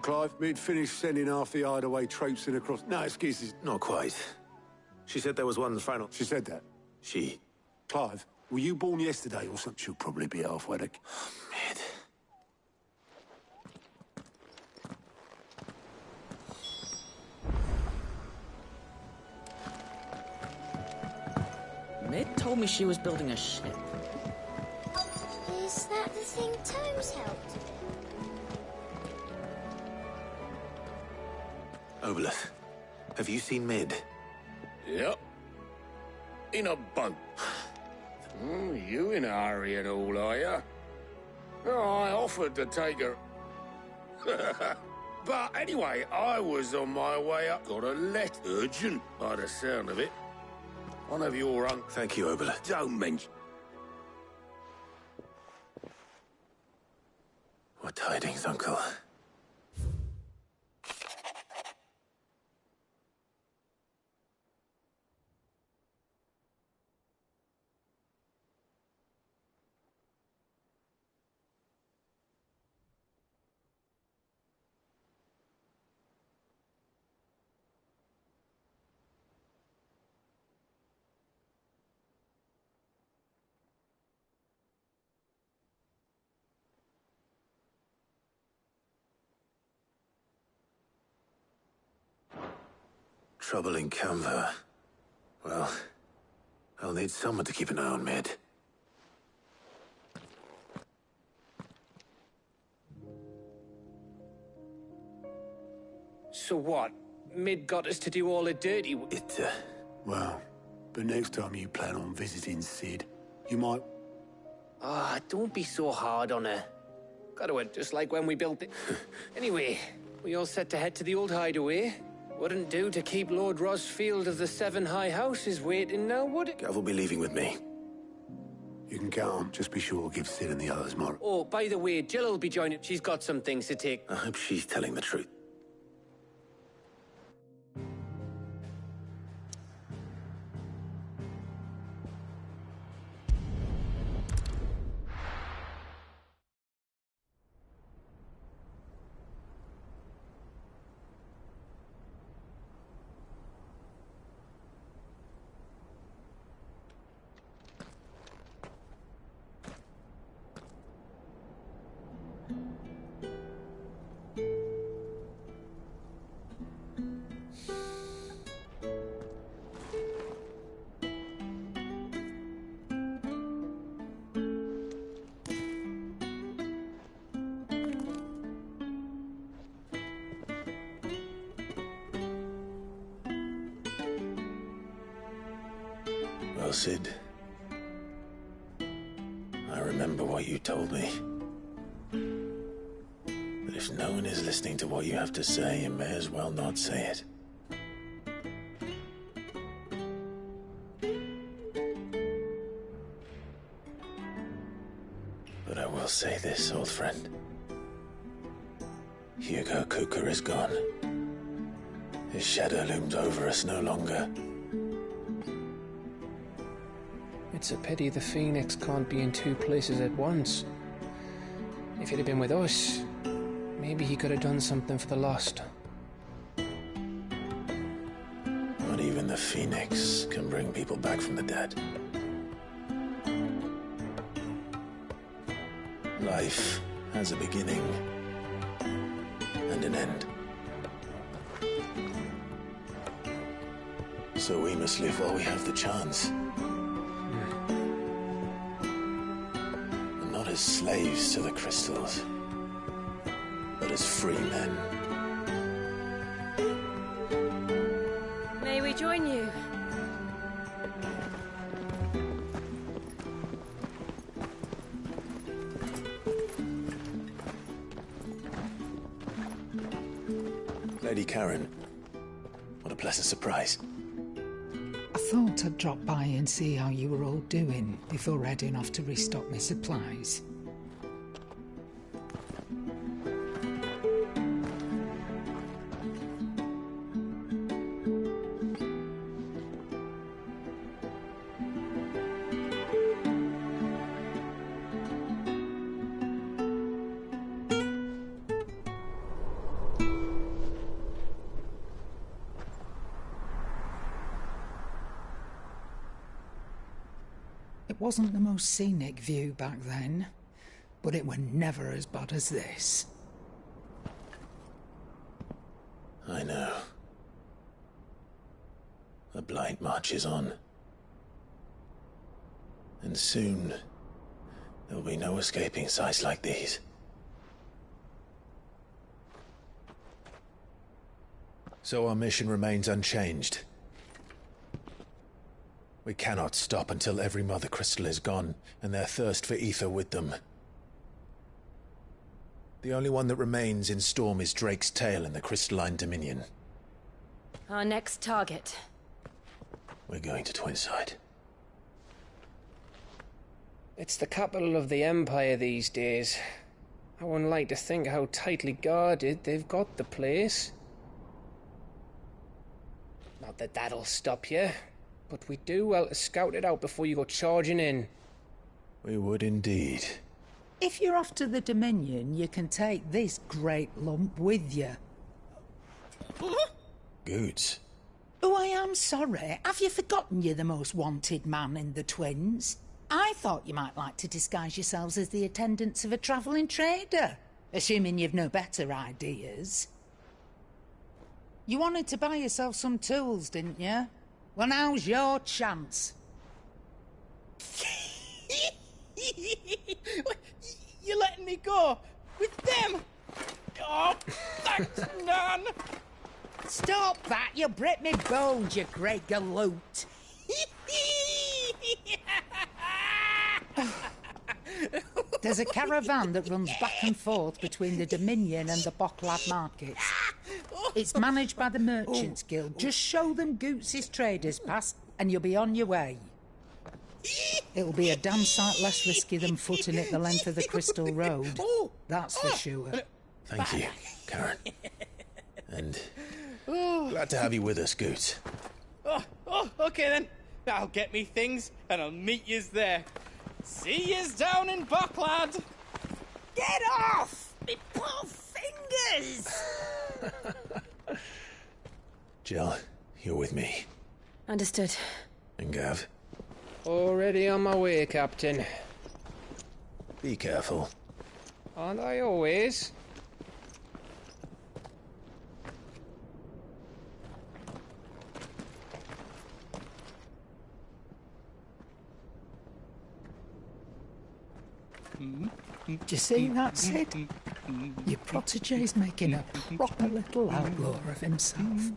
Clive. We'd finished sending half the hideaway traipsing across... No, excuses. Not quite. She said there was one final... She said that. She? Clive, were you born yesterday or something? She'll probably be halfway there. Mid. Mid told me she was building a ship. Is that the thing Tomes helped? Obolus, have you seen Mid? Yep. In a boat. You in a hurry and all, are you? Oh, I offered to take her. But anyway, I was on my way up. Got a letter. Urgent, by the sound of it. One of your Thank you, Obolus. Don't mention. What tidings, Uncle? Trouble in Canva. Well, I'll need someone to keep an eye on Mid. So what? Mid got us to do all the dirty work? Well, but next time you plan on visiting Sid, you might... Ah, don't be so hard on her. Got to it, just like when we built it. Anyway, we all set to head to the old hideaway. Wouldn't do to keep Lord Rosfield of the Seven High Houses waiting now, would it? Gav will be leaving with me. You can count on. Just be sure to give Sid and the others more. Oh, by the way, Jill will be joining. She's got some things to take. I hope she's telling the truth. Well, Sid, I remember what you told me. That if no one is listening to what you have to say, you may as well not say it. But I will say this, old friend. Hugo Kuka is gone. His shadow looms over us no longer. It's a pity the Phoenix can't be in two places at once. If he'd have been with us, maybe he could have done something for the lost. Not even the Phoenix can bring people back from the dead. Life has a beginning and an end. So we must live while we have the chance. And not as slaves to the crystals, but as free men. May we join you? Lady Karen, what a pleasant surprise. I thought I'd drop by and see how you were all doing before heading off to restock my supplies. It wasn't the most scenic view back then, but it were never as bad as this. I know. The blight marches on. And soon, there'll be no escaping sights like these. So our mission remains unchanged. We cannot stop until every Mother Crystal is gone, and their thirst for ether with them. The only one that remains in Storm is Drake's tail in the Crystalline Dominion. Our next target. We're going to Twinside. It's the capital of the Empire these days. I wouldn't like to think how tightly guarded they've got the place. Not that that'll stop you, but we'd do well to scout it out before you go charging in. We would indeed. If you're off to the Dominion, you can take this great lump with you. Goods. Oh, I am sorry. Have you forgotten you're the most wanted man in the Twins? I thought you might like to disguise yourselves as the attendants of a travelling trader, assuming you've no better ideas. You wanted to buy yourself some tools, didn't you? Well, now's your chance. You're letting me go? With them? Oh, thanks, Nan! Stop that! You'll break me bones, you great galoot! There's a caravan that runs back and forth between the Dominion and the Bocklad markets. It's managed by the Merchants Guild. Just show them Goots' traders pass and you'll be on your way. It'll be a damn sight less risky than footing it the length of the Crystal Road. That's for sure. Thank you, Karen. And glad to have you with us, Goots. Okay then. I'll get me things and I'll meet yous there. See yous down in Bocklad. Get off! Me poor fingers! Jill, you're with me. Understood. And Gav, Already on my way, Captain. be careful. Aren't I always? Do you see that, Sid? Your protege's making a proper little outlaw of himself.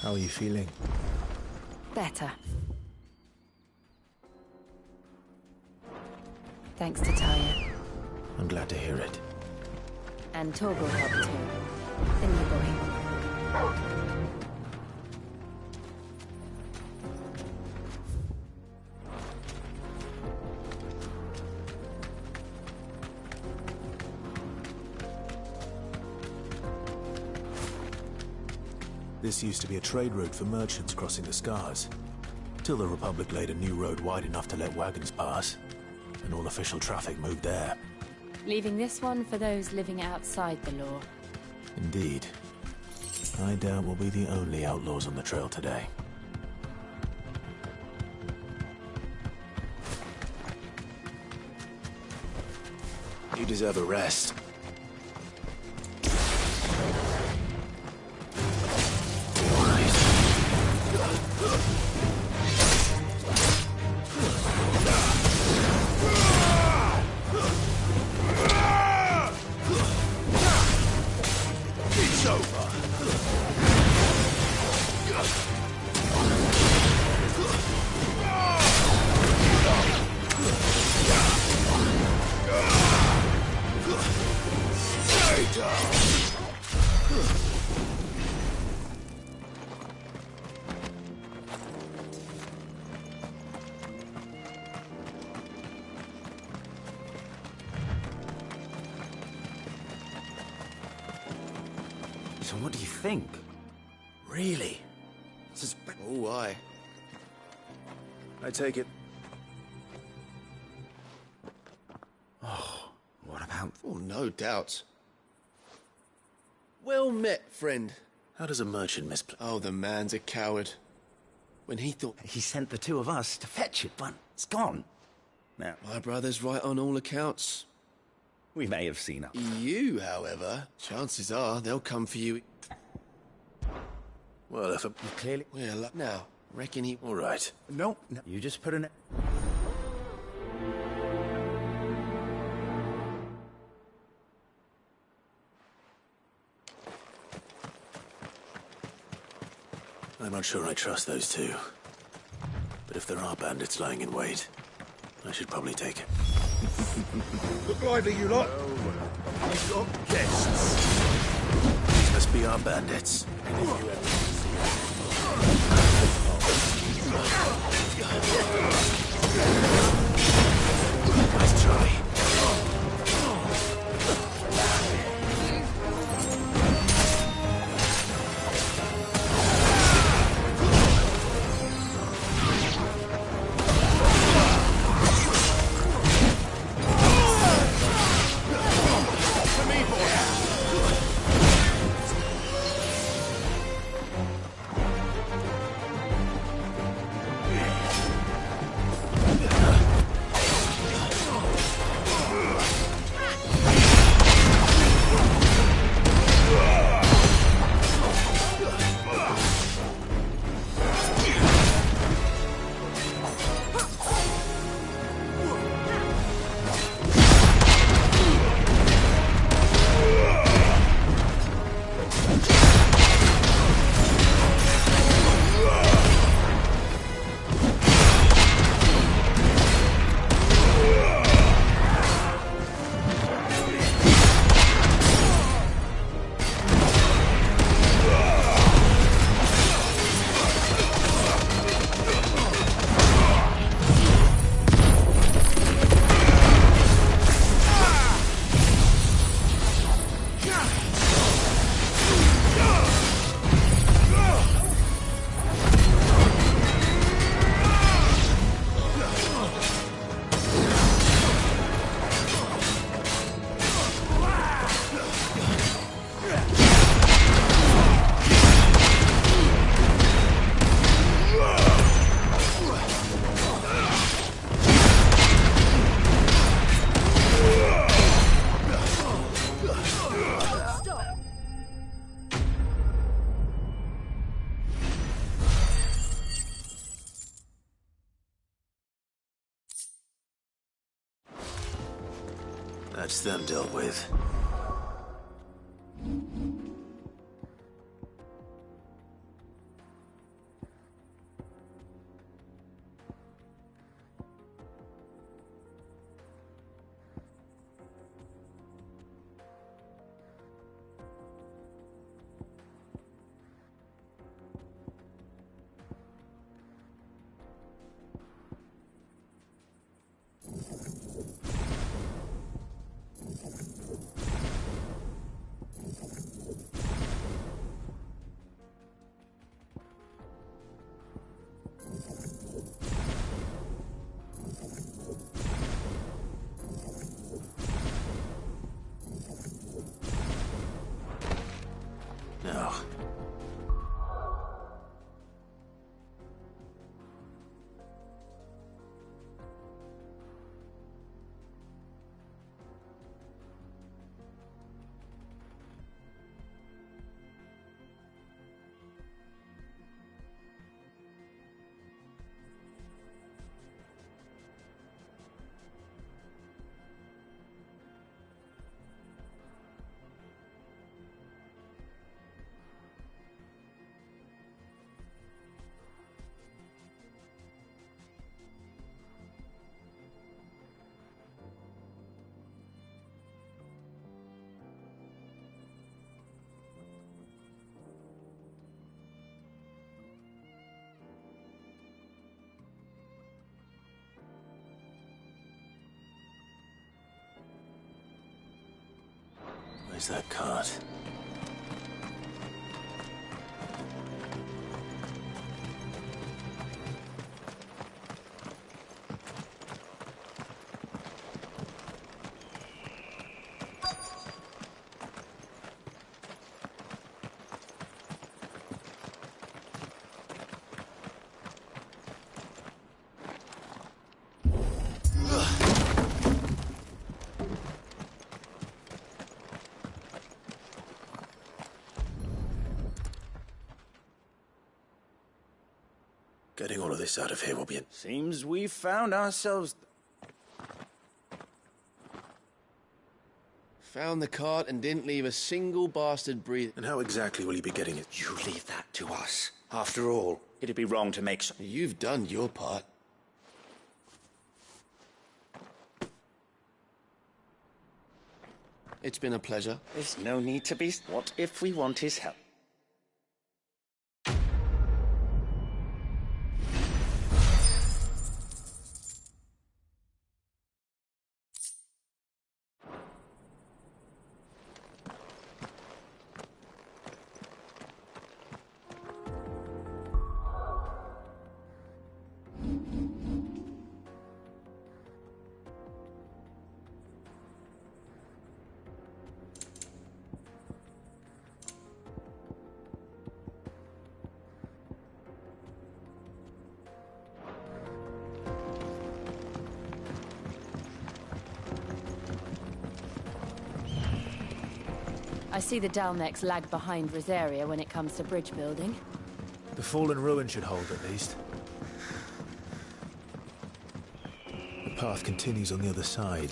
How are you feeling? Better. Thanks to Tyre. I'm glad to hear it. And Torgal helped too. The new boy. This used to be a trade route for merchants crossing the Scars. Till the Republic laid a new road wide enough to let wagons pass, and all official traffic moved there. Leaving this one for those living outside the law. Indeed. I doubt we'll be the only outlaws on the trail today. You deserve a rest. It's over. So what do you think? Really? Oh, why? I take it. Oh, what about... Oh, no doubt. Well met, friend. How does a merchant misplay? Oh, the man's a coward. When he thought... He sent the two of us to fetch it, but it's gone. Now, My brother's right on all accounts. we may have seen it. You, however, chances are they'll come for you. Well, if a... You clearly... Well, now, reckon he... All right. No, you just put an... I'm not sure I trust those two. But if there are bandits lying in wait, I should probably take it. Look lively, you lot. We've got guests. These must be our bandits. Nice try. That's them dealt with. Where's that cart? Getting all of this out of here will be Seems we've found ourselves... Found the cart and didn't leave a single bastard breathing. And how exactly will you be getting it? You leave that to us. After all, it'd be wrong to make... You've done your part. It's been a pleasure. There's no need to be... What if we want his help? I see the Dalnecs lag behind Rosaria when it comes to bridge building. The fallen ruin should hold, at least. The path continues on the other side.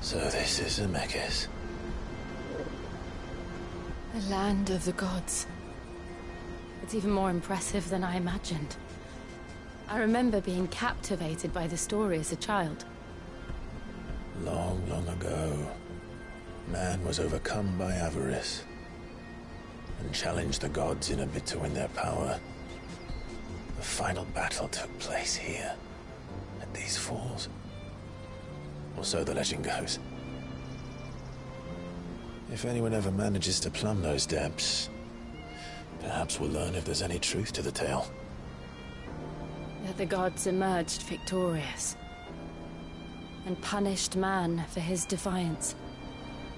So this is Ffxvi. The land of the gods. It's even more impressive than I imagined. I remember being captivated by the story as a child. Long, long ago, man was overcome by avarice and challenged the gods in a bid to win their power. The final battle took place here, at these falls. Or so the legend goes. If anyone ever manages to plumb those depths, perhaps we'll learn if there's any truth to the tale. That the gods emerged victorious and punished man for his defiance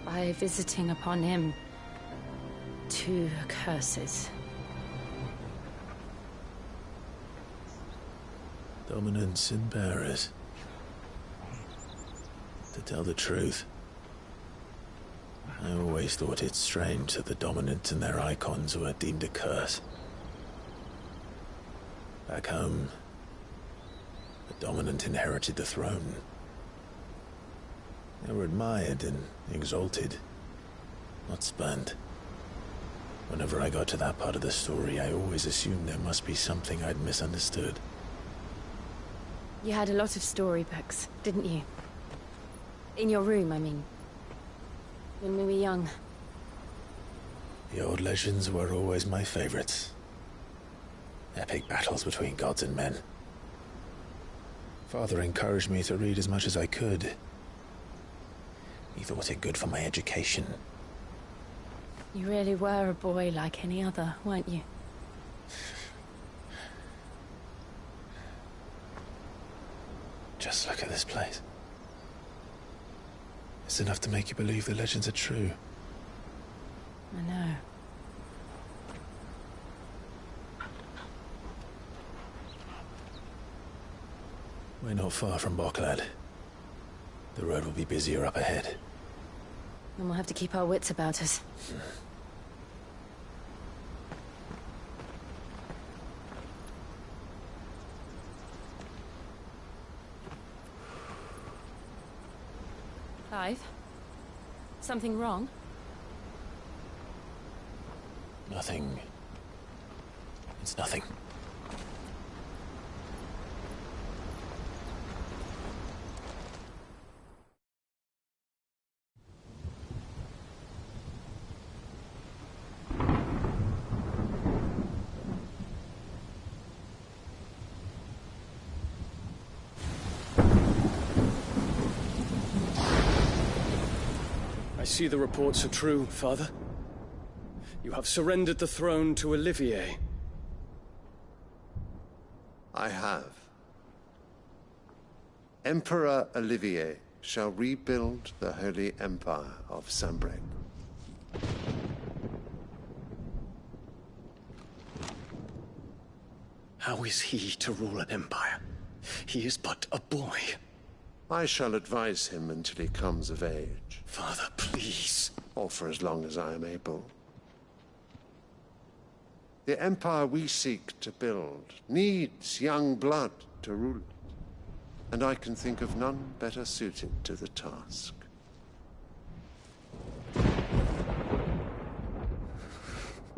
by visiting upon him 2 curses. Dominants and bearers. To tell the truth, I always thought it strange that the dominant and their icons were deemed a curse. Back home, the dominant inherited the throne. They were admired and exalted, not spurned. Whenever I got to that part of the story, I always assumed there must be something I'd misunderstood. You had a lot of storybooks, didn't you? In your room, I mean. When we were young. The old legends were always my favorites. Epic battles between gods and men. Father encouraged me to read as much as I could. He thought it good for my education. You really were a boy like any other, weren't you? Just look at this place. It's enough to make you believe the legends are true. I know. We're not far from Boklad. The road will be busier up ahead. Then we'll have to keep our wits about us. Clive? Something wrong? Nothing. It's nothing. I see the reports are true, Father. You have surrendered the throne to Olivier. I have. Emperor Olivier shall rebuild the Holy Empire of Sanbreque. How is he to rule an empire? He is but a boy. I shall advise him until he comes of age. Father, please. Or for as long as I am able. The empire we seek to build needs young blood to rule it. And I can think of none better suited to the task.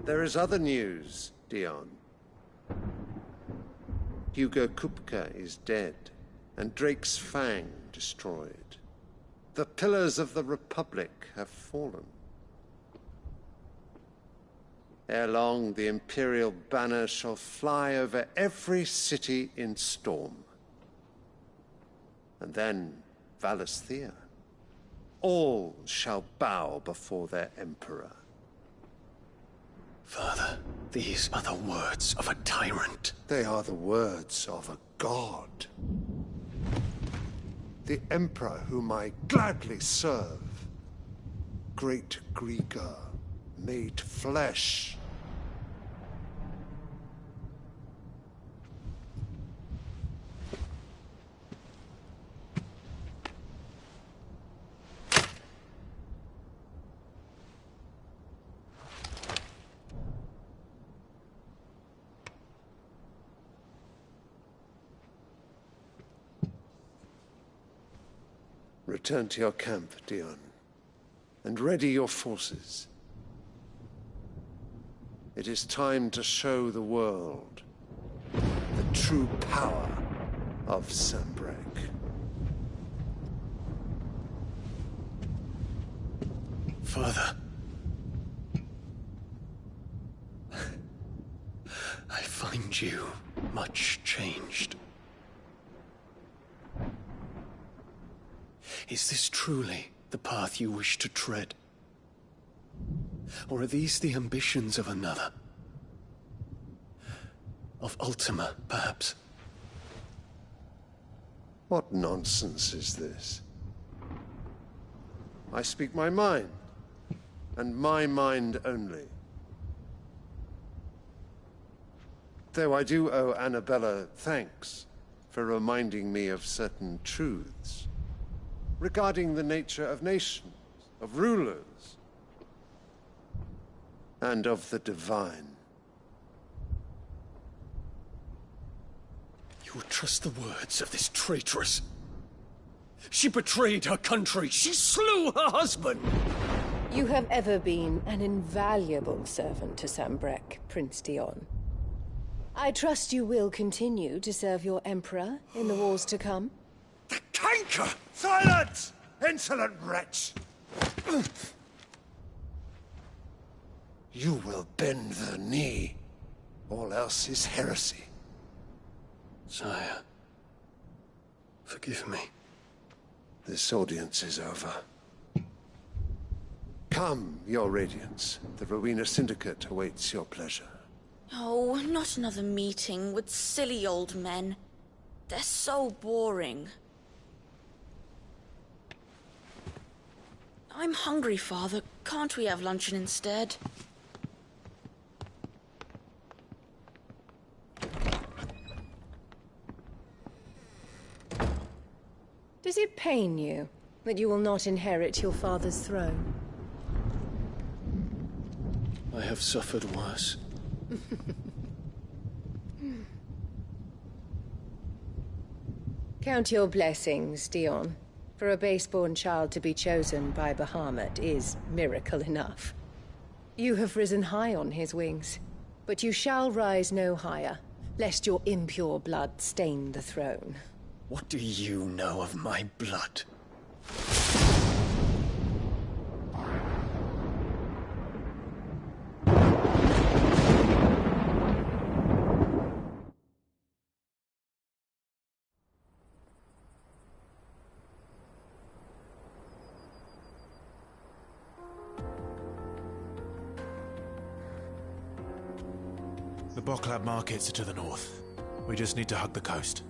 There is other news, Dion. Hugo Kupka is dead, and Drake's Fang destroyed. The pillars of the Republic have fallen. Ere long, the Imperial banner shall fly over every city in Storm. And then, Valisthea. All shall bow before their Emperor. Father, these are the words of a tyrant. They are the words of a god. The Emperor whom I gladly serve. Great Grieger, made flesh. Return to your camp, Dion, and ready your forces. It is time to show the world the true power of Sanbreque. Father. I find you much changed. Is this truly the path you wish to tread? Or are these the ambitions of another? Of Ultima, perhaps? What nonsense is this? I speak my mind, and my mind only. Though I do owe Annabella thanks for reminding me of certain truths regarding the nature of nations, of rulers, and of the divine. You would trust the words of this traitress? She betrayed her country. She slew her husband. You have ever been an invaluable servant to Sambrek, Prince Dion. I trust you will continue to serve your Emperor in the wars to come. The canker! Silence! Insolent wretch! You will bend the knee. All else is heresy. Sire, forgive me. This audience is over. Come, your Radiance. The Rowena Syndicate awaits your pleasure. Oh, not another meeting with silly old men. They're so boring. I'm hungry, Father. Can't we have luncheon instead? Does it pain you that you will not inherit your father's throne? I have suffered worse. Count your blessings, Dion. For a base-born child to be chosen by Bahamut is miracle enough. You have risen high on his wings, but you shall rise no higher, lest your impure blood stain the throne. What do you know of my blood? The Boklab markets are to the north. We just need to hug the coast.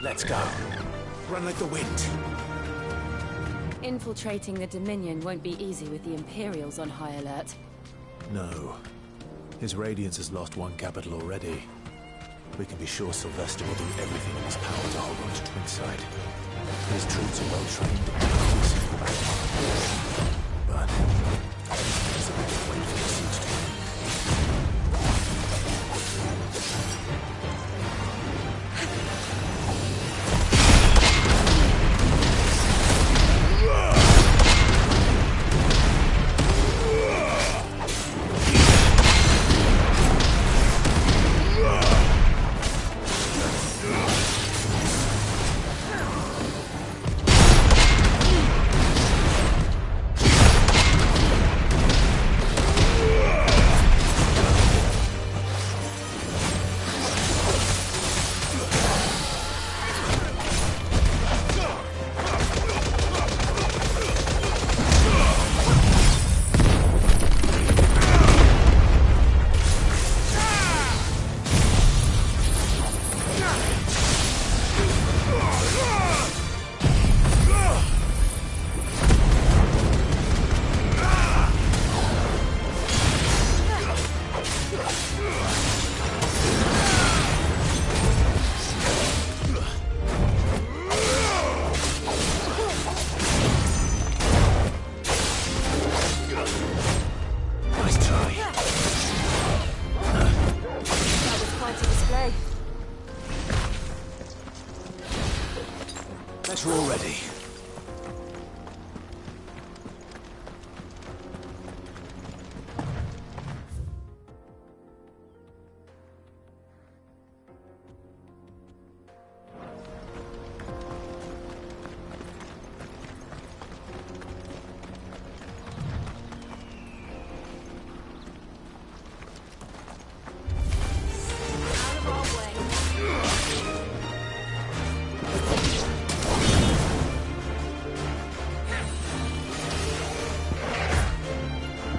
Let's go. Run like the wind. Infiltrating the Dominion won't be easy with the Imperials on high alert. No. His Radiance has lost one capital already. We can be sure Sylvester will do everything in his power to hold on to Twinside. His troops are well trained and inclusive for battle. But there's a bit of weight for the siege to be. Better already.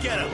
Get him!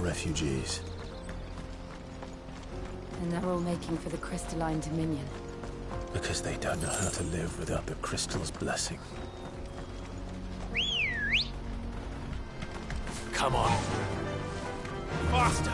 Refugees. And they're all making for the crystalline dominion. Because they don't know how to live without the crystal's blessing. Come on. Faster!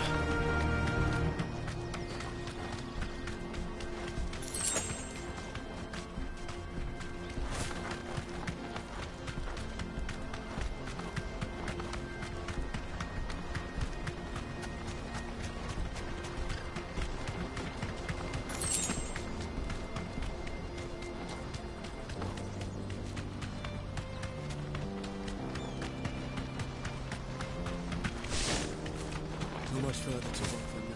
Not much further to walk from now.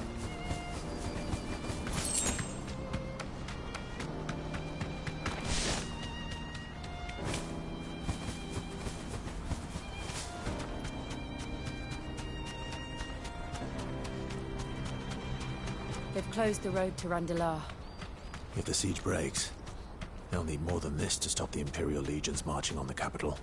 They've closed the road to Randalar. If the siege breaks, they'll need more than this to stop the Imperial legions marching on the capital.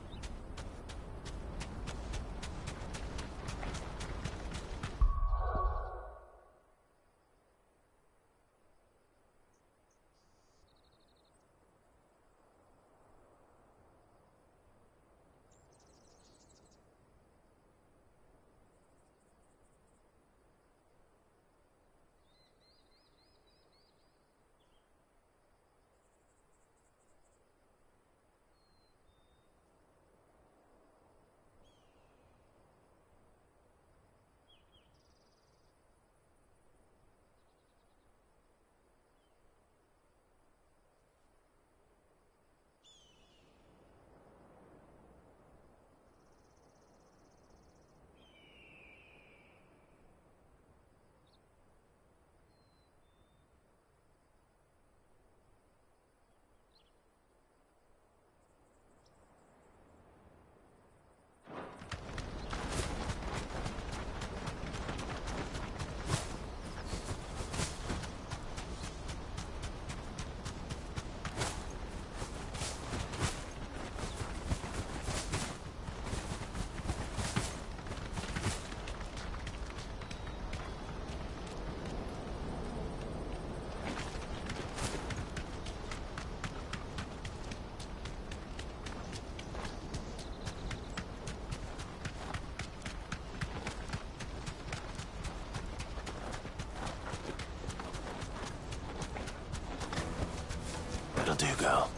That'll do, girl.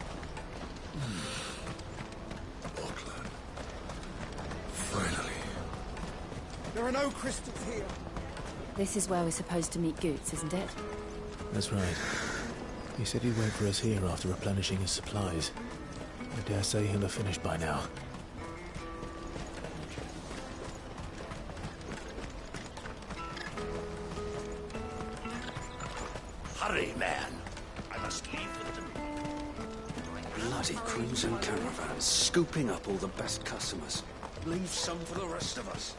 Auckland. Finally. There are no crystals here. This is where we're supposed to meet Goots, isn't it? That's right. He said he'd wait for us here after replenishing his supplies. I dare say he'll have finished by now. Hurry, man. I must leave them. Bloody crimson caravans, scooping up all the best customers. Leave some for the rest of us.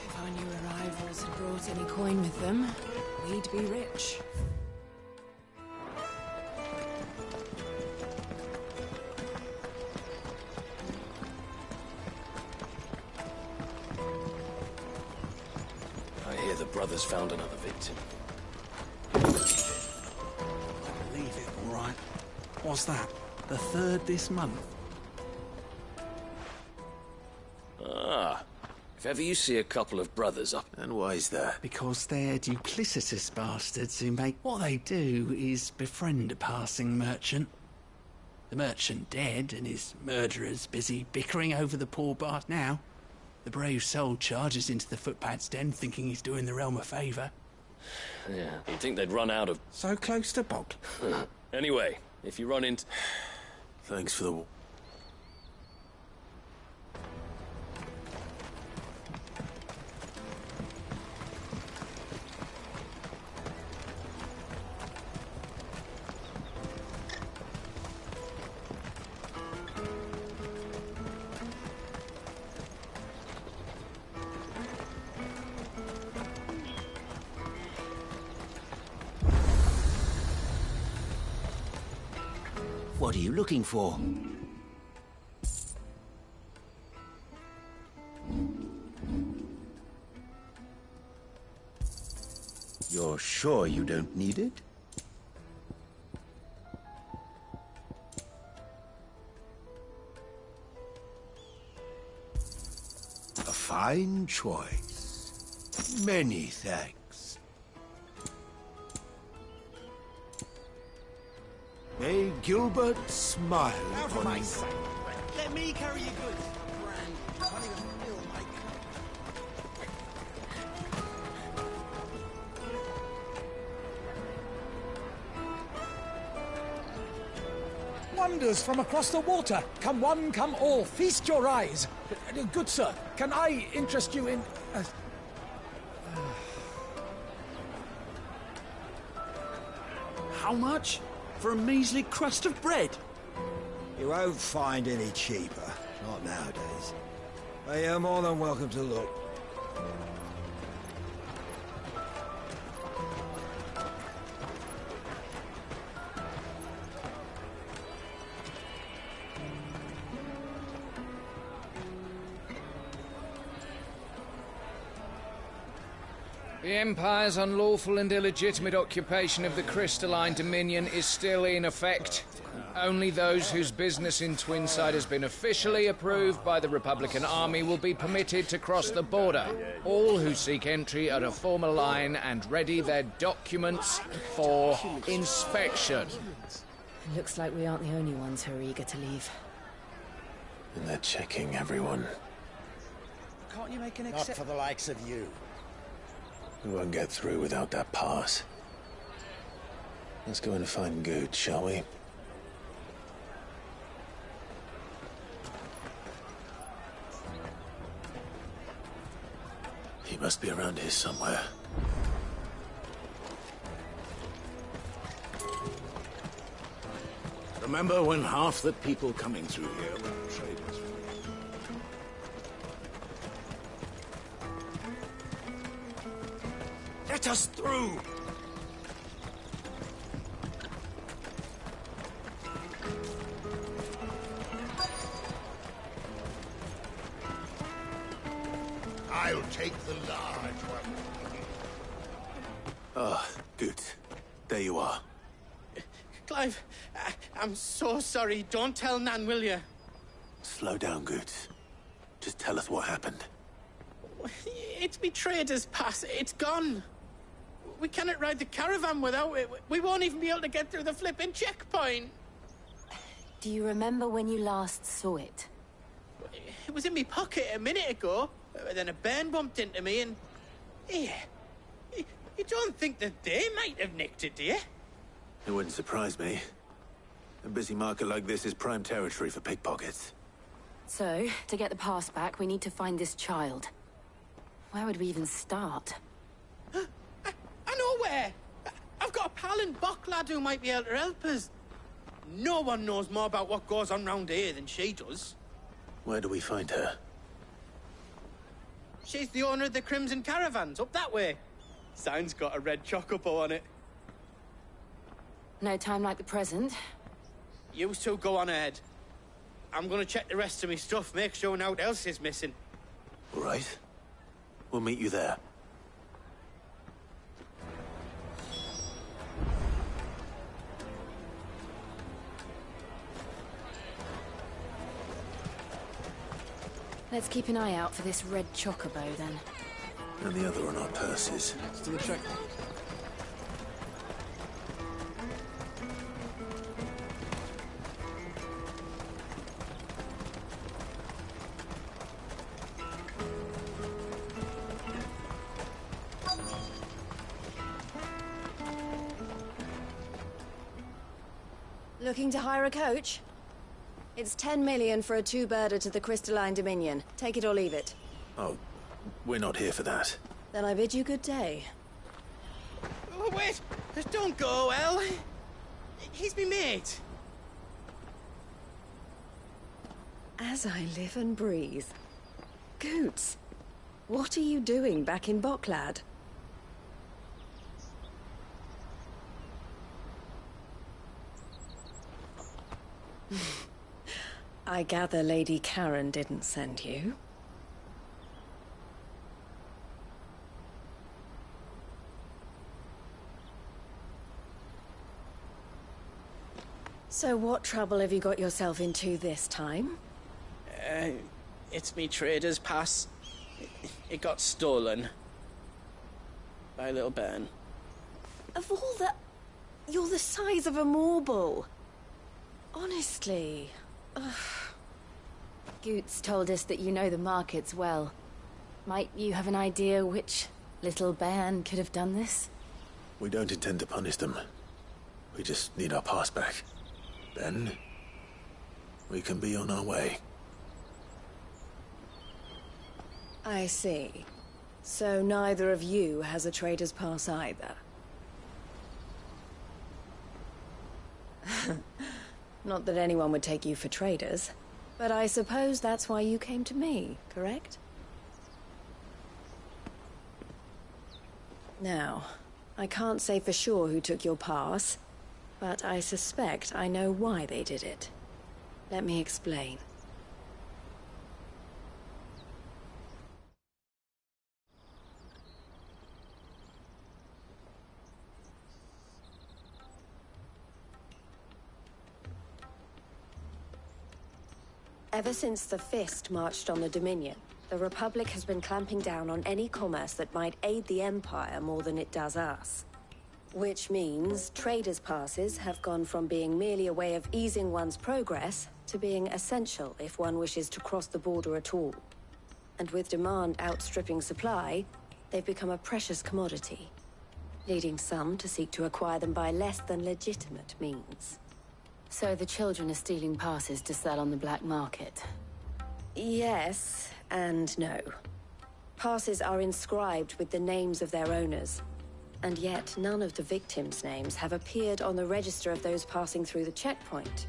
If our new arrivals had brought any coin with them, we'd be rich. I hear the brothers found another victim. I believe it, all right. What's that? The third this month? Ah. If ever you see a couple of brothers up... And why is that? Because they're duplicitous bastards who make... What they do is befriend a passing merchant. The merchant dead and his murderers busy bickering over the poor bart now. The brave soul charges into the footpad's den thinking he's doing the realm a favour. Yeah, you'd think they'd run out of... So close to Bog. Anyway, if you run into... Thanks for the... What are you looking for? You're sure you don't need it? A fine choice. Many thanks. May Gilbert smile upon you. Let me carry your goods. Grand. Running a mill, mate. wonders from across the water. Come one, come all, feast your eyes. Good sir, can I interest you in... How much? For a measly crust of bread? You won't find any cheaper. Not nowadays. But you're more than welcome to look. The Empire's unlawful and illegitimate occupation of the Crystalline Dominion is still in effect. Only those whose business in Twinside has been officially approved by the Republican Army will be permitted to cross the border. All who seek entry are to form a line and ready their documents for inspection. Looks like we aren't the only ones who are eager to leave. And they're checking everyone. Can't you make an Not for the likes of you. We won't get through without that pass. Let's go and find Good, shall we? He must be around here somewhere. Remember when half the people coming through here were traders? Let us through! I'll take the large one. Ah, good. There you are. Clive, I'm so sorry. Don't tell Nan, will you? Slow down, Good. Just tell us what happened. It's me trader's pass. It's gone. We cannot ride the caravan without it. We won't even be able to get through the flipping checkpoint. Do you remember when you last saw it? It was in my pocket a minute ago. Then a bairn bumped into me and... Yeah. You don't think that they might have nicked it, do you? It wouldn't surprise me. A busy market like this is prime territory for pickpockets. So, to get the pass back, we need to find this child. Where would we even start? I know where! I've got a pal in Bock lad who might be able to help us. No one knows more about what goes on round here than she does. Where do we find her? She's the owner of the Crimson Caravans, up that way. Sign's got a red chocobo on it. No time like the present. You two go on ahead. I'm gonna check the rest of my stuff, make sure no one else is missing. All right. We'll meet you there. Let's keep an eye out for this red chocobo, then. And the other on our purses. Let's do a check. Looking to hire a coach? It's 10 million for a two-birder to the Crystalline Dominion. Take it or leave it. Oh, we're not here for that. Then I bid you good day. Oh, wait! Don't go, El. He's me mate. As I live and breathe. Goots, what are you doing back in Bocklad? I gather Lady Karen didn't send you. So what trouble have you got yourself into this time? It's me trader's pass. It got stolen. By a little bairn. Of all the... You're the size of a marble. Honestly. Ugh. Goots told us that you know the markets well. Might you have an idea which little bairn could have done this? We don't intend to punish them. We just need our pass back. Then, we can be on our way. I see. So neither of you has a trader's pass either. Not that anyone would take you for traders, but I suppose that's why you came to me, correct? Now, I can't say for sure who took your pass, but I suspect I know why they did it. Let me explain. Ever since the Fist marched on the Dominion, the Republic has been clamping down on any commerce that might aid the Empire more than it does us. Which means traders' passes have gone from being merely a way of easing one's progress to being essential if one wishes to cross the border at all. And with demand outstripping supply, they've become a precious commodity, leading some to seek to acquire them by less than legitimate means. So the children are stealing passes to sell on the black market? Yes, and no. Passes are inscribed with the names of their owners, and yet none of the victims' names have appeared on the register of those passing through the checkpoint.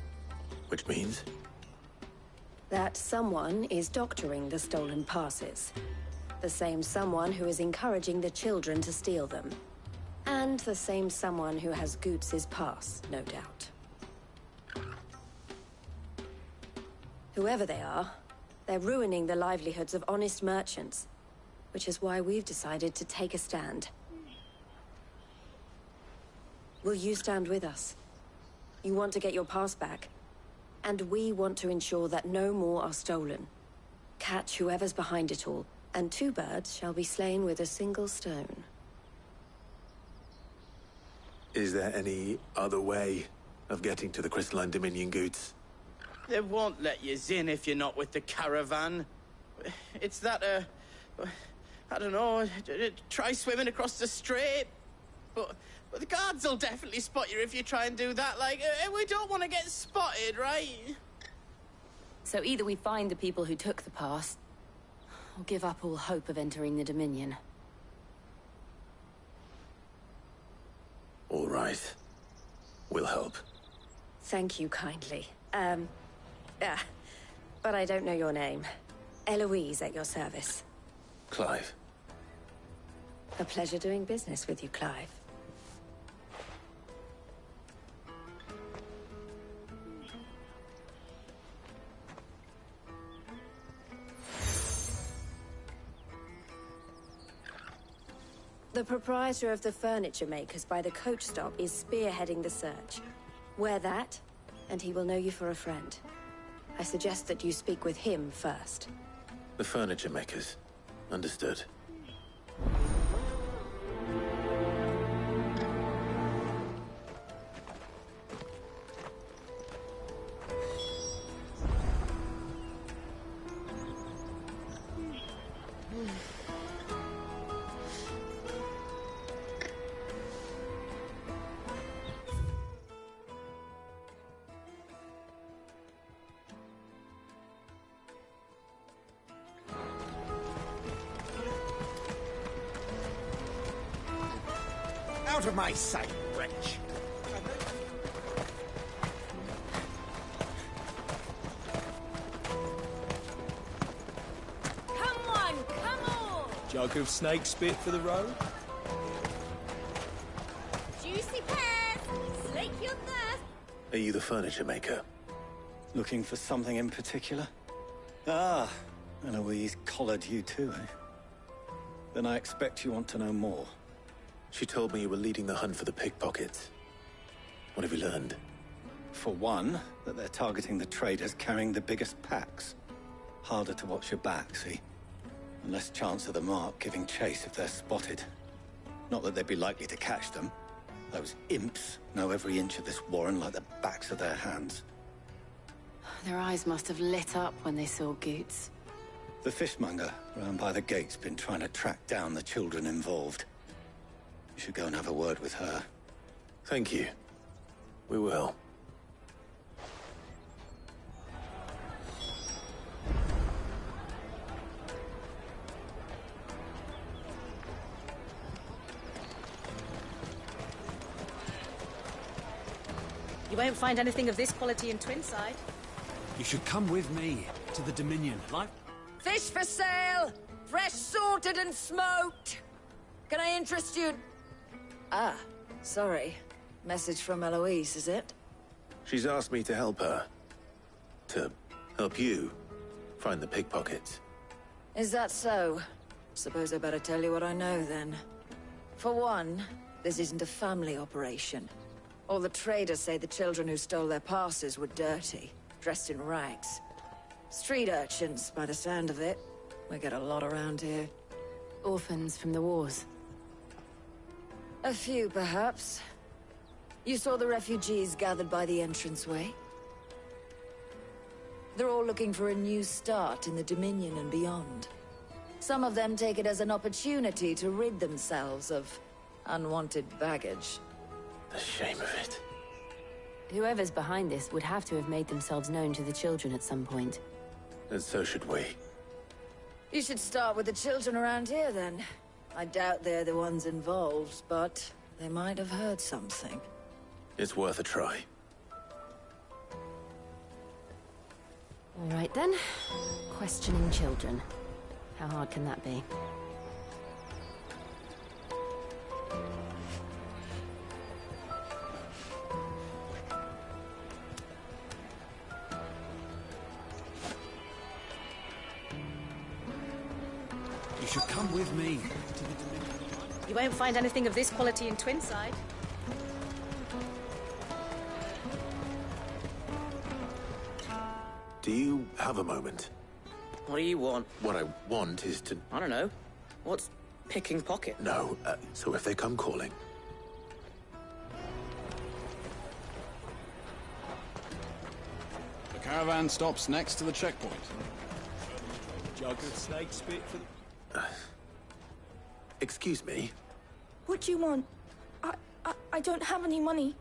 Which means? That someone is doctoring the stolen passes. The same someone who is encouraging the children to steal them. And the same someone who has Goots's pass, no doubt. Whoever they are, they're ruining the livelihoods of honest merchants, which is why we've decided to take a stand. Will you stand with us? You want to get your pass back, and we want to ensure that no more are stolen. Catch whoever's behind it all, and 2 birds shall be slain with a single stone. Is there any other way of getting to the Crystalline Dominion Goots? They won't let you in if you're not with the caravan. It's that, I don't know, try swimming across the strait. But the guards will definitely spot you if you try and do that. Like, we don't want to get spotted, right? So either we find the people who took the pass, or give up all hope of entering the Dominion. All right. We'll help. Thank you kindly. But I don't know your name. Eloise at your service. Clive. A pleasure doing business with you, Clive. The proprietor of the furniture makers by the coach stop is spearheading the search. Wear that, and he will know you for a friend. I suggest that you speak with him first. The furniture makers. Understood. Out of my sight, wretch! Come on! Jug of snake spit for the road? Juicy pears! Slake your thirst! Are you the furniture maker? Looking for something in particular? Ah, Eloise collared you too, eh? Then I expect you want to know more. She told me you were leading the hunt for the pickpockets. What have you learned? For one, that they're targeting the traders carrying the biggest packs. Harder to watch your back, see? And less chance of the mark giving chase if they're spotted. Not that they'd be likely to catch them. Those imps know every inch of this warren like the backs of their hands. Their eyes must have lit up when they saw Goots. The fishmonger round by the gate's been trying to track down the children involved. You should go and have a word with her. Thank you. We will. You won't find anything of this quality in Twinside. You should come with me to the Dominion. Fish for sale! Fresh sorted and smoked! Can I interest you? Ah, sorry. Message from Eloise, is it? She's asked me to help her. To help you find the pickpockets. Is that so? Suppose I better tell you what I know, then. For one, this isn't a family operation. All the traders say the children who stole their passes were dirty, dressed in rags. Street urchins, by the sound of it. We get a lot around here. Orphans from the wars. A few, perhaps. You saw the refugees gathered by the entranceway? They're all looking for a new start in the Dominion and beyond. Some of them take it as an opportunity to rid themselves of unwanted baggage. The shame of it. Whoever's behind this would have to have made themselves known to the children at some point. And so should we. You should start with the children around here, then. I doubt they're the ones involved, but they might have heard something. It's worth a try. All right, then. Questioning children. How hard can that be? You should come with me to the Dominion. You won't find anything of this quality in Twinside. Do you have a moment? What do you want? What I want is to... I don't know. What's picking pocket? No, so if they come calling... The caravan stops next to the checkpoint. Jug of snake spit for... Excuse me? What do you want? I don't have any money.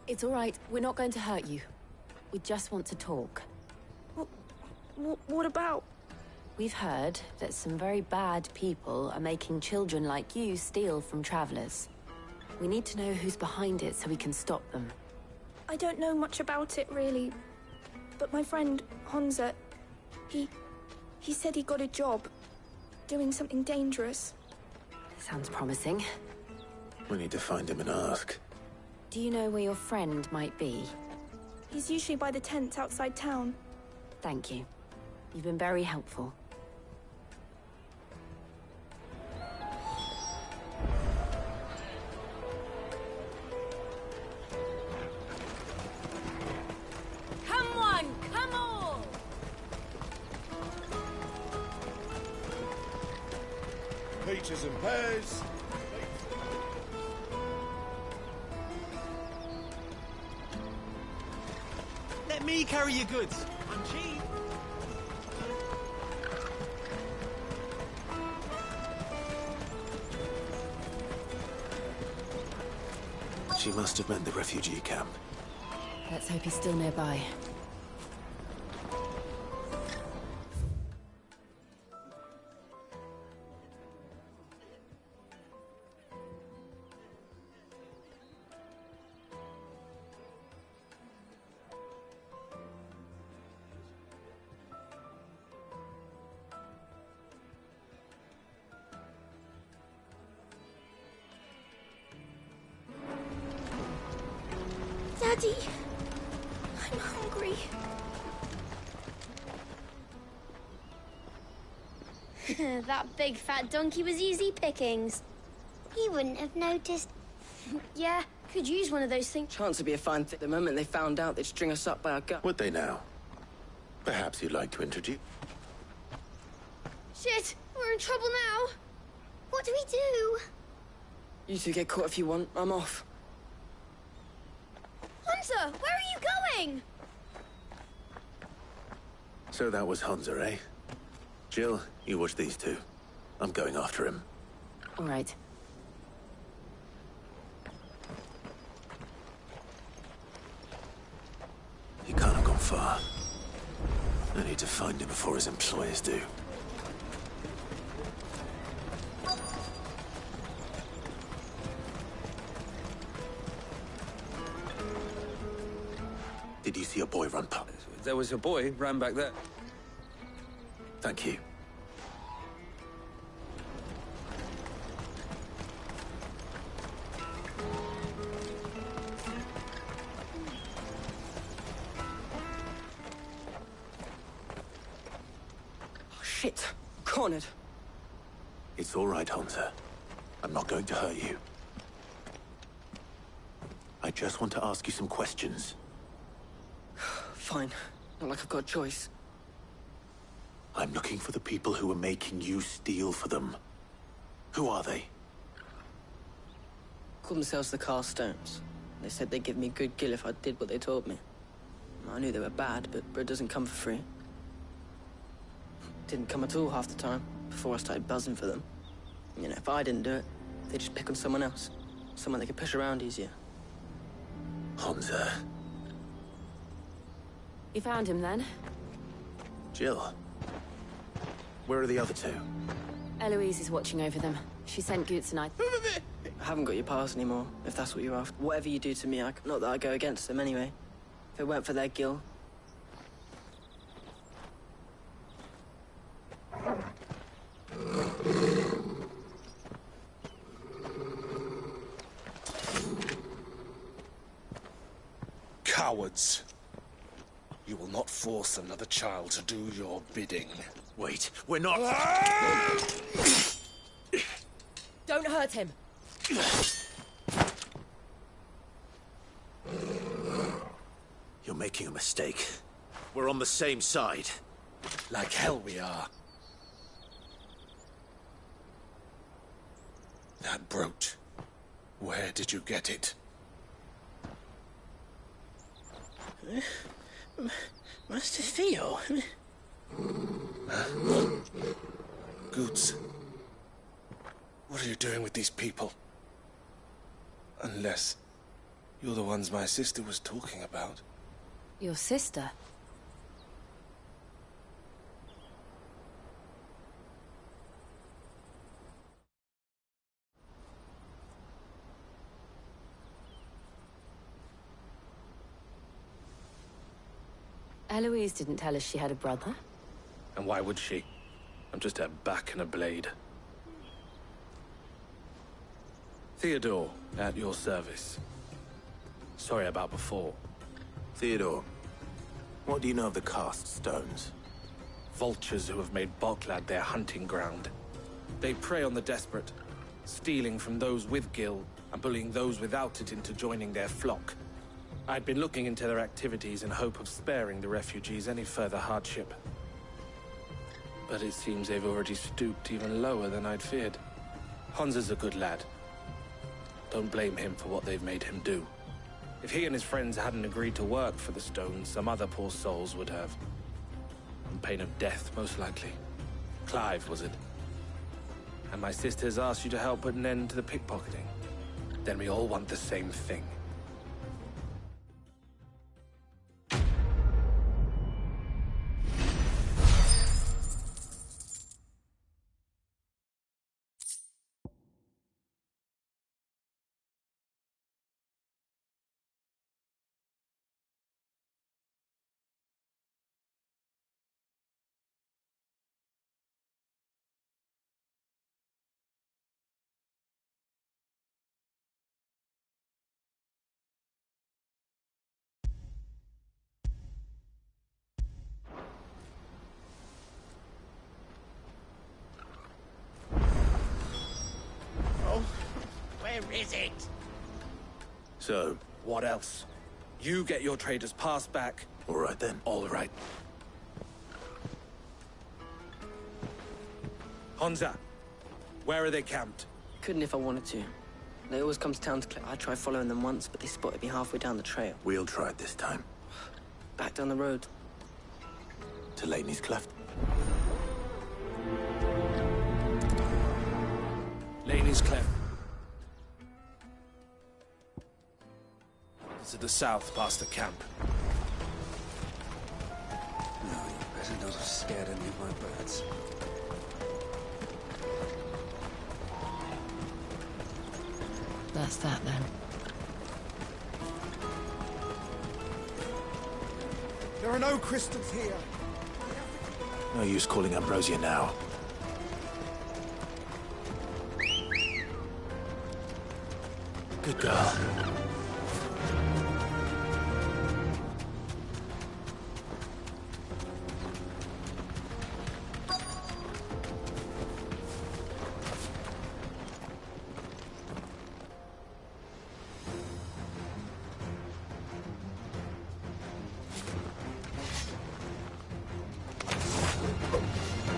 It's all right. We're not going to hurt you. We just want to talk. What about? We've heard that some very bad people are making children like you steal from travelers. We need to know who's behind it so we can stop them. I don't know much about it, really. But my friend, Honza, he said he got a job doing something dangerous. Sounds promising. We need to find him and ask. Do you know where your friend might be? He's usually by the tents outside town. Thank you. You've been very helpful. Come on, come on! Peaches and pears. Let me carry your goods. I'm cheap. She must have meant the refugee camp. Let's hope he's still nearby. Daddy, I'm hungry. That big fat donkey was easy pickings. He wouldn't have noticed. Yeah, could use one of those things. Chance would be a fine thing. The moment they found out, they'd string us up by our gut. Would they now? Perhaps you'd like to introduce... Shit, we're in trouble now. What do we do? You two get caught if you want. I'm off. Hunter, where are you going? So that was Hunter, eh? Jill, you watch these two. I'm going after him. All right. He can't have gone far. I need to find him before his employers do. do you see a boy run past? There was a boy ran back there. Thank you. Shit. Cornered. It's all right, Hansa. I'm not going to hurt you. I just want to ask you some questions. Fine. Not like I've got a choice. I'm looking for the people who are making you steal for them. Who are they? Called themselves the Carstones. They said they'd give me good gill if I did what they told me. I knew they were bad, but bread doesn't come for free. Didn't come at all half the time, before I started buzzing for them. You know, if I didn't do it, they'd just pick on someone else. Someone they could push around easier. Hansa. You found him then? Jill. Where are the other two? Eloise is watching over them. She sent Goots and I haven't got your pass anymore, if that's what you're after. Whatever you do to me, not that I go against them anyway. If it weren't for their gill. Cowards. You will not force another child to do your bidding. Wait, we're not... Don't hurt him. You're making a mistake. We're on the same side. Like hell we are. That brooch. Where did you get it? Master Theo? Goots. What are you doing with these people? Unless you're the ones my sister was talking about. Your sister? Eloise didn't tell us she had a brother. And why would she? I'm just her back and a blade. Theodore, at your service. Sorry about before. Theodore, what do you know of the Cast Stones? Vultures who have made Boklad their hunting ground. They prey on the desperate, stealing from those with gil and bullying those without it into joining their flock. I'd been looking into their activities in hope of sparing the refugees any further hardship. But it seems they've already stooped even lower than I'd feared. Hansa's a good lad. Don't blame him for what they've made him do. If he and his friends hadn't agreed to work for the Stones, some other poor souls would have. On pain of death, most likely. Clive, was it? And my sisters asked you to help put an end to the pickpocketing. Then we all want the same thing. Where is it? So? What else? You get your trader's pass back. All right then. All right. Hansa, where are they camped? Couldn't if I wanted to. They always come to town to collect. I tried following them once, but they spotted me halfway down the trail. We'll try it this time. Back down the road. To Laney's Cleft. Laney's Cleft. To the south, past the camp. No, you better not have scared any of my birds. That's that then. There are no crystals here. No use calling Ambrosia now. Good girl.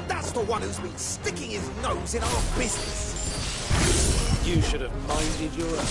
That's the one who's been sticking his nose in our business. You should have minded your own.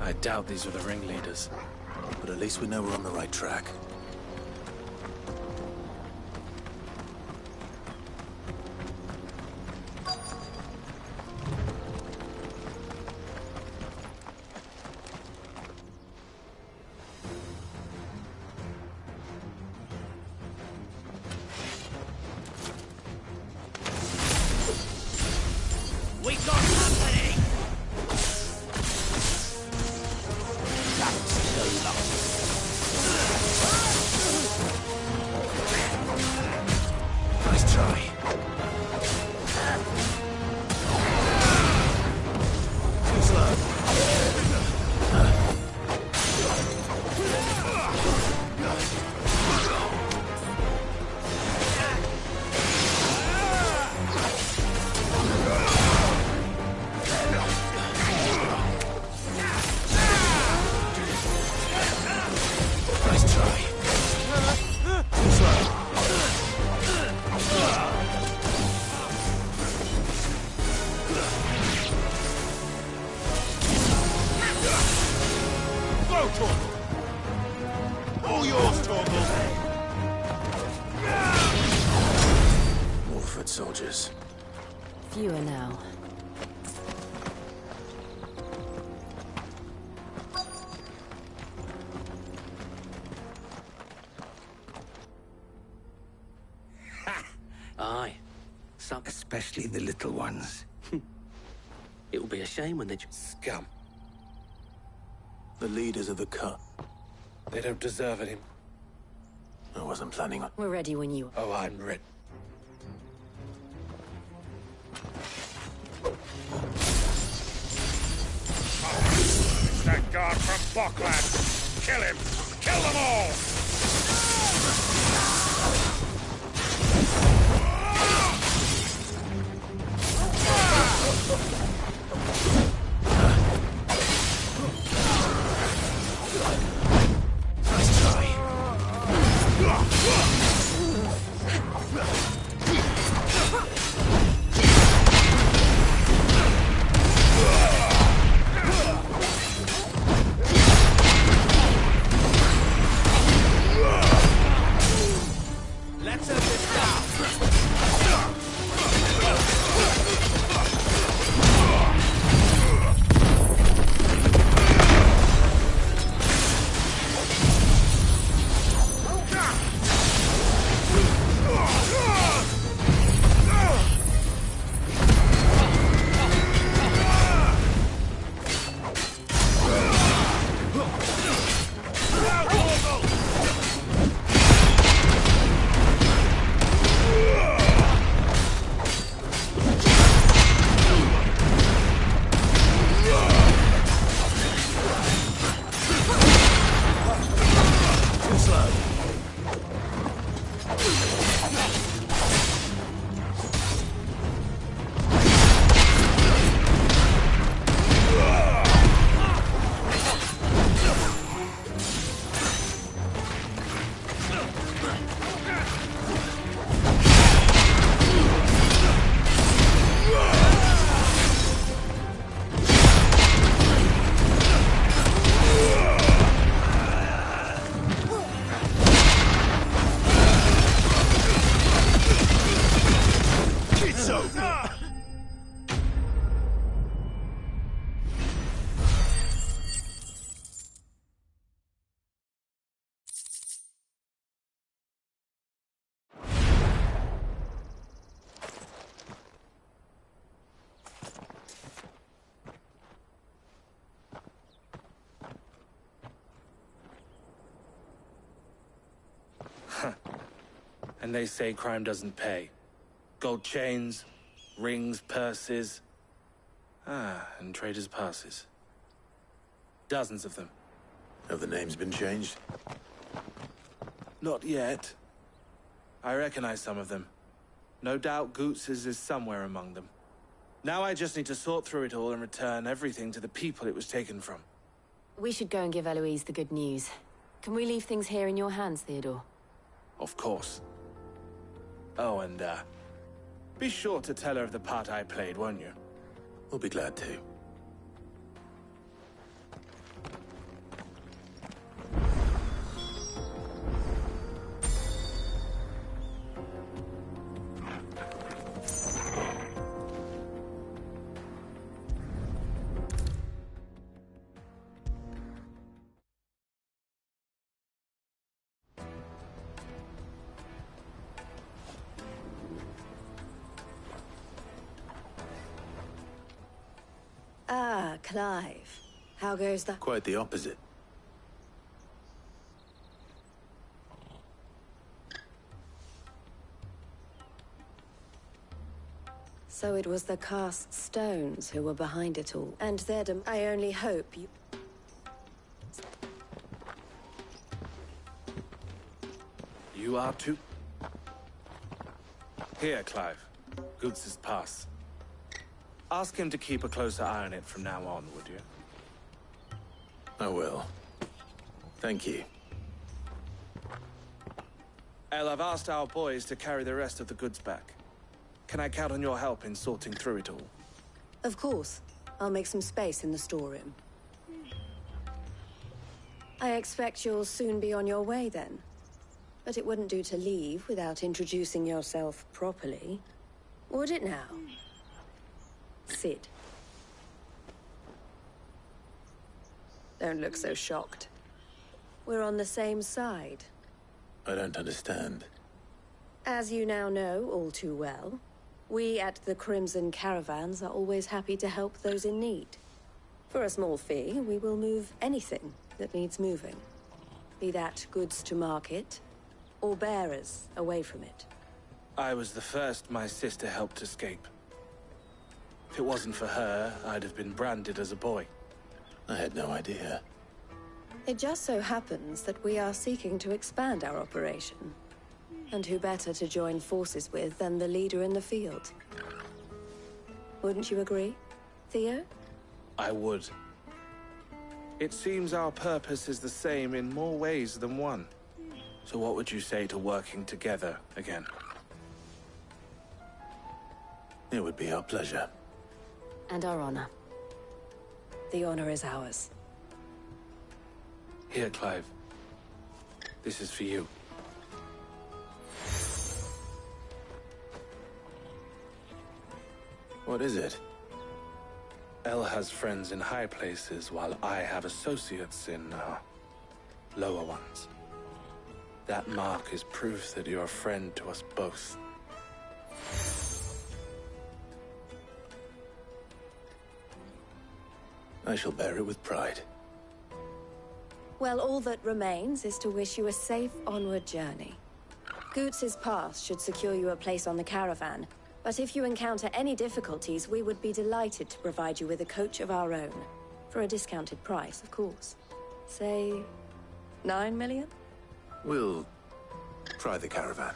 I doubt these were the ringleaders. But at least we know we're on the right track. We got company! Nice try. Too slow. Nice try. Too slow. Go, Torgal! All yours, Torgal! More foot soldiers. Fewer now. Aye. Some... Especially the little ones. It will be a shame when they just... Scum. The leaders of the cut. They don't deserve it. I wasn't planning on... We're ready when you... Oh, I'm ready. It's that guard from Bockland. Kill him! Kill them all! Nice try. Let's have this down. And they say crime doesn't pay. Gold chains, rings, purses. And traders' passes. Dozens of them. Have the names been changed? Not yet. I recognize some of them. No doubt Goots's is somewhere among them. Now I just need to sort through it all and return everything to the people it was taken from. We should go and give Eloise the good news. Can we leave things here in your hands, Theodore? Of course. Oh, and, be sure to tell her of the part I played, won't you? We'll be glad to. Ah, Clive. How goes that? Quite the opposite. So it was the cast stones who were behind it all. And I only hope you... You are too? Here, Clive. Goots's pass. Ask him to keep a closer eye on it from now on, would you? I will. Thank you. El, I've asked our boys to carry the rest of the goods back. Can I count on your help in sorting through it all? Of course. I'll make some space in the storeroom. I expect you'll soon be on your way then. But it wouldn't do to leave without introducing yourself properly. Would it now? Sid. Don't look so shocked. We're on the same side. I don't understand. As you now know all too well, we at the Crimson Caravans are always happy to help those in need. For a small fee, we will move anything that needs moving. Be that goods to market, or bearers away from it. I was the first my sister helped escape. If it wasn't for her, I'd have been branded as a boy. I had no idea. It just so happens that we are seeking to expand our operation. And who better to join forces with than the leader in the field? Wouldn't you agree, Theo? I would. It seems our purpose is the same in more ways than one. So what would you say to working together again? It would be our pleasure. And our honor. The honor is ours. Here, Clive. This is for you. What is it? El has friends in high places, while I have associates in, lower ones. That mark is proof that you're a friend to us both. I shall bear it with pride. Well, all that remains is to wish you a safe onward journey. Goots's pass should secure you a place on the caravan, but if you encounter any difficulties, we would be delighted to provide you with a coach of our own. For a discounted price, of course. Say, 9 million? We'll try the caravan.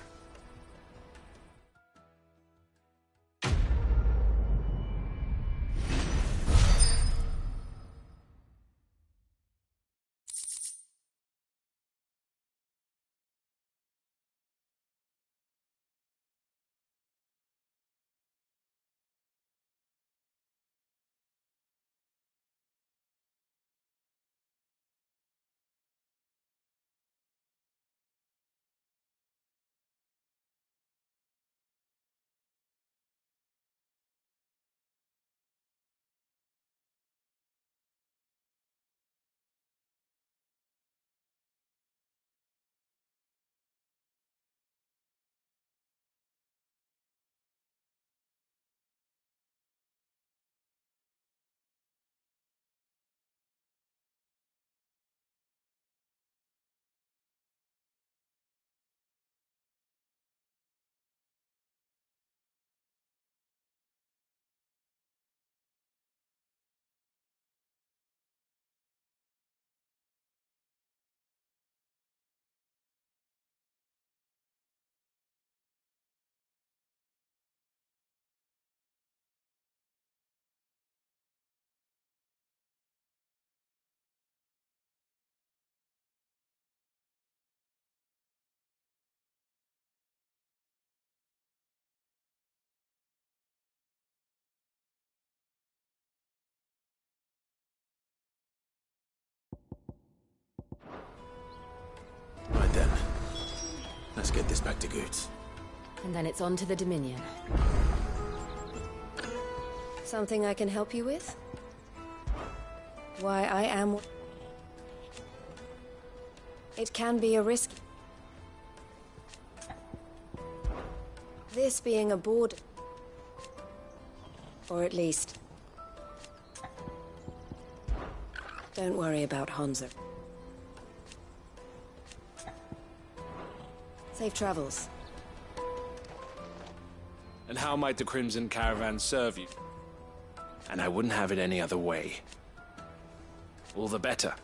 Let's get this back to Goots. And then it's on to the Dominion. Something I can help you with? Why, I am... It can be a risk. This being a border... Or at least... Don't worry about Hansa. Safe travels. And how might the Crimson Caravan serve you? And I wouldn't have it any other way. All the better.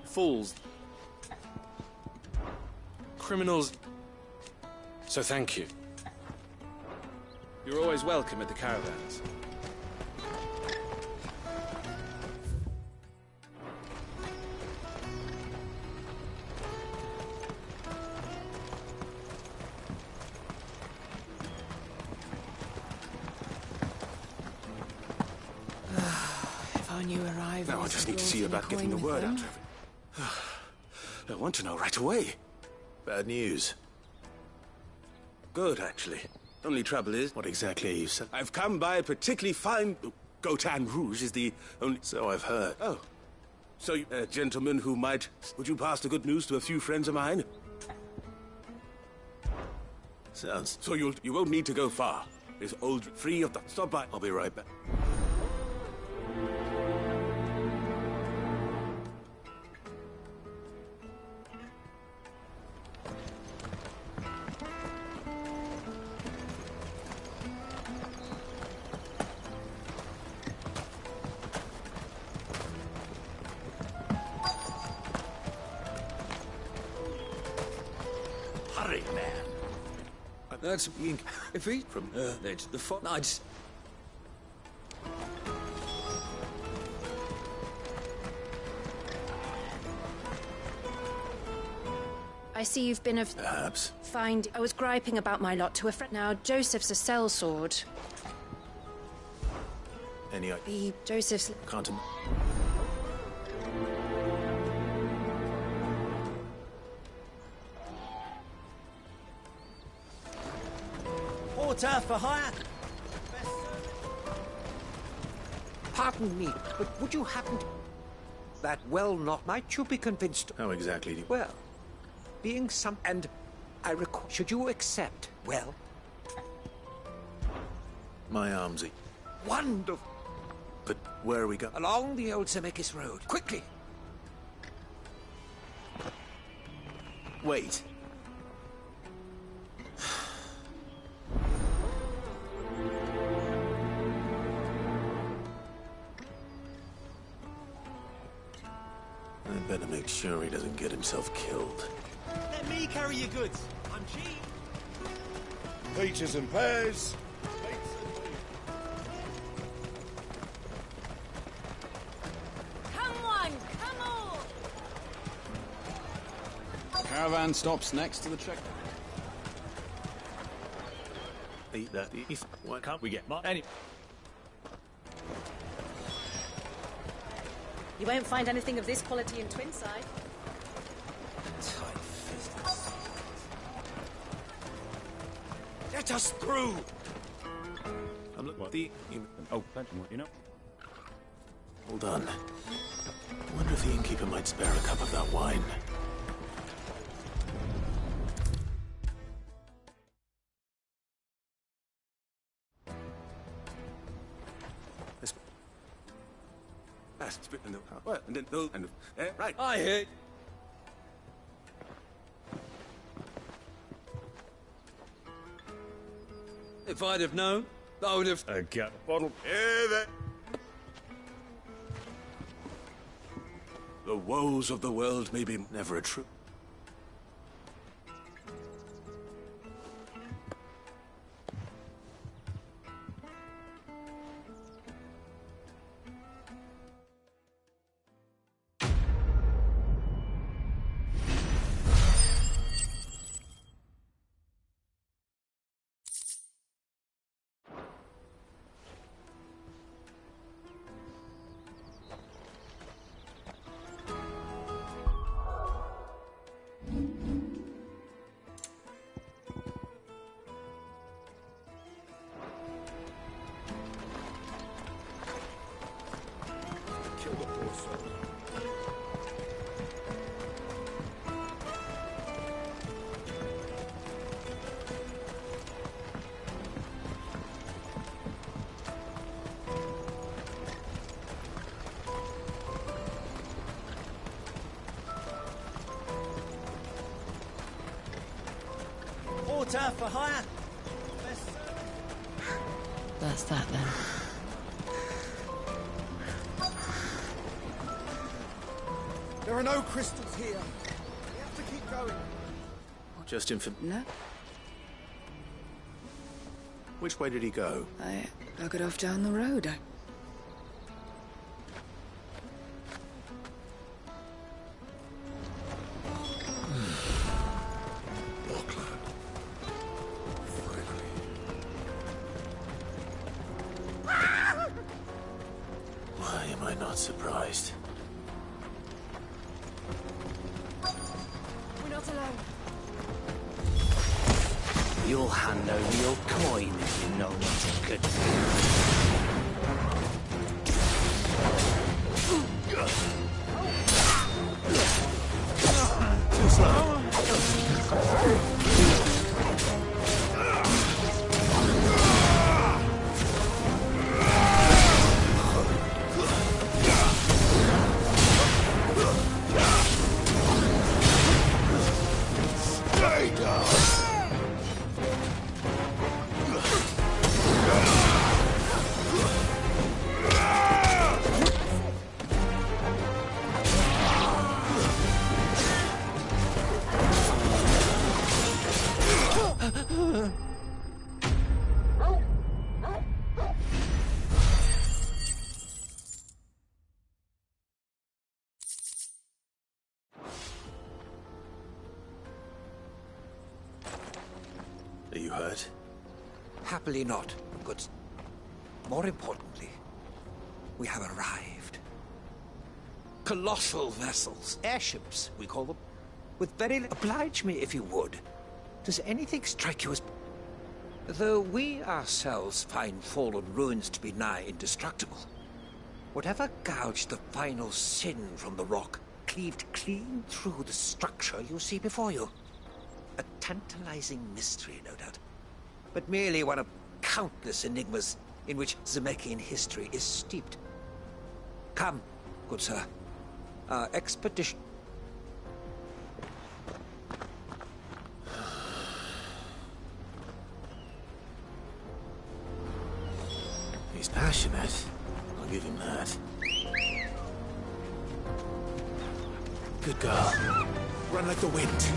Fools. Criminals. So thank you. You're always welcome at the caravans. If I knew arrivals... Now I just need to see about getting the word out of it. I want to know right away. Bad news. Good, actually. Only trouble is... What exactly are you saying? I've come by a particularly fine... Gotan Rouge is the only... So I've heard. Oh. So, a gentleman who might... Would you pass the good news to a few friends of mine? Sounds... So you won't need to go far. It's old free of the... Stop by. I'll be right back. Hurry, man. That's being Ffxvi from that's the fortnights. I see you've been of... Perhaps. I was griping about my lot to a friend. Now, Joseph's a sellsword. Any... Joseph's... Can't... Porter for hire. Pardon me, but would you happen to... That well not... Might you be convinced... How exactly do you... Well, being some... And I require... Should you accept... Well... My arms are... Wonderful! But where are we going? Along the old Zemeckis Road. Quickly! Wait. I better make sure he doesn't get himself killed. Let me carry your goods. I'm cheap. Peaches and pears. Come on, come on! Caravan stops next to the checkpoint. Eat that. Why can't we get more? Anyway. You won't find anything of this quality in Twinside. Let us through! I'm looking at the... Oh, plenty more, you know. Hold on. I wonder if the innkeeper might spare a cup of that wine. Right. I hear. If I'd have known, I would have... Got a bottle. Here, there. The woes of the world may be never a true... Water for hire. That's that then. There are no crystals here. We have to keep going. Just No, Which way did he go? I dug it off down the road. Why am I not surprised? We're not alone. You'll hand over your coin if you know what's good for Too slow. Stay down! Are you hurt? Happily not, good. More importantly, we have arrived. Colossal vessels, airships, we call them. With very oblige me if you would. Does anything strike you as... Though we ourselves find fallen ruins to be nigh indestructible, whatever gouged the final sin from the rock cleaved clean through the structure you see before you. A tantalizing mystery, no doubt, but merely one of countless enigmas in which Zemeckis history is steeped. Come, good sir. Our expedition... He's passionate. I'll give him that. Good girl. Run like the wind.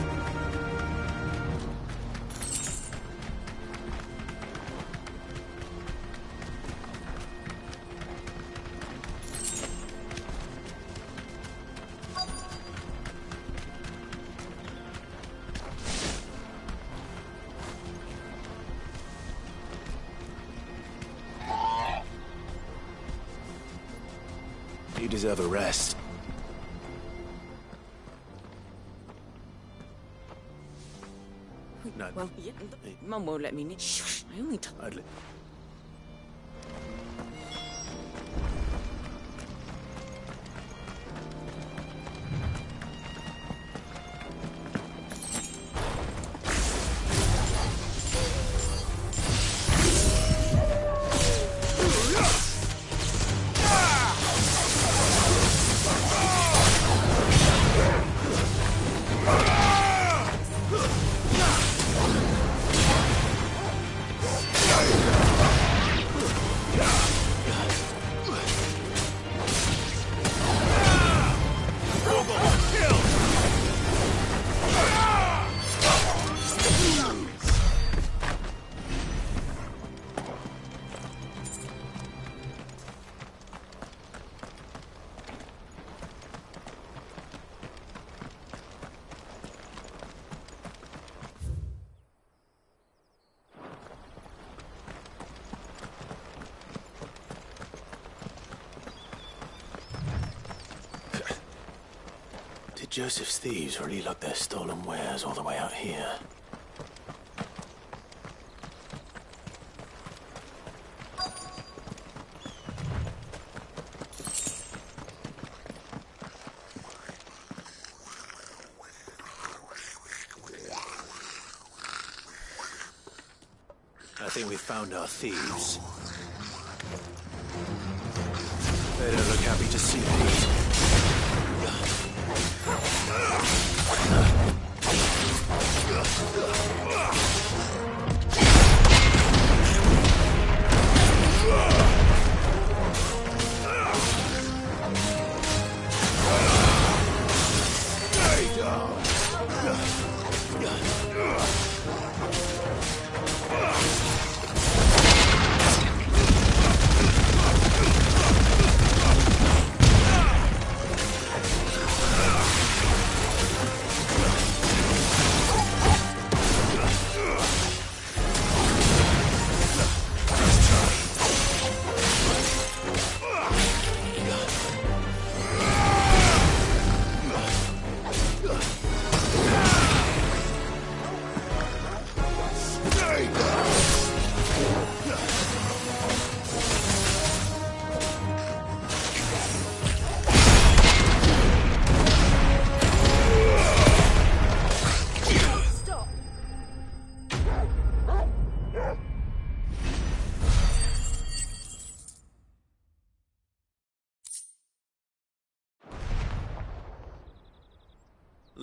You deserve a rest. No. Well, yeah, Mum won't let me. Shh, I only told. Did Joseph's thieves really lug their stolen wares all the way out here? I think we've found our thieves. They don't look happy to see me.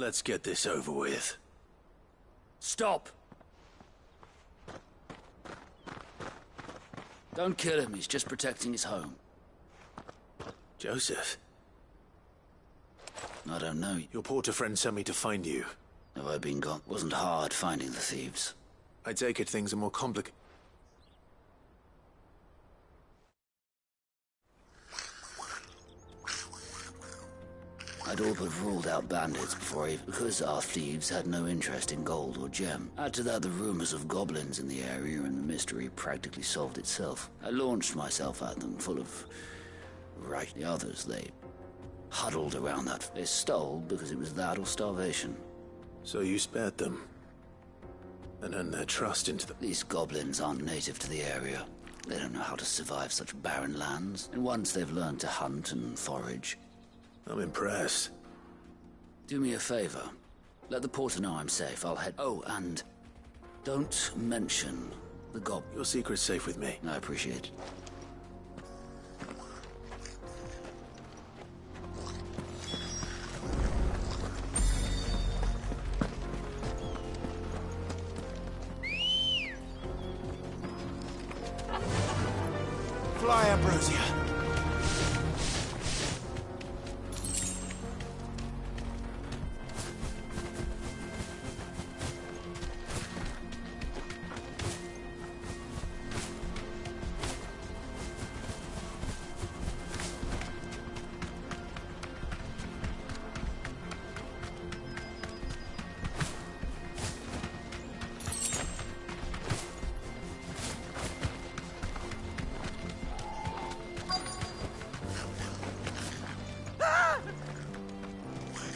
Let's get this over with. Stop! Don't kill him, he's just protecting his home. Joseph? I don't know. Your porter friend sent me to find you. Have I been gone? Wasn't hard finding the thieves. I take it things are more complicated. I'd all but ruled out bandits before because our thieves had no interest in gold or gem. Add to that the rumors of goblins in the area and the mystery practically solved itself. I launched myself at them full of... right. The others, they huddled around that. They stole because it was that or starvation. So you spared them? And earned their trust into the... These goblins aren't native to the area. They don't know how to survive such barren lands. And once they've learned to hunt and forage... I'm impressed. Do me a favor. Let the porter know I'm safe. I'll head... Oh, and... don't mention the goblin. Your secret's safe with me. I appreciate it. Fly, Ambrosia.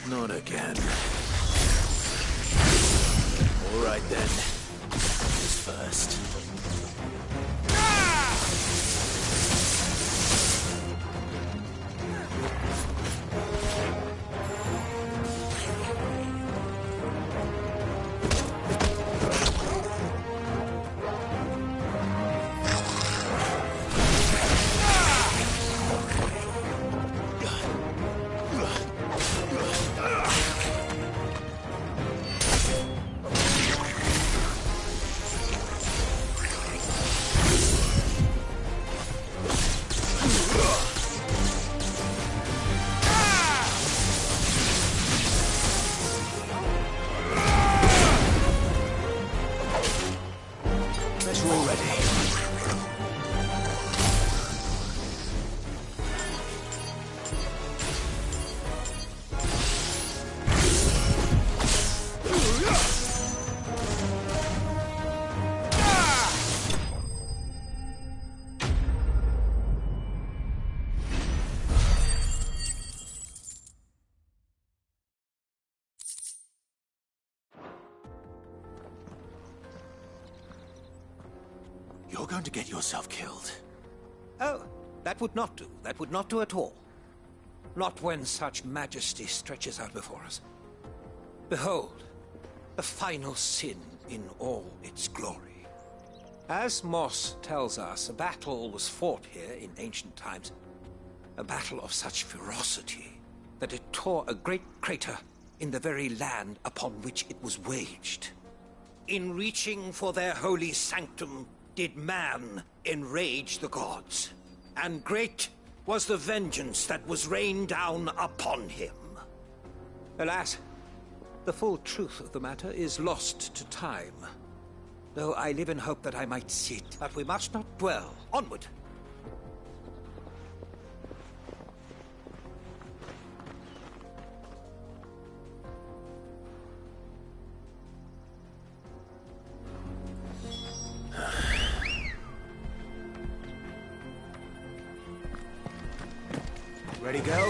Not again. All right then. Who's first? You're going to get yourself killed. Oh, that would not do. That would not do at all. Not when such majesty stretches out before us. Behold, the final sin in all its glory. As Moss tells us, a battle was fought here in ancient times. A battle of such ferocity that it tore a great crater in the very land upon which it was waged. In reaching for their holy sanctum, did man enrage the gods, and great was the vengeance that was rained down upon him. Alas, the full truth of the matter is lost to time, though I live in hope that I might see it. But we must not dwell. Onward! Ready, go?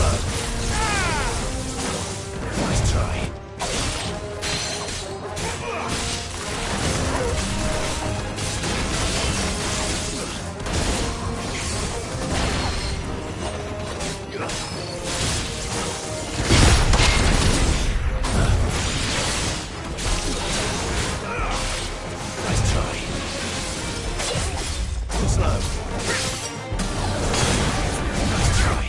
Nice try. Nice try. Too slow. Nice try.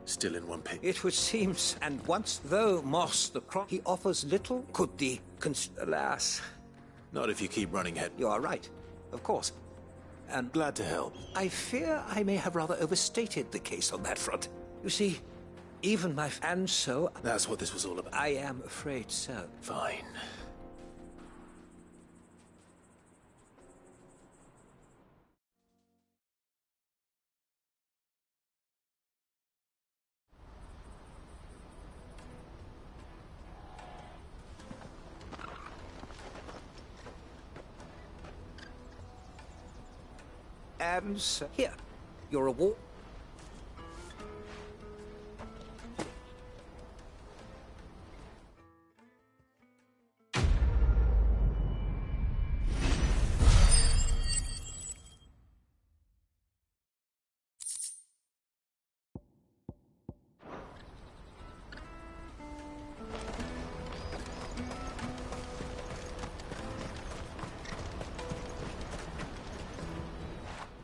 Still in one pick. It would seem, and once though Moss the Croc, he offers little, could the alas. Not if you keep running head. You are right, of course. And glad to help. I fear I may have rather overstated the case on that front. You see, even my and so that's what this was all about. I am afraid so. Fine. So, here, your reward.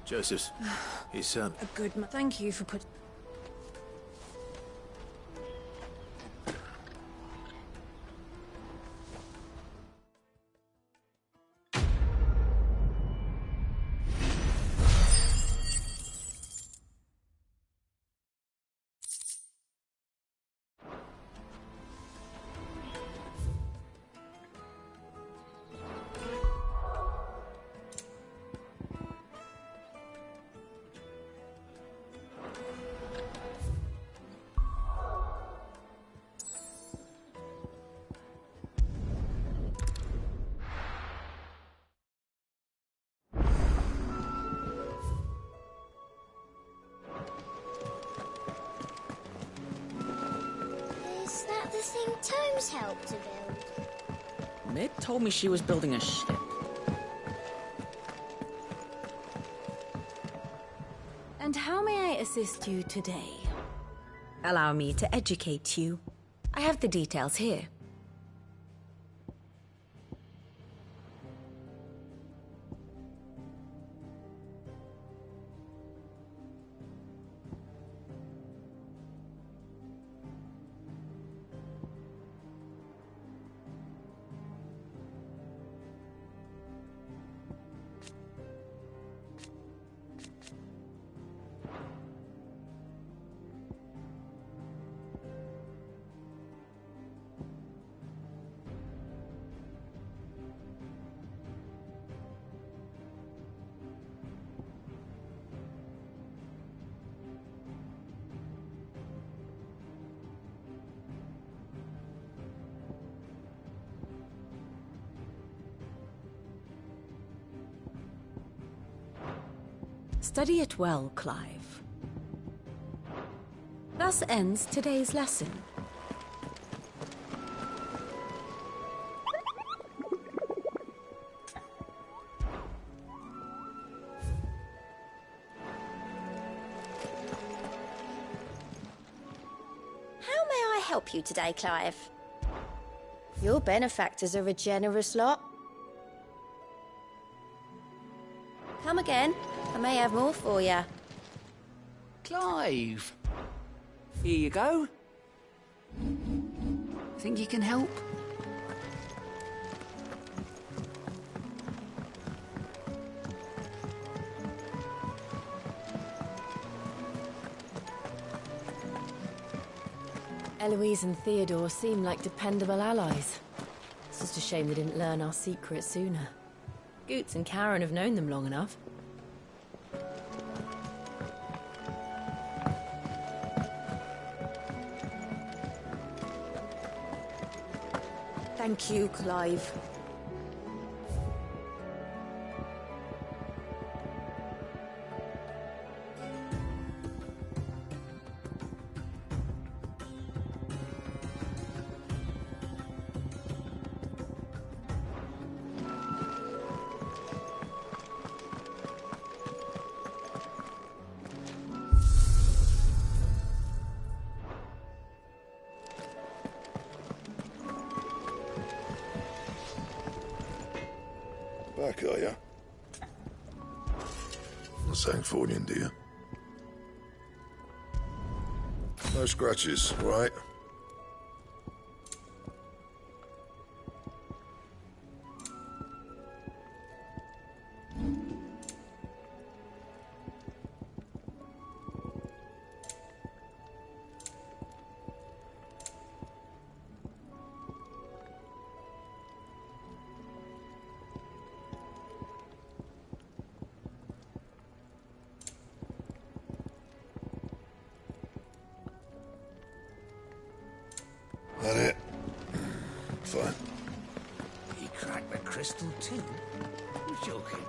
Joseph's. He's, A good man. Thank you for putting... Is that the thing Tomes helped to build? Mid told me she was building a ship. And how may I assist you today? Allow me to educate you. I have the details here. Study it well, Clive. Thus ends today's lesson. How may I help you today, Clive? Your benefactors are a generous lot. Come again. I may have more for you. Clive. Here you go. Think you can help? Eloise and Theodore seem like dependable allies. It's just a shame they didn't learn our secrets sooner. Goots and Karen have known them long enough. Thank you, Clive. Back, are ya? Not Sangfordian, do you? No scratches, right? That it? Fine. He cracked the crystal too? You're joking.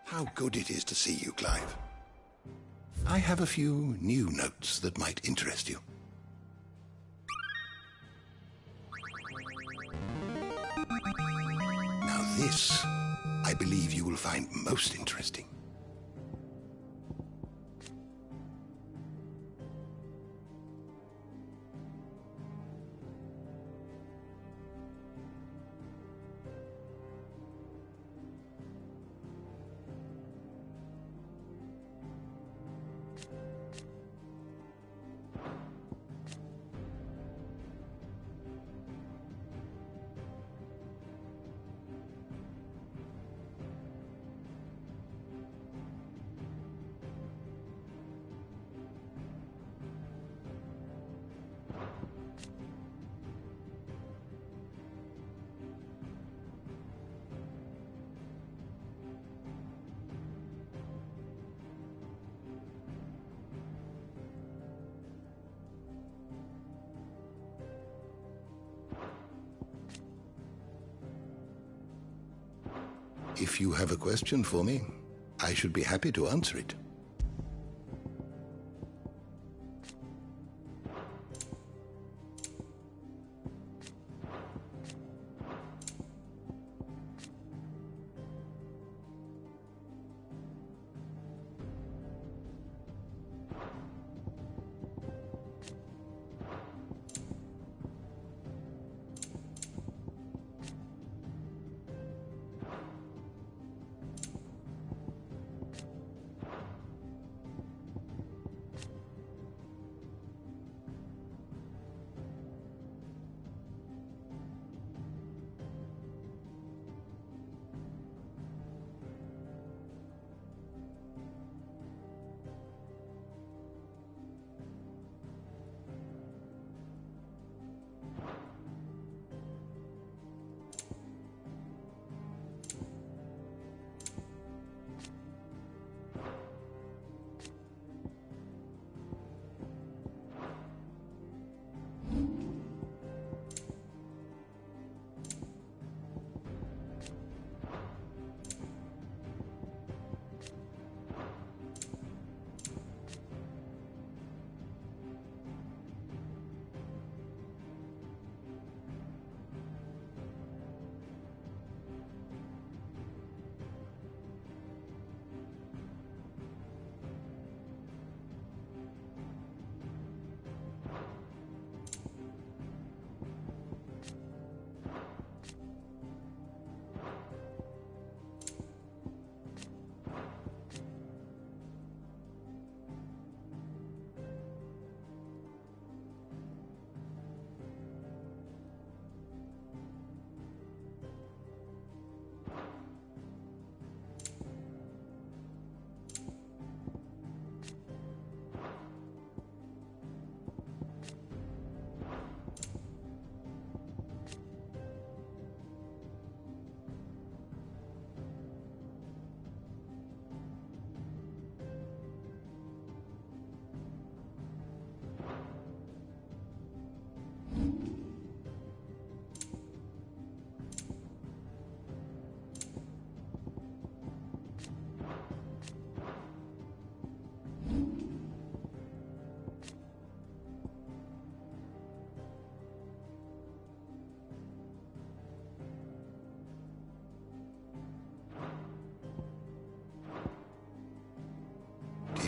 How good it is to see you, Clive. I have a few new notes that might interest you. Now this, I believe you will find most interesting. If you have a question for me, I should be happy to answer it.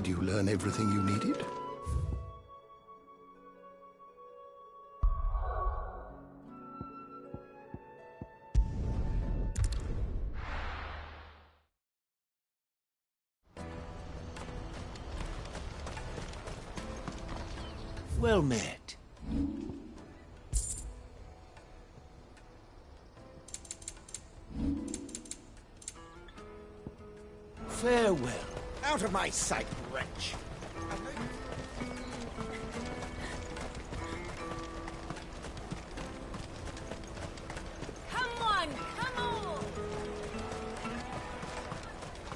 Did you learn everything you needed? Well met. Farewell. Out of my sight, wretch! Come on, come on!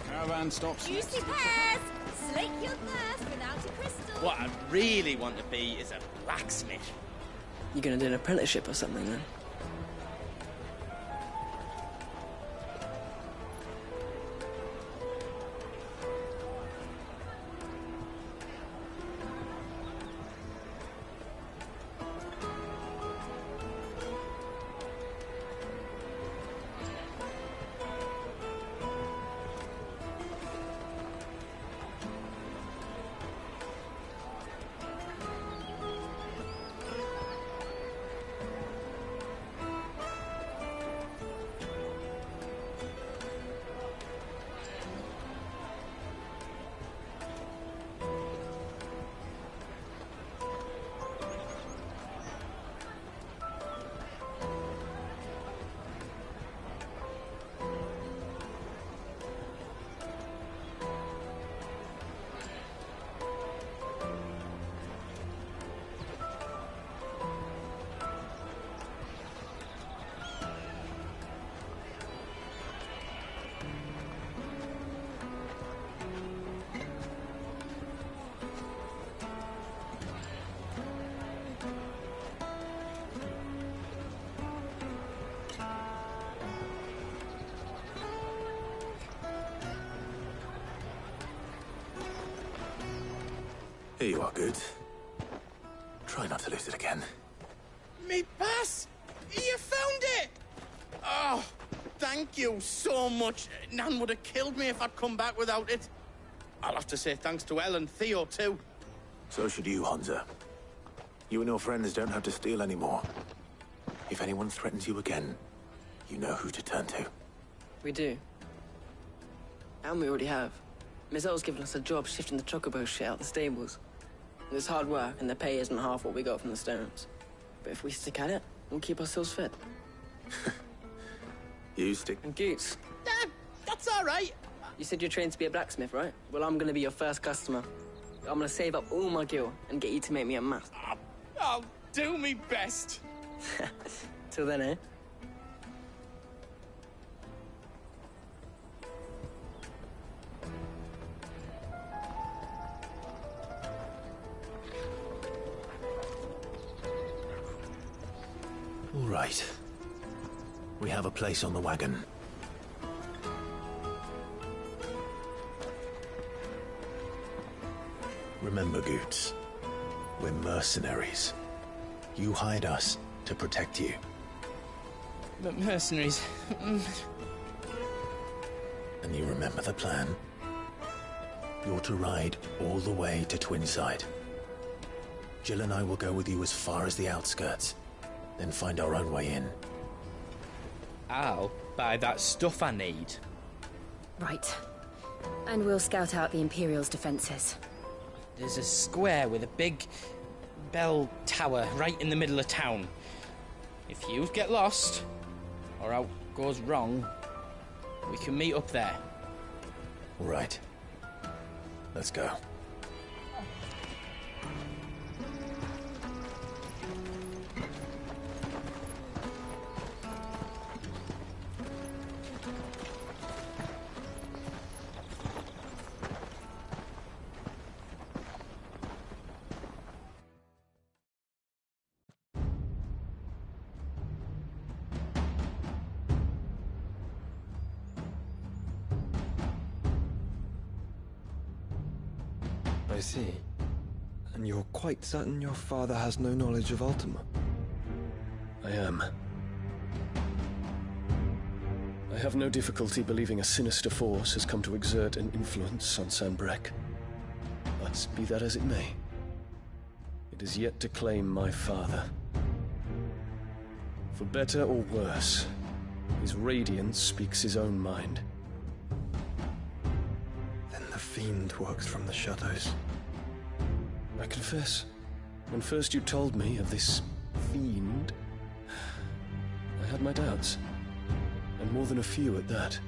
Caravan stops. Juicy pears! Slake your thirst without a crystal. What I really want to be is a blacksmith. You gonna do an apprenticeship or something then? Here you are, Good. Try not to lose it again. Me pass! You found it! Oh, thank you so much. Nan would have killed me if I'd come back without it. I'll have to say thanks to Elle and Theo, too. So should you, Hansa. You and your friends don't have to steal anymore. If anyone threatens you again, you know who to turn to. We do. And we already have. Miss Elle's given us a job shifting the chocobo shit out the stables. It's hard work, and the pay isn't half what we got from the Stones. But if we stick at it, we'll keep ourselves fit. You stick... And Goots. That's all right. You said you're trained to be a blacksmith, right? Well, I'm gonna be your first customer. I'm gonna save up all my gil and get you to make me a mask. I'll do me best. Till then, eh? All right. We have a place on the wagon. Remember, Goots, we're mercenaries. You hired us to protect you. But mercenaries... And you remember the plan? You're to ride all the way to Twinside. Jill and I will go with you as far as the outskirts, then find our own way in. I'll buy that stuff I need. Right. And we'll scout out the Imperial's defenses. There's a square with a big bell tower right in the middle of town. If you get lost, or out goes wrong, we can meet up there. All right. Let's go. I see. And you're quite certain your father has no knowledge of Ultima? I am. I have no difficulty believing a sinister force has come to exert an influence on Sanbreque. But be that as it may, it is yet to claim my father. For better or worse, his radiance speaks his own mind. Then the fiend works from the shadows. I confess, when first you told me of this fiend, I had my doubts, and more than a few at that.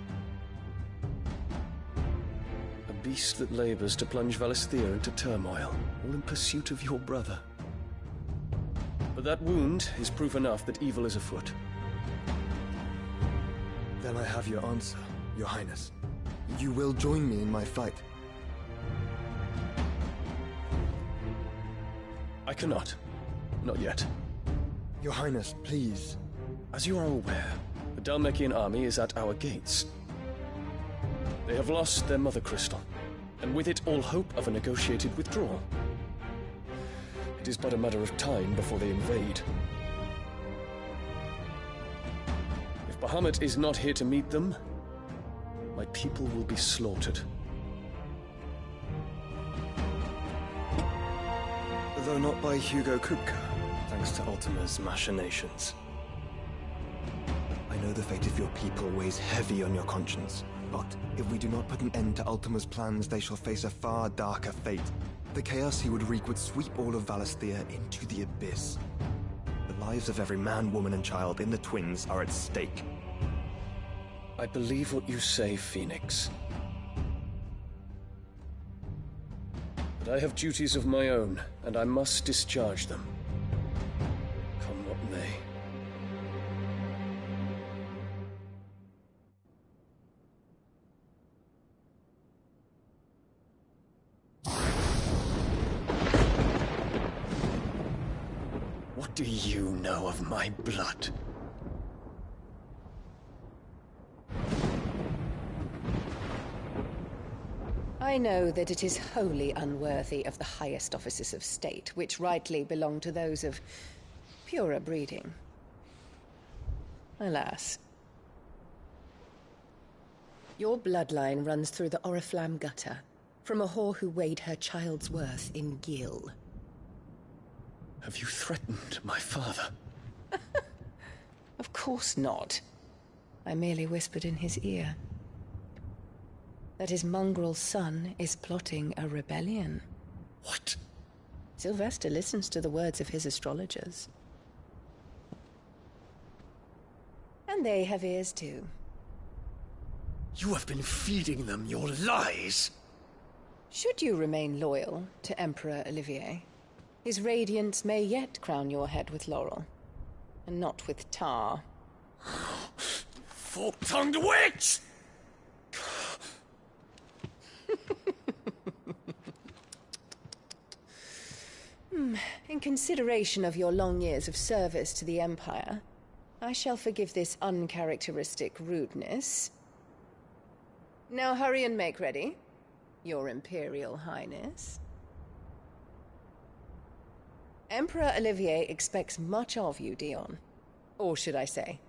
A beast that labors to plunge Valisthea into turmoil, all in pursuit of your brother. But that wound is proof enough that evil is afoot. Then I have your answer, Your Highness. You will join me in my fight. I cannot. Not yet. Your Highness, please. As you are aware, the Dhalmekian army is at our gates. They have lost their mother crystal, and with it all hope of a negotiated withdrawal. It is but a matter of time before they invade. If Bahamut is not here to meet them, my people will be slaughtered. Though not by Hugo Kupka, thanks to Ultima's machinations. I know the fate of your people weighs heavy on your conscience, but if we do not put an end to Ultima's plans, they shall face a far darker fate. The chaos he would wreak would sweep all of Valisthea into the abyss. The lives of every man, woman, and child in the Twins are at stake. I believe what you say, Phoenix. But I have duties of my own, and I must discharge them. Come what may. What do you know of my blood? I know that it is wholly unworthy of the highest offices of state, which rightly belong to those of purer breeding. Alas. Your bloodline runs through the Oriflamme gutter, from a whore who weighed her child's worth in gill. Have you threatened my father? Of course not. I merely whispered in his ear that his mongrel son is plotting a rebellion. What? Sylvester listens to the words of his astrologers. And they have ears too. You have been feeding them your lies! Should you remain loyal to Emperor Olivier, his radiance may yet crown your head with laurel, and not with tar. Fork-tongued witch! In consideration of your long years of service to the Empire, I shall forgive this uncharacteristic rudeness. Now hurry and make ready, Your Imperial Highness. Emperor Olivier expects much of you, Dion. Or should I say,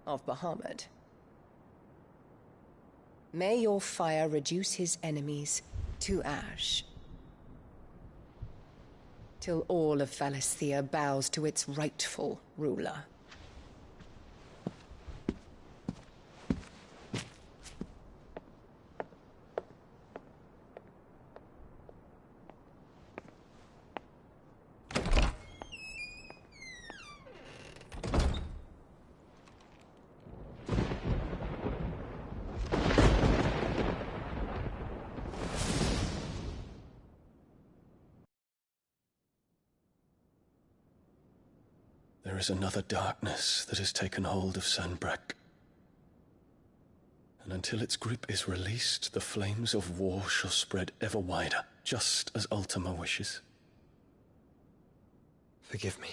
of Bahamut. May your fire reduce his enemies to ash, till all of Valisthea bows to its rightful ruler. There is another darkness that has taken hold of Sanbreque. And until its grip is released, the flames of war shall spread ever wider, just as Ultima wishes. Forgive me.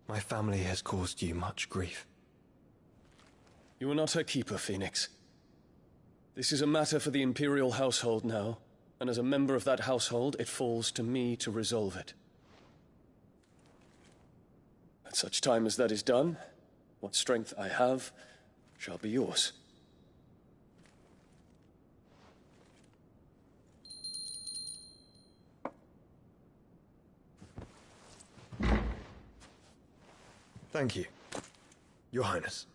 My family has caused you much grief. You are not her keeper, Phoenix. This is a matter for the Imperial household now, and as a member of that household, it falls to me to resolve it. At such time as that is done, what strength I have shall be yours. Thank you, Your Highness.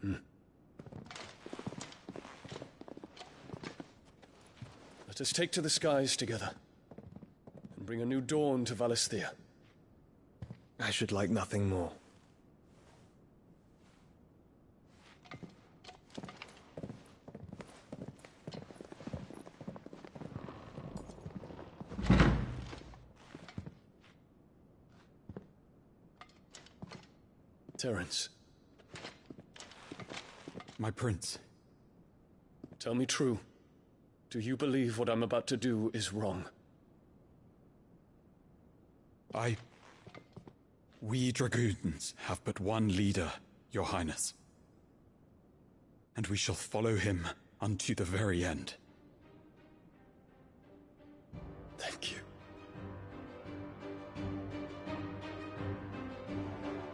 Let us take to the skies together, and bring a new dawn to Valisthea. I should like nothing more. Terence. My prince. Tell me true. Do you believe what I'm about to do is wrong? We dragoons have but one leader, Your Highness. And we shall follow him unto the very end. Thank you.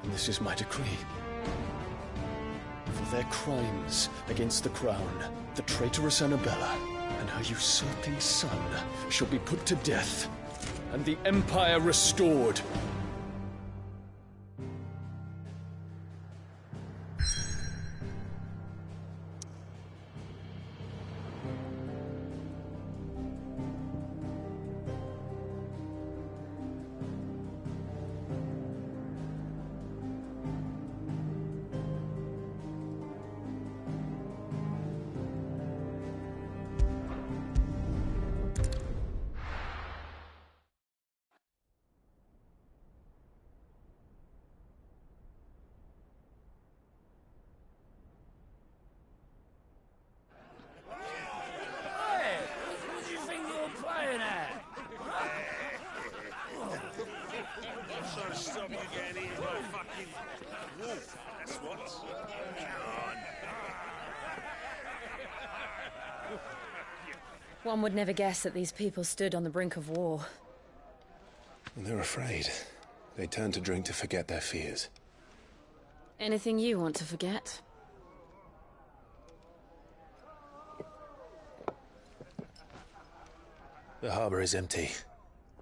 And this is my decree. For their crimes against the crown, the traitorous Annabella and her usurping son shall be put to death, and the Empire restored. One would never guess that these people stood on the brink of war. They're afraid. They turn to drink to forget their fears. Anything you want to forget? The harbor is empty,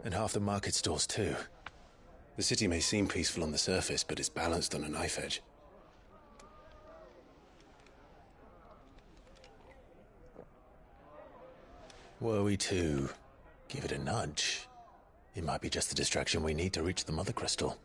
and half the market stalls too. The city may seem peaceful on the surface, but it's balanced on a knife edge. Were we to give it a nudge, it might be just the distraction we need to reach the Mother Crystal.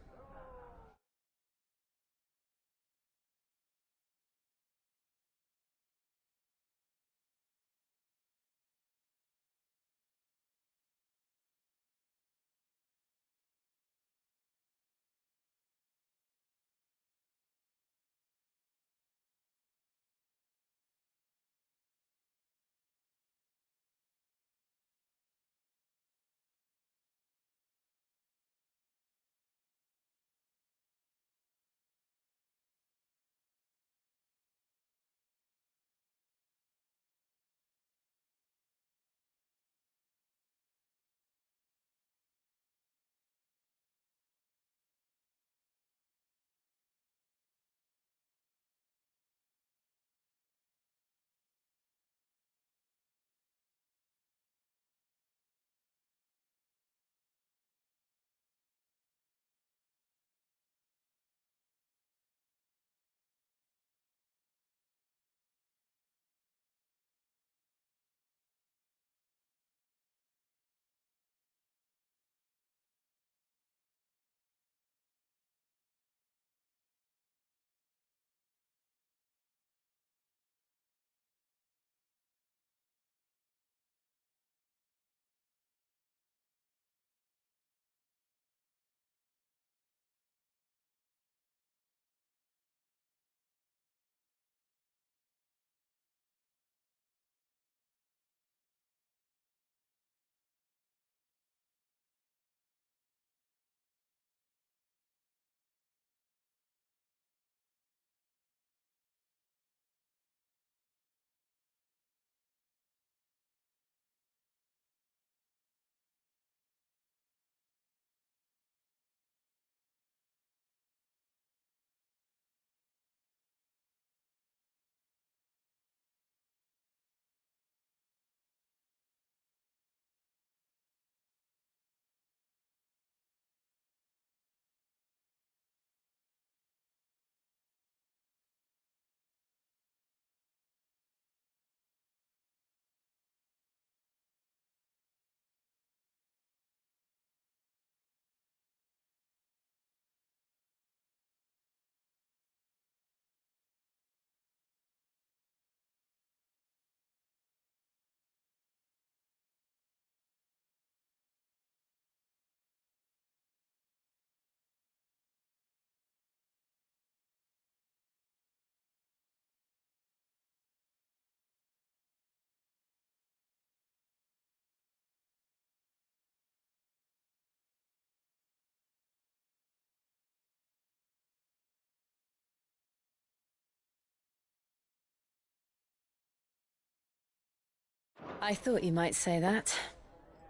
I thought you might say that.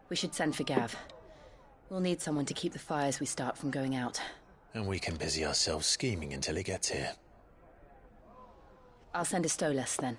We should send for Gav. We'll need someone to keep the fires we start from going out. And we can busy ourselves scheming until he gets here. I'll send a Stolas then.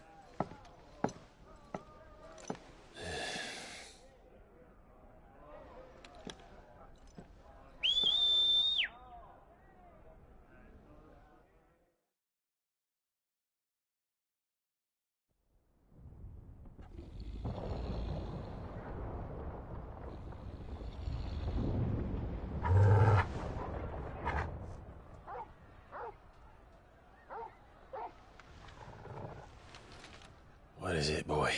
What is it, boy?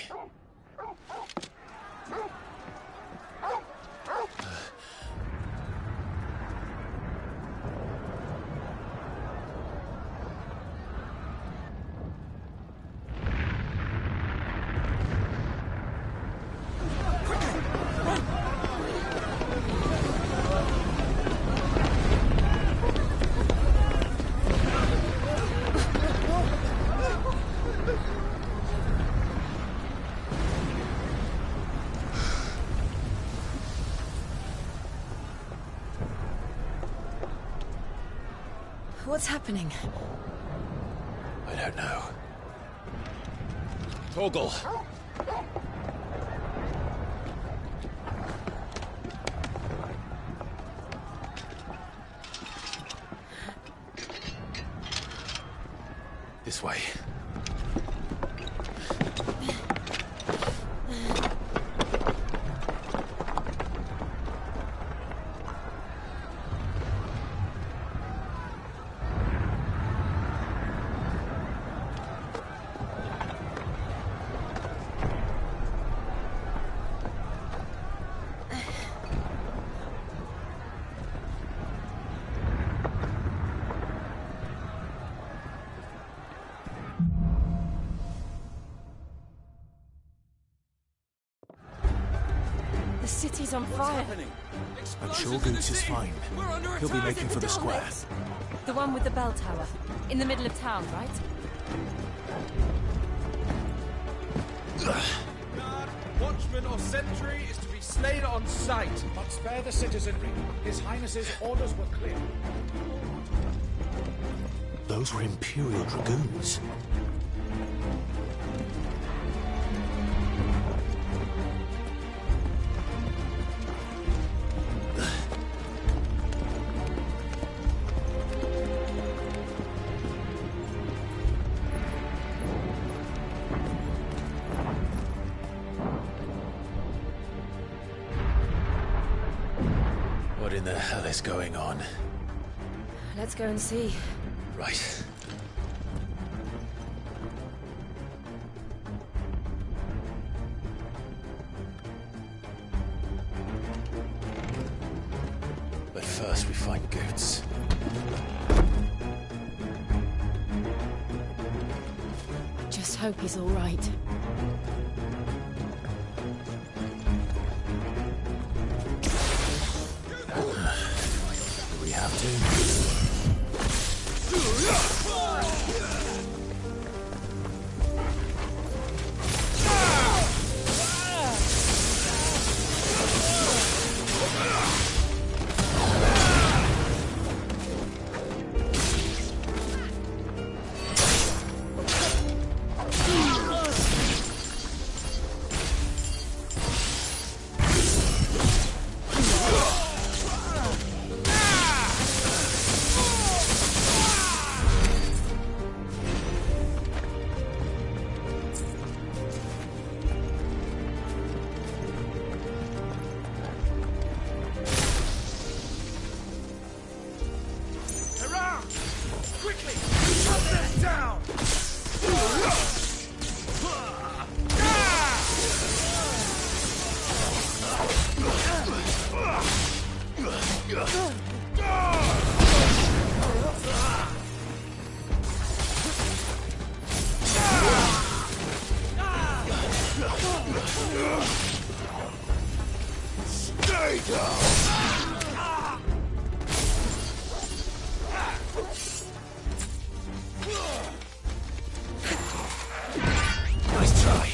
What's happening? I don't know. Torgal! This way. The city's on fire. I'm sure Goots is fine. He'll be making for the square. The one with the bell tower. In the middle of town, right? Guard, watchman or sentry is to be slain on sight. But spare the citizenry. His Highness's orders were clear. Those were Imperial Dragoons. What in the hell is going on? Let's go and see. Right. But first we find Goots. Just hope he's all right. Do we have to? Stay down! Nice try.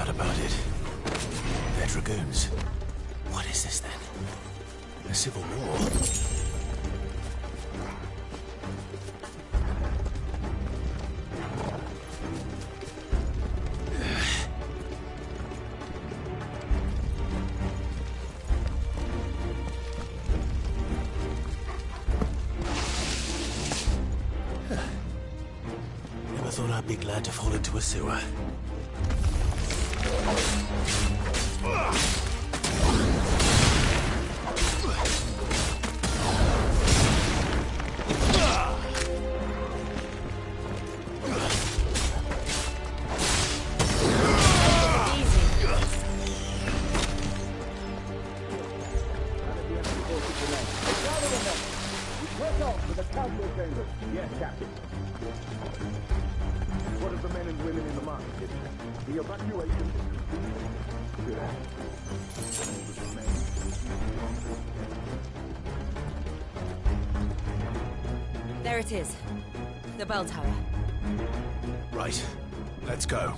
doubt about it. They're dragoons. What is this then? A civil war? Never thought I'd be glad to fall into a sewer. Yes, Captain. What of the men and women in the market? The evacuation. There it is. The bell tower. Right. Let's go.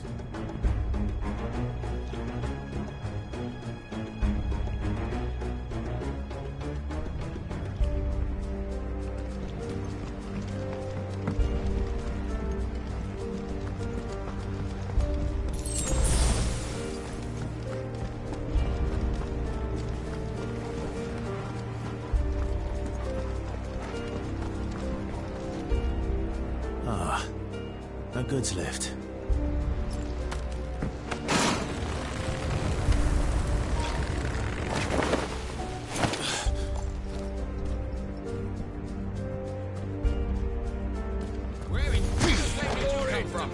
A goods lift. Where in Jesus' name did you come from?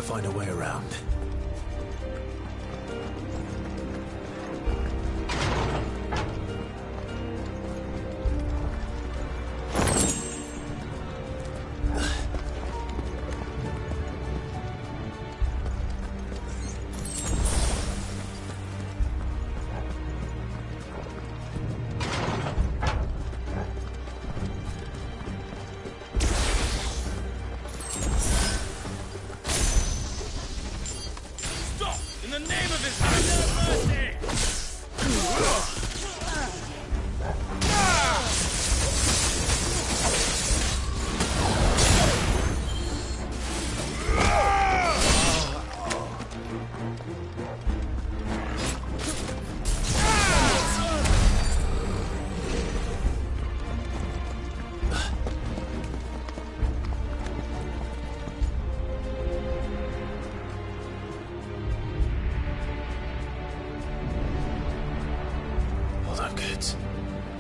find a way around.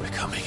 We're coming.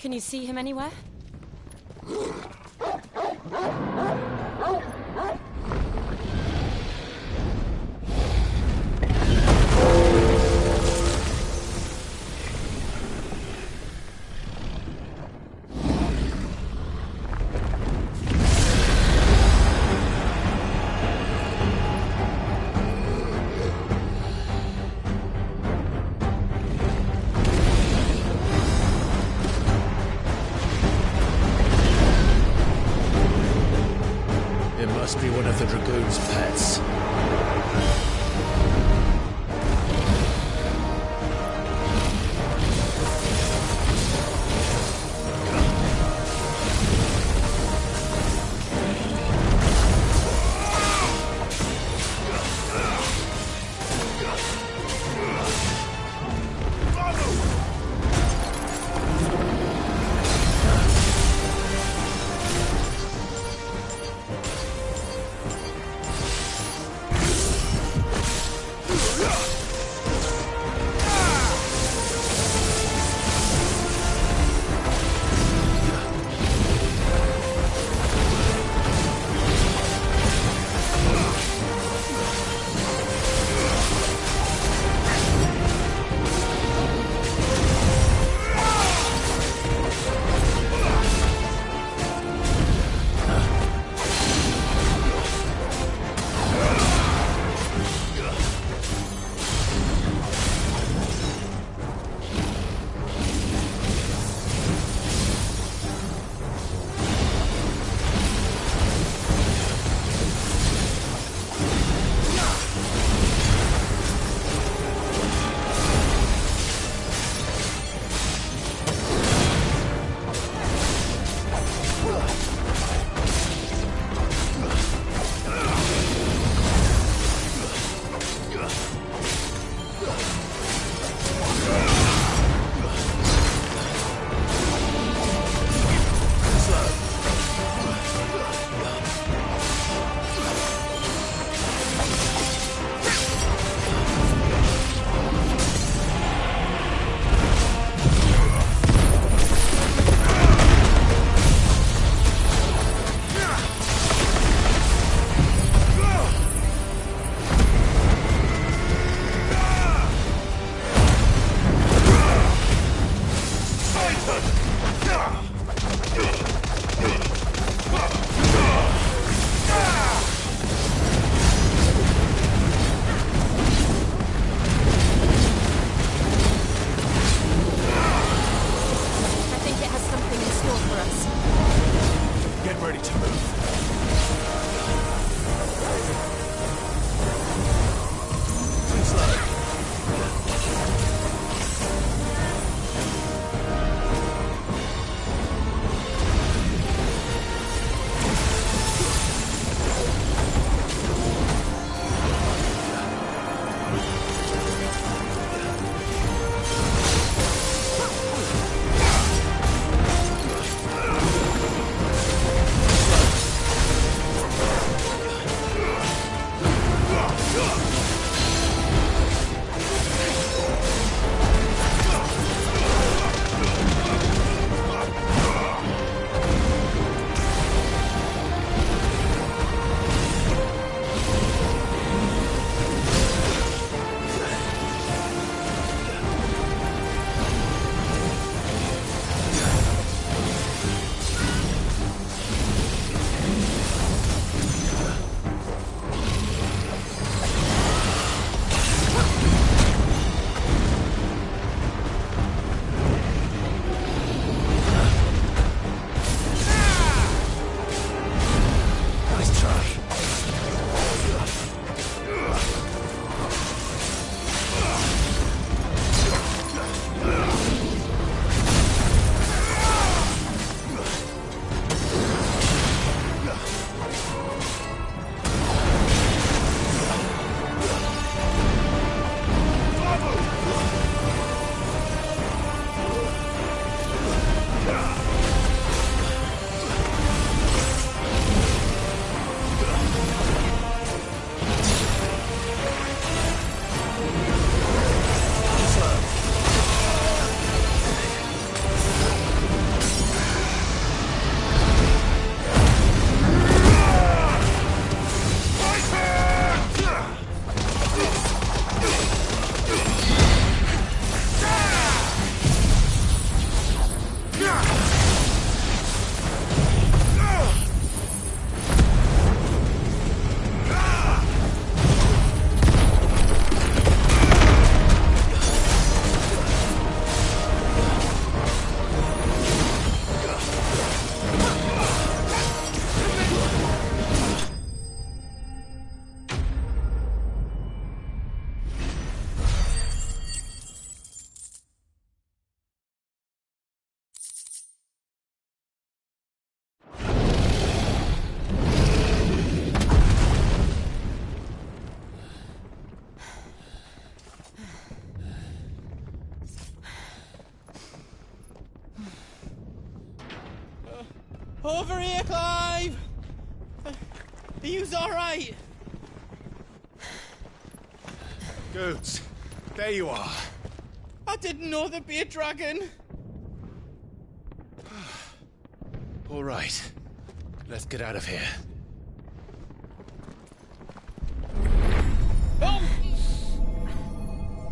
Can you see him anywhere? Over here, Clive! Are you alright? Goods, there you are. I didn't know there'd be a dragon. All right, let's get out of here. Oh!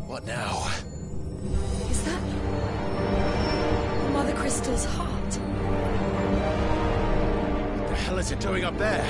What now? Is that Mother Crystal's heart? What the hell is it doing up there?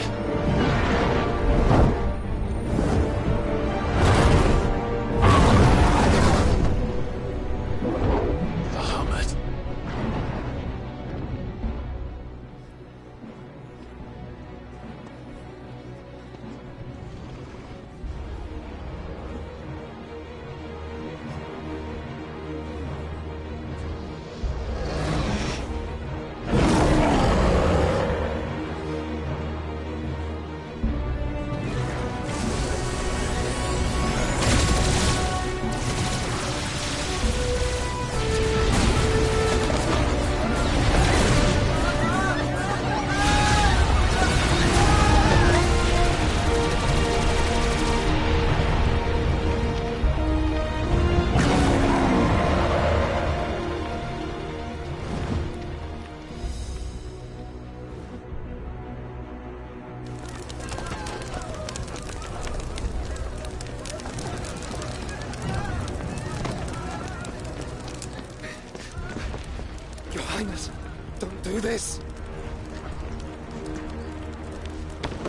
Your Highness, don't do this!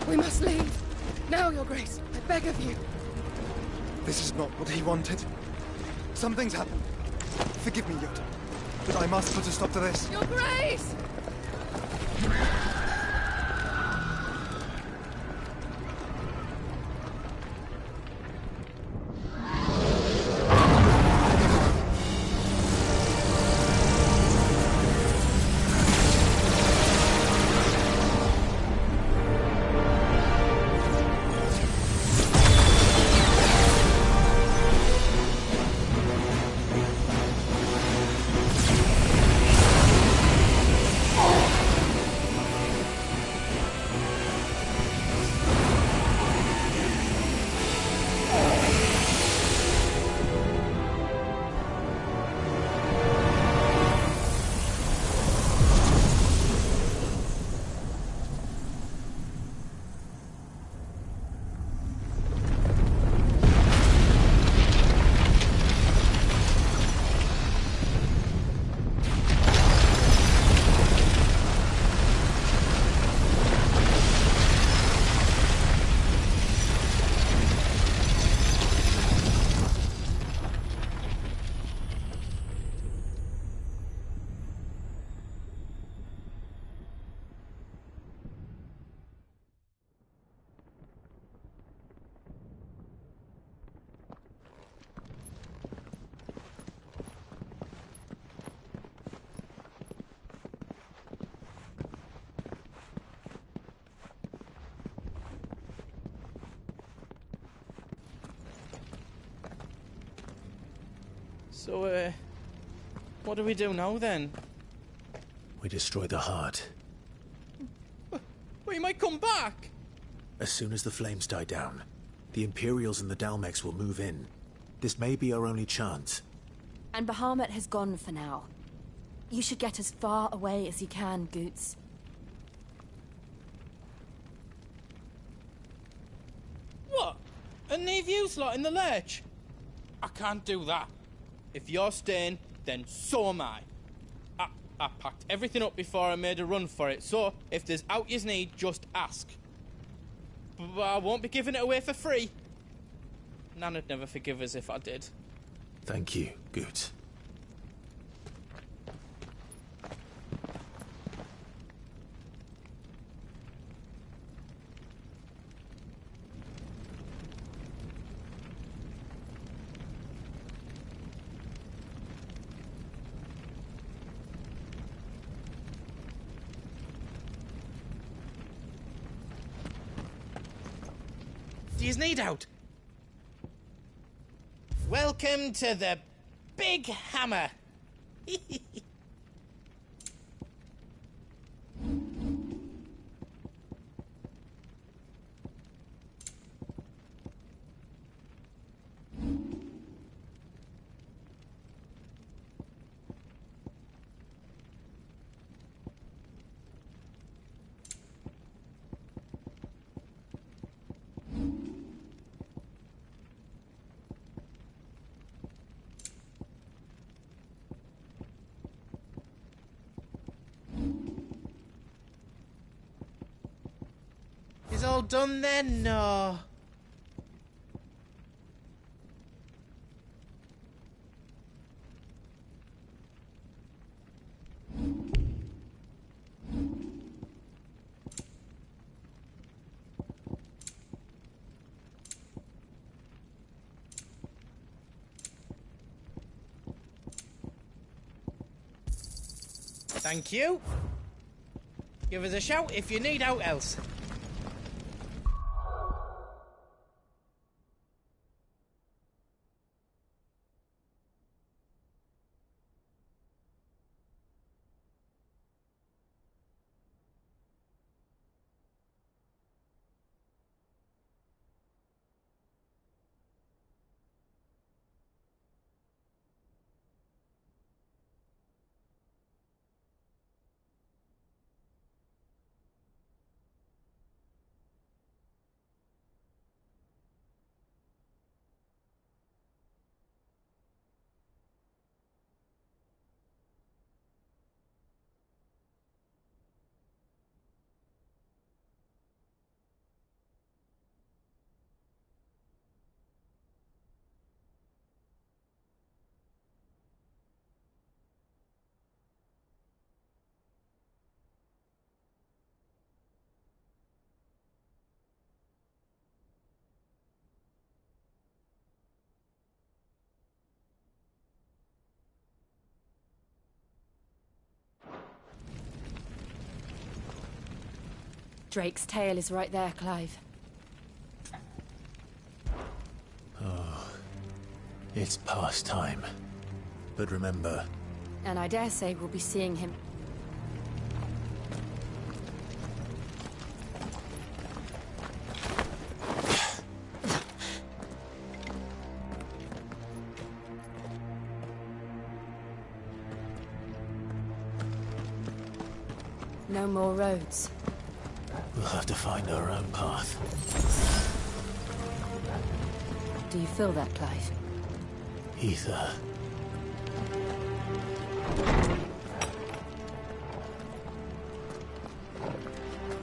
We must leave. Now, Your Grace. I beg of you. This is not what he wanted. Something's happened. Forgive me, Yoda, but I must put a stop to this. Your Grace! So, what do we do now, then? We destroy the heart. Well, you might come back! As soon as the flames die down, the Imperials and the Dalmex will move in. This may be our only chance. And Bahamut has gone for now. You should get as far away as you can, Goots. What? And leave you lot in the lurch? I can't do that. If you're staying, then so am I. I packed everything up before I made a run for it, so if there's out yous need, just ask. But I won't be giving it away for free. Nan'd never forgive us if I did. Thank you, Goots. Do you need out? Welcome to the Big Hammer. done then, no. Thank you. Give us a shout if you need out else. Drake's tail is right there, Clive. Oh, it's past time. But remember... And I dare say we'll be seeing him. No more roads. We'll have to find our own path. Do you feel that, Clive? Ether.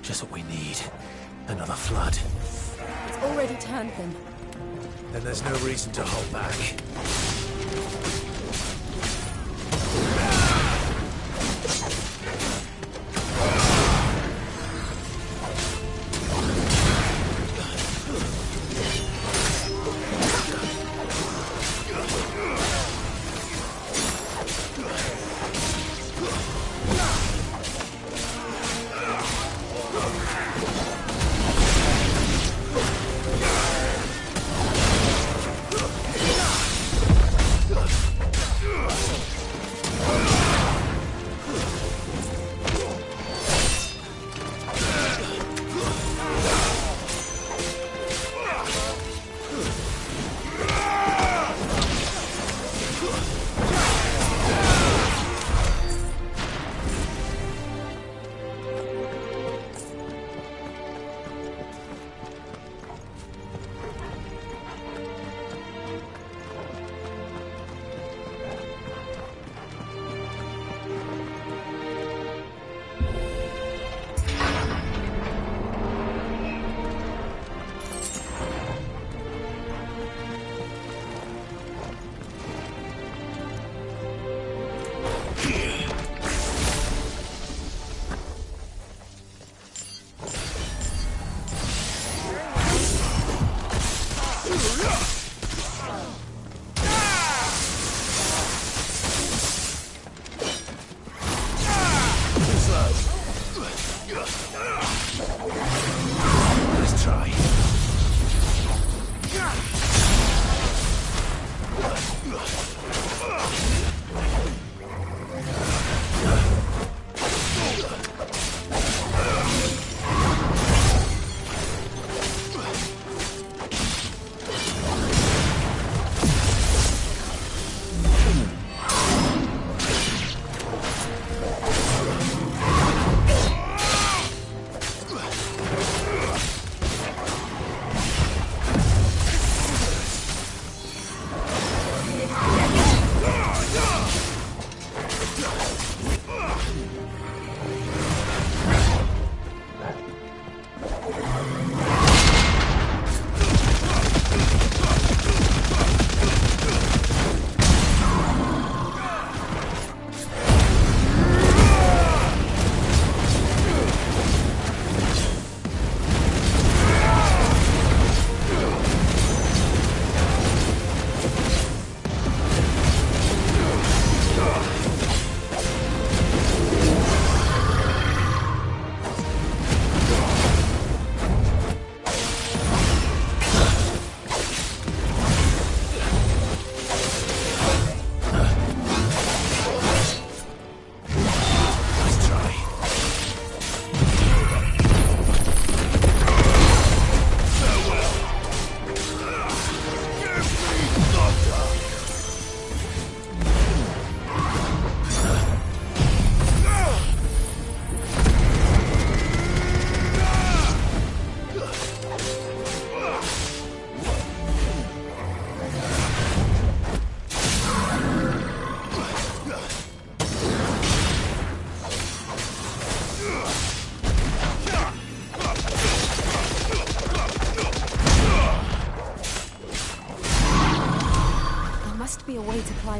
Just what we need. Another flood. It's already turned them. Then there's no reason to hold back.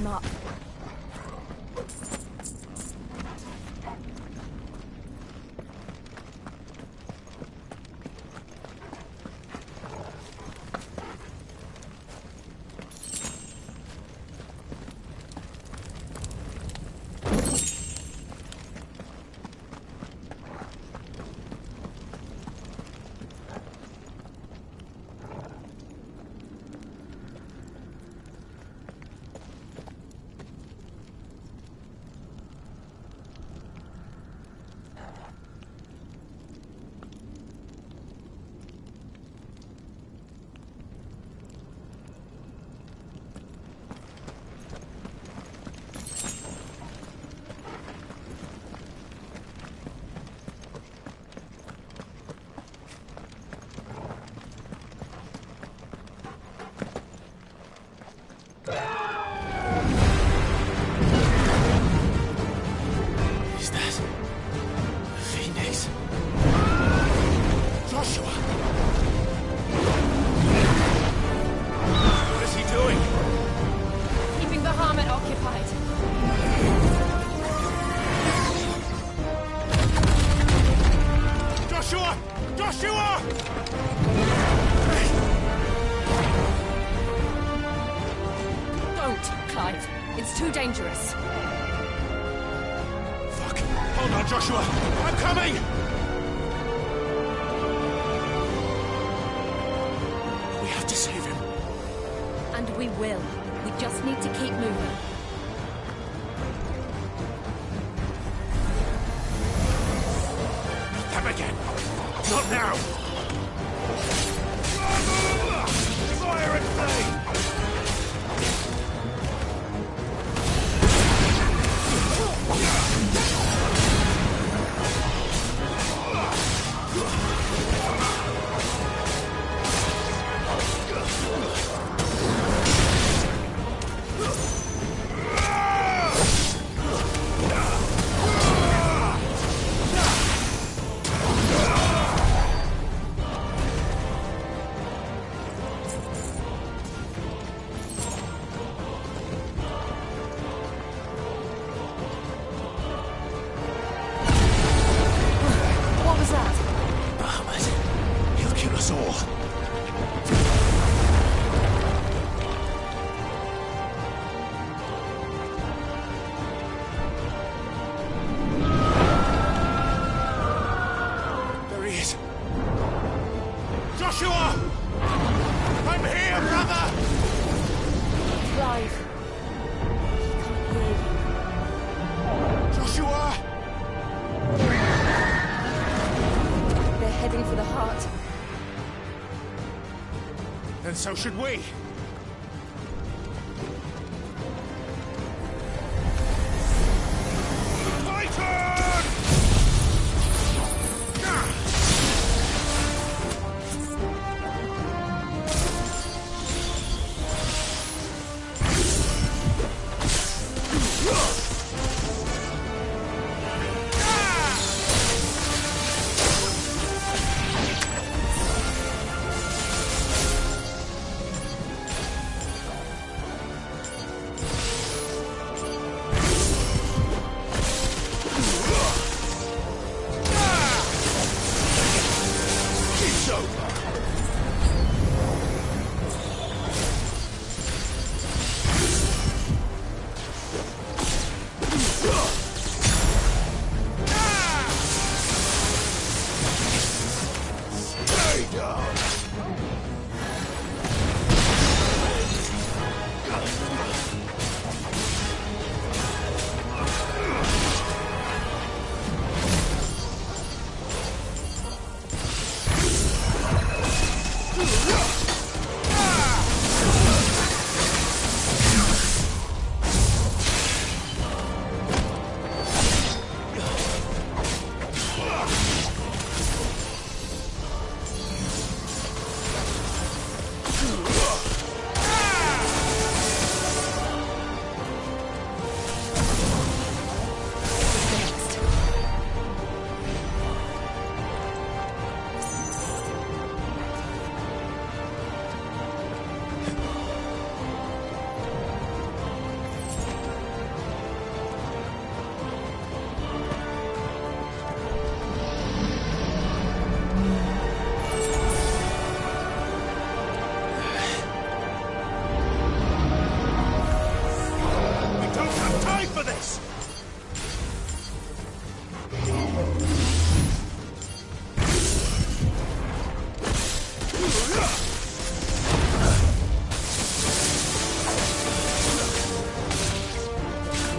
climb up. Is that a phoenix? Joshua! What is he doing? Keeping Bahamut occupied. Joshua! Joshua! Don't, Clive. It's too dangerous. Fuck! Hold on, Joshua! I'm coming! We have to save him. And we will. We just need to keep moving. Them again! Not now! Fire at me! What was that? Bahamut. He'll kill us all. There he is. Joshua! I'm here, brother! Clive. He can't hear you. Joshua! They're heading for the heart. Then so should we. Titan!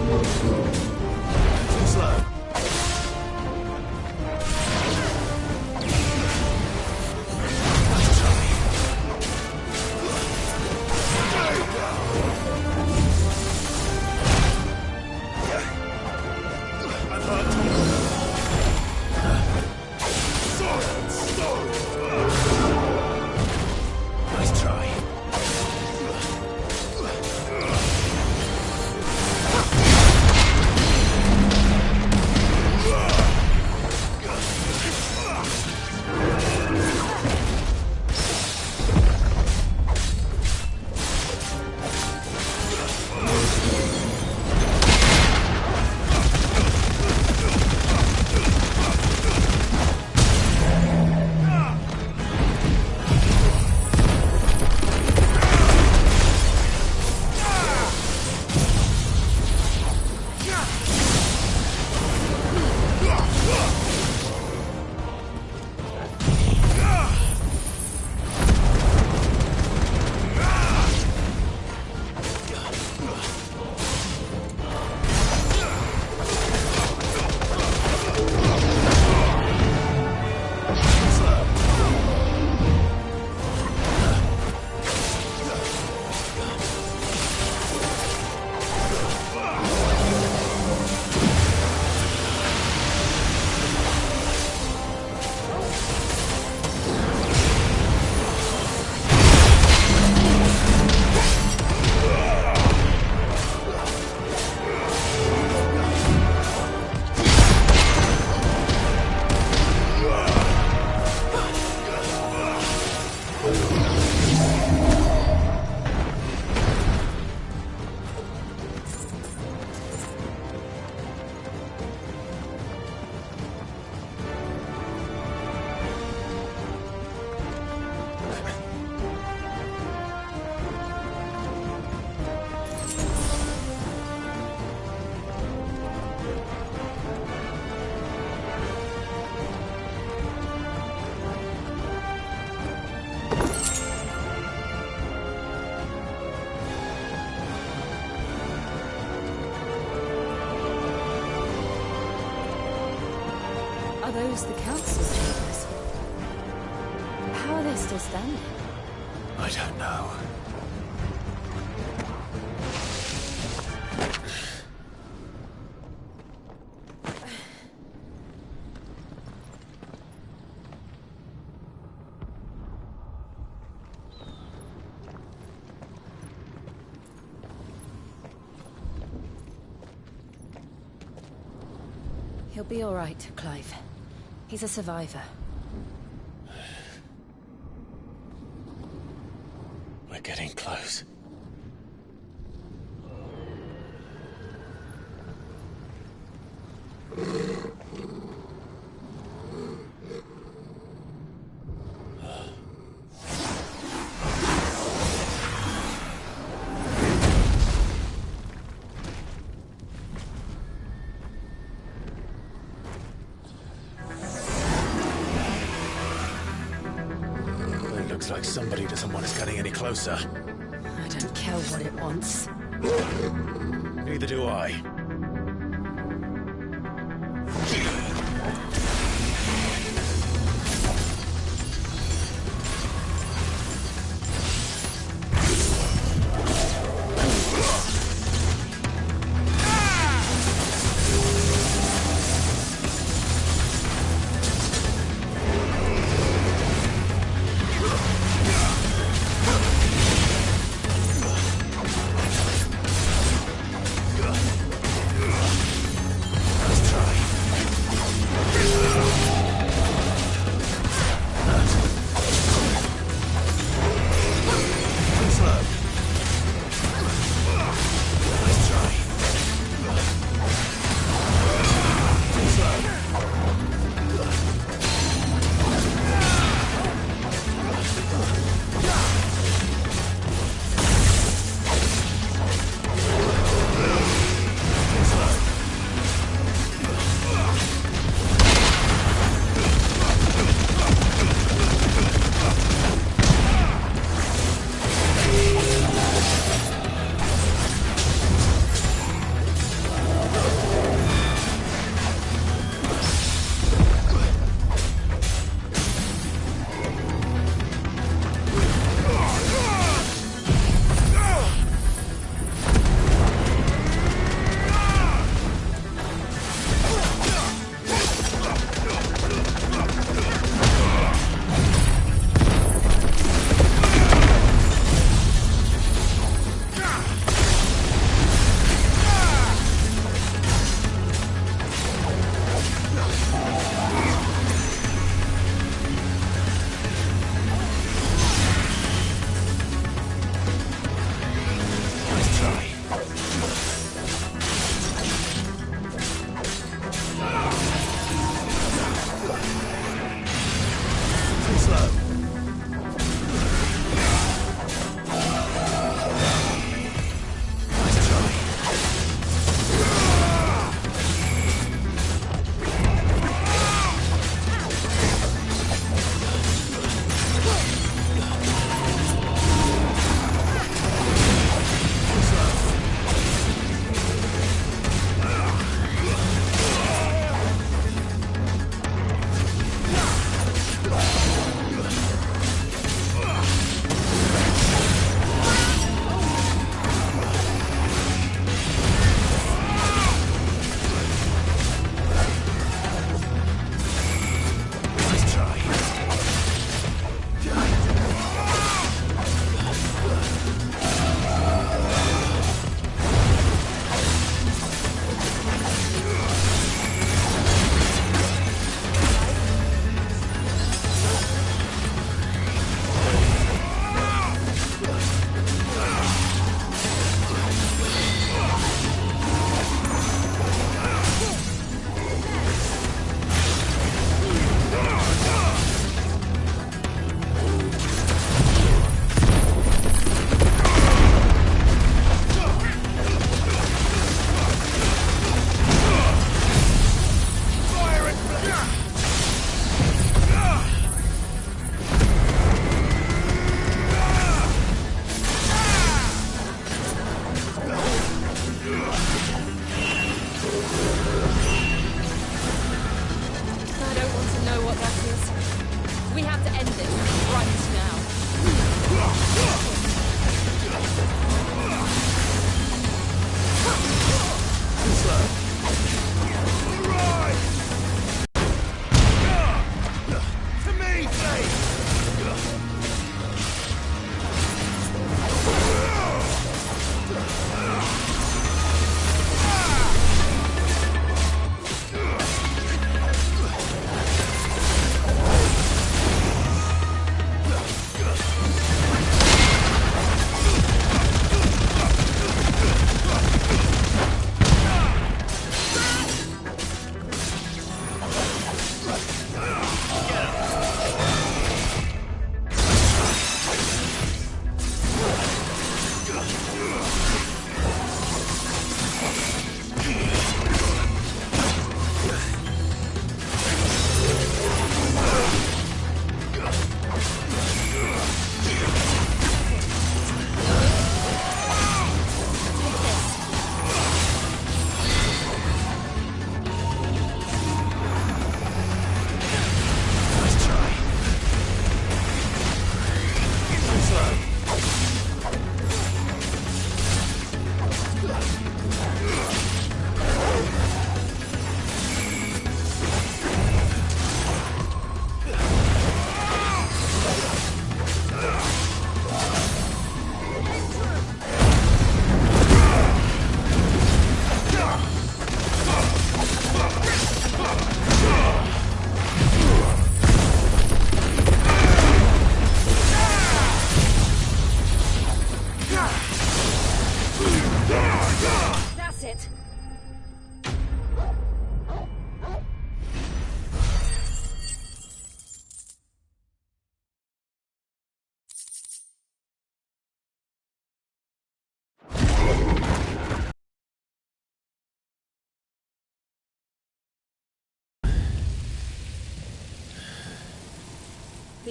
Too slow. Nice try. Are those the council's chambers? How are they still standing? I don't know. He'll be all right, Clive. He's a survivor. We're getting close. Looks like somebody doesn't want us getting any closer. I don't care what it wants. Neither do I.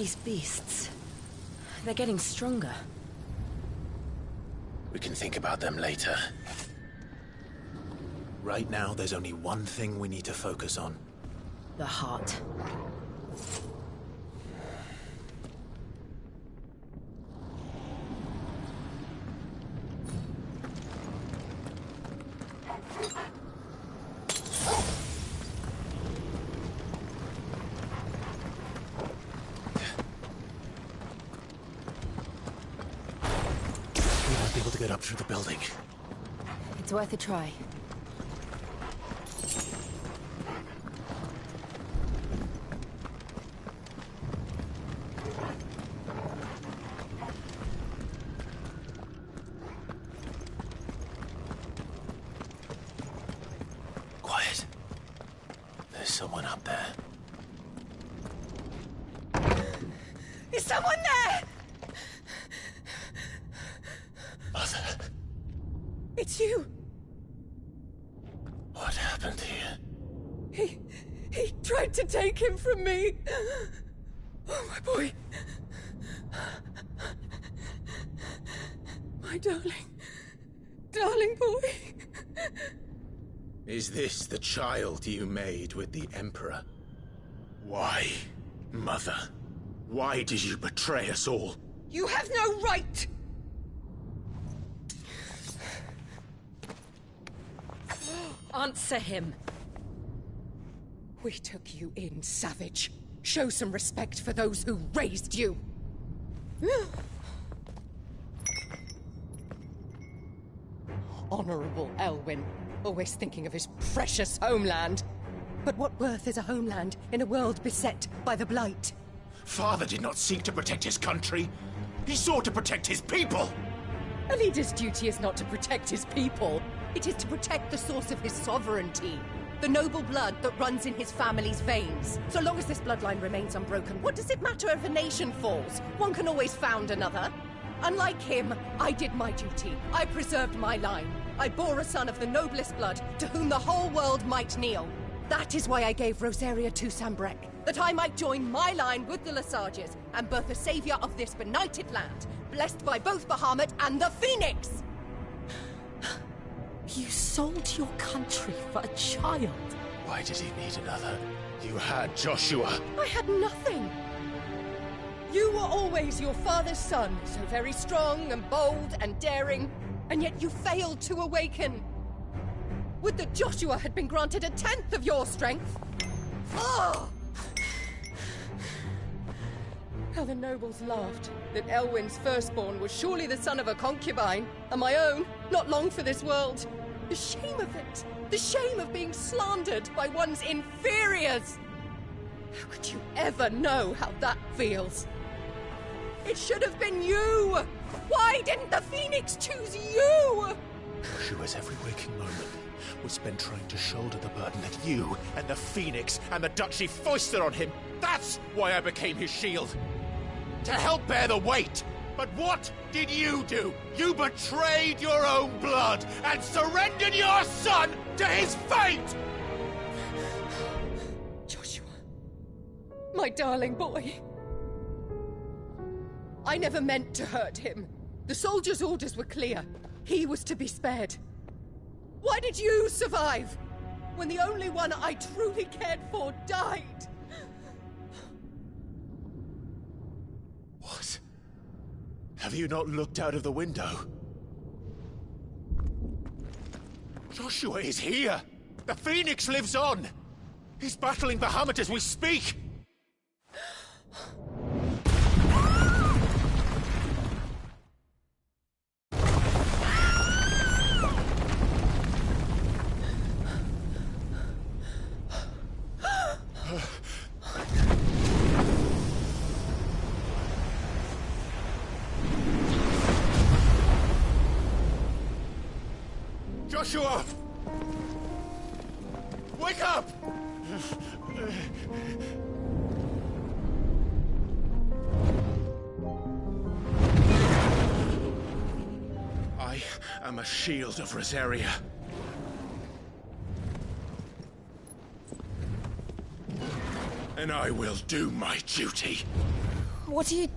These beasts... they're getting stronger. We can think about them later. Right now, there's only one thing we need to focus on. The heart. We might be able to get up through the building. It's worth a try. Quiet. There's someone up there. Is someone there? Mother. It's you. What happened here? He tried to take him from me. Oh, my boy. My darling boy. Is this the child you made with the Emperor? Why, Mother? Why did you betray us all? You have no right! Answer him. We took you in, savage. Show some respect for those who raised you. Honorable Elwyn, always thinking of his precious homeland. But what worth is a homeland in a world beset by the Blight? Father did not seek to protect his country. He sought to protect his people. A leader's duty is not to protect his people. It is to protect the source of his sovereignty. The noble blood that runs in his family's veins. So long as this bloodline remains unbroken, what does it matter if a nation falls? One can always found another. Unlike him, I did my duty. I preserved my line. I bore a son of the noblest blood, to whom the whole world might kneel. That is why I gave Rosaria to Sambrek, that I might join my line with the Lesages and birth a savior of this benighted land, blessed by both Bahamut and the Phoenix! You sold your country for a child. Why did he need another? You had Joshua. I had nothing. You were always your father's son, so very strong and bold and daring, and yet you failed to awaken. Would that Joshua had been granted 1/10 of your strength? Oh! How the nobles laughed that Elwyn's firstborn was surely the son of a concubine, and my own, not long for this world. The shame of it! The shame of being slandered by one's inferiors! How could you ever know how that feels? It should have been you! Why didn't the Phoenix choose you? Joshua's every waking moment was spent trying to shoulder the burden that you and the Phoenix and the Duchy foisted on him. That's why I became his shield. To help bear the weight. But what did you do? You betrayed your own blood and surrendered your son to his fate! Joshua, my darling boy. I never meant to hurt him. The soldiers' orders were clear. He was to be spared. Why did you survive when the only one I truly cared for died? What? Have you not looked out of the window? Joshua is here! The Phoenix lives on! He's battling Bahamut as we speak! Joshua! Wake up! I am a shield of Rosaria. And I will do my duty. What are you...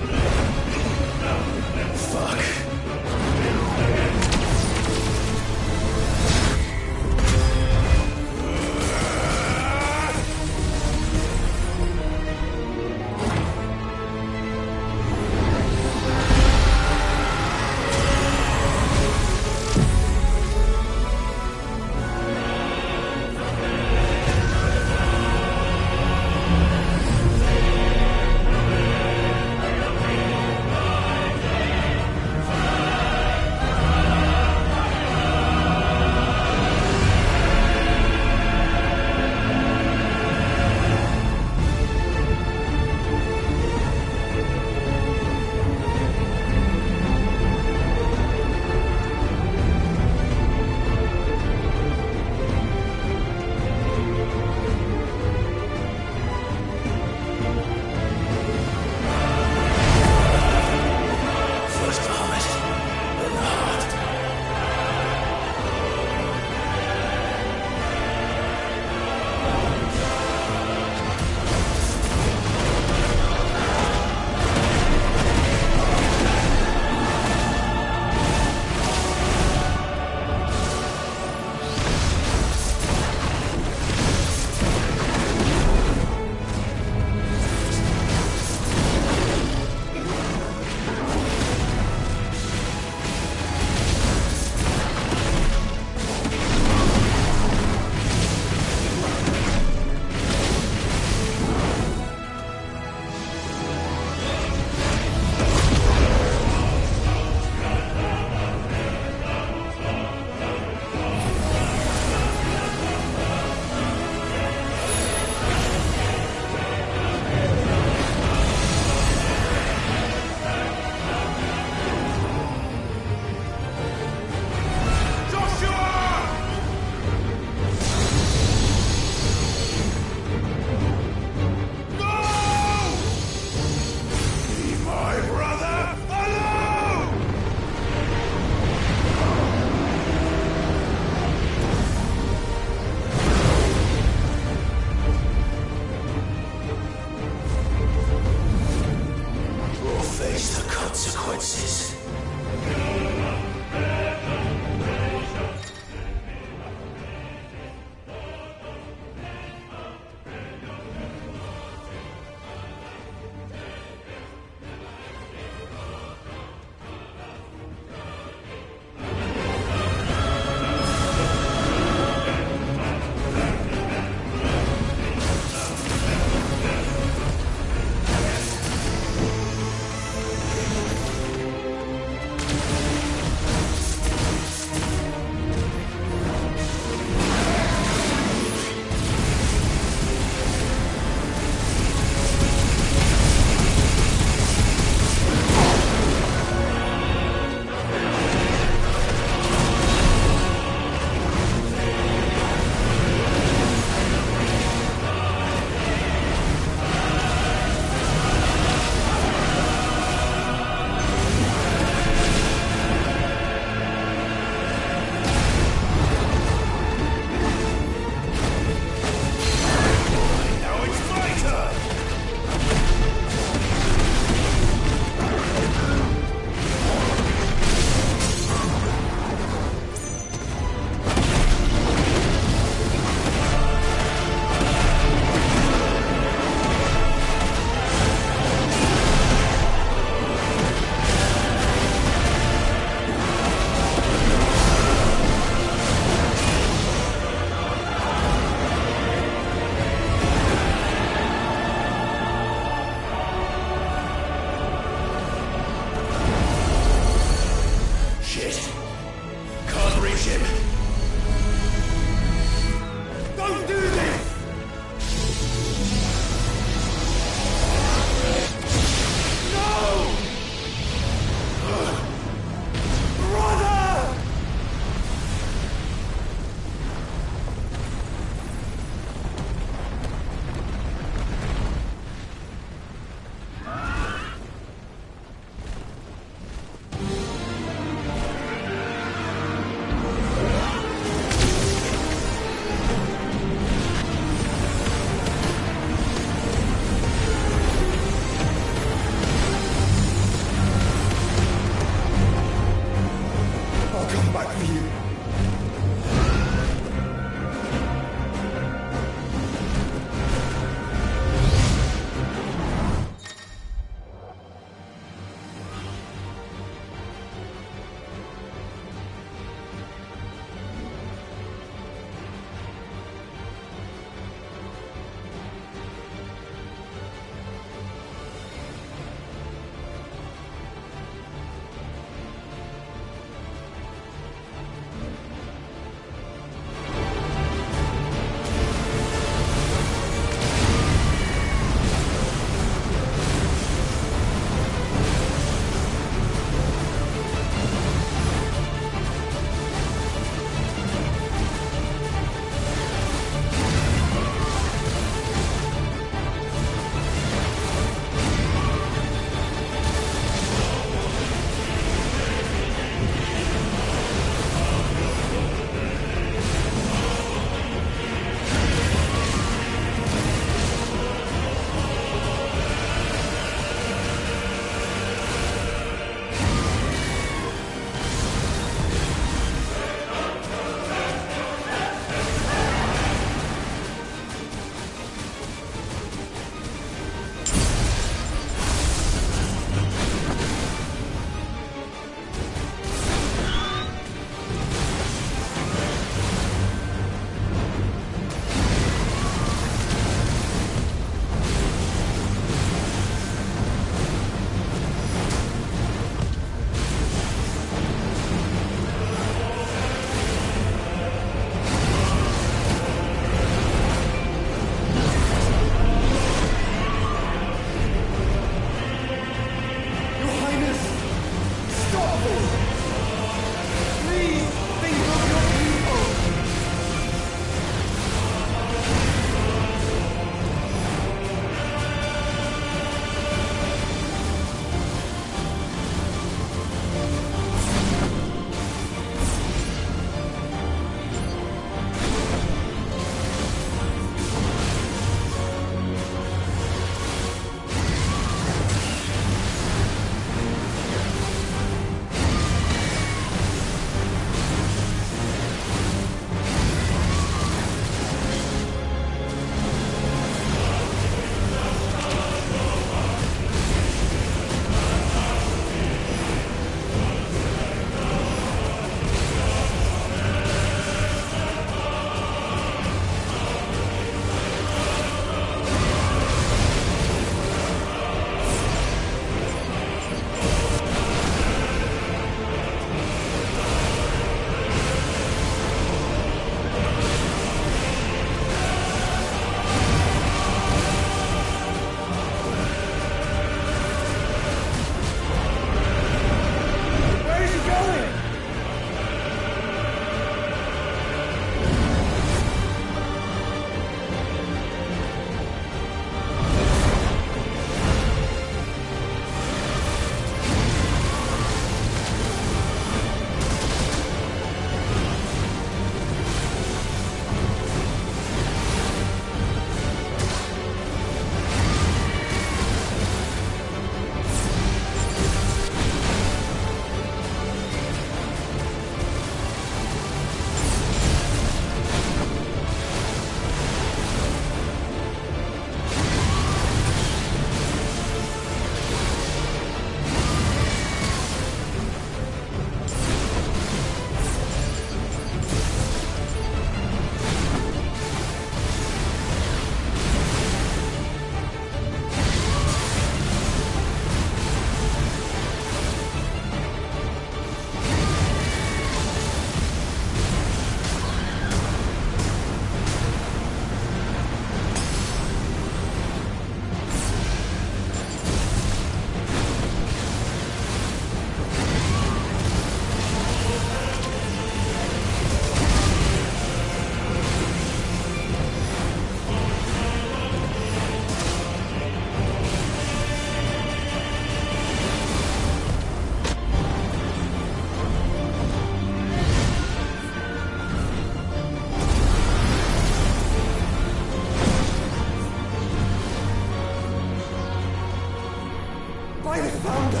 By the Founder!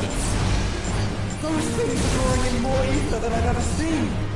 Those things are drawing in more ether than I've ever seen!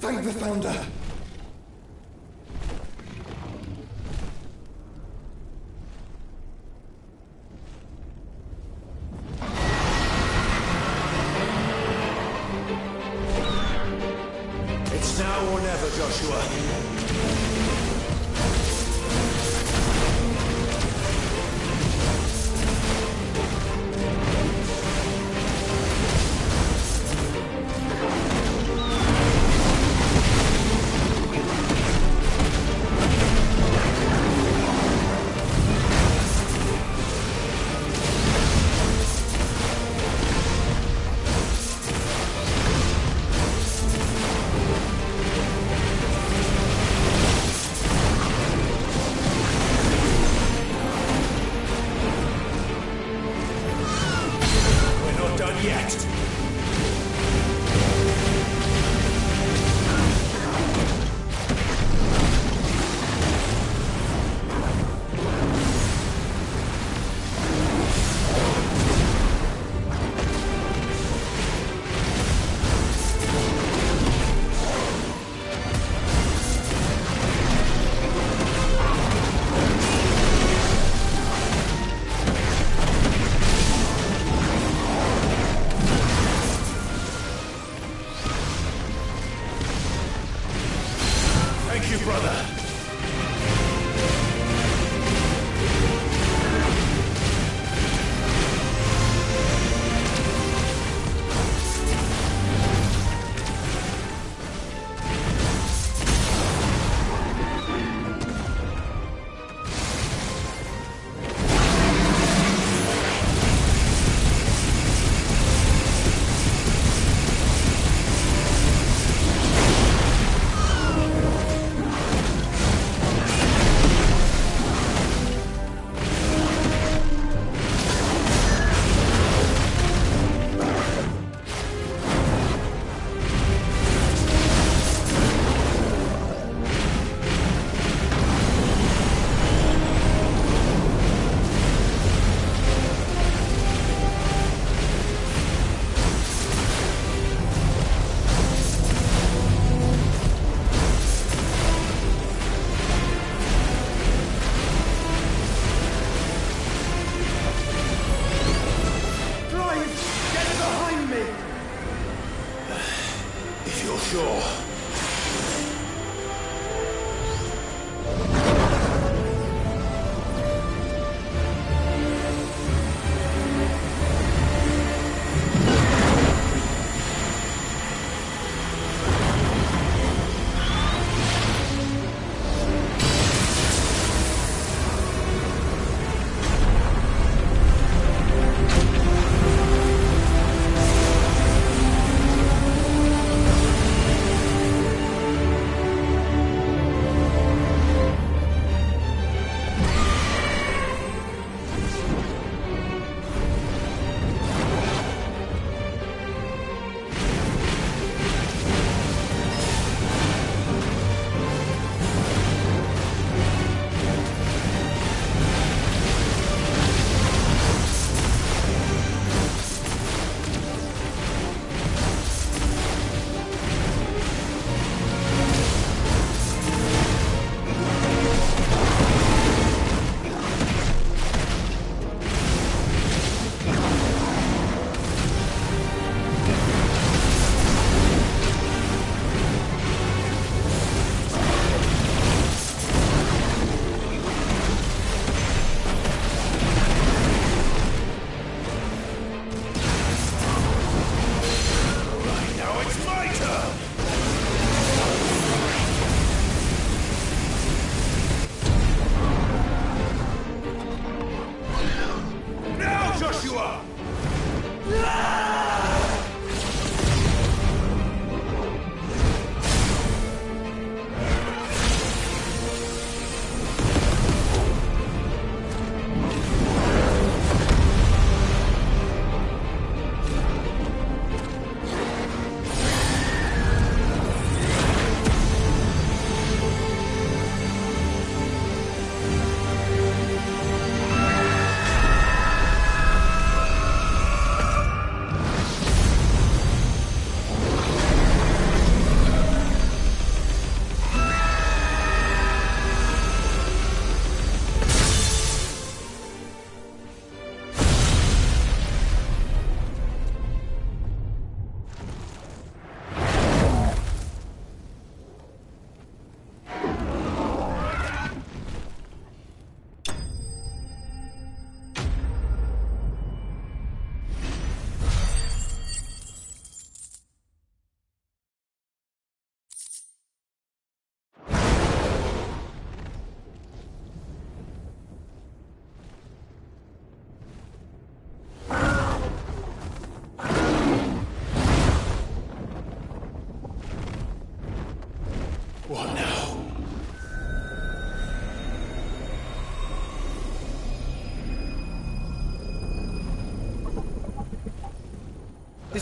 Thank the Founder! It's now or never, Joshua.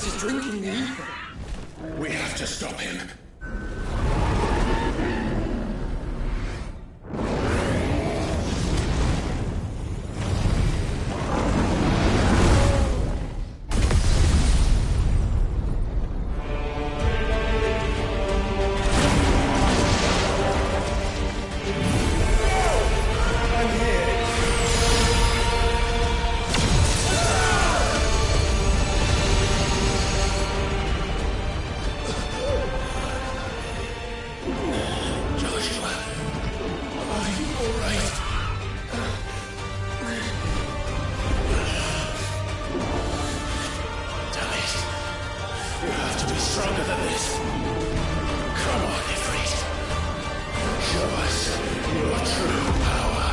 Ivarys is drinking there. We have to stop him. Stronger than this. Come on, Ffxvi. Show us your true power.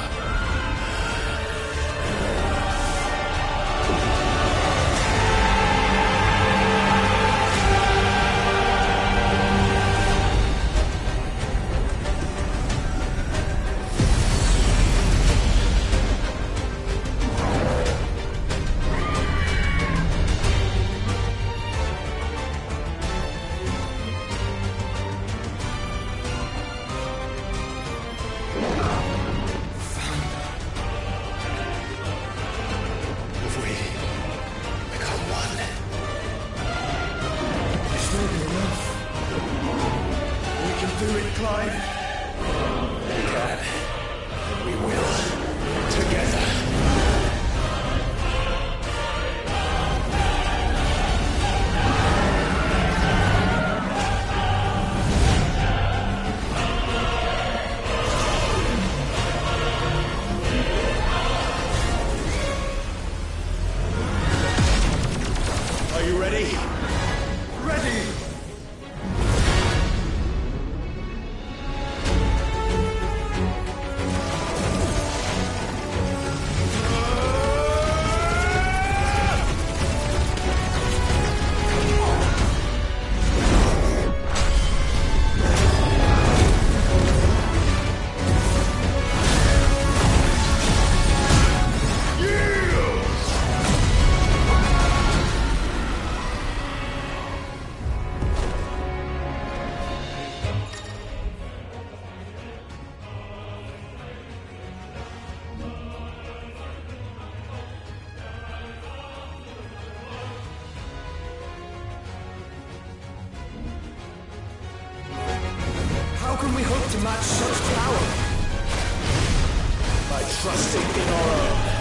How can we hope to match such power? By trusting in our own.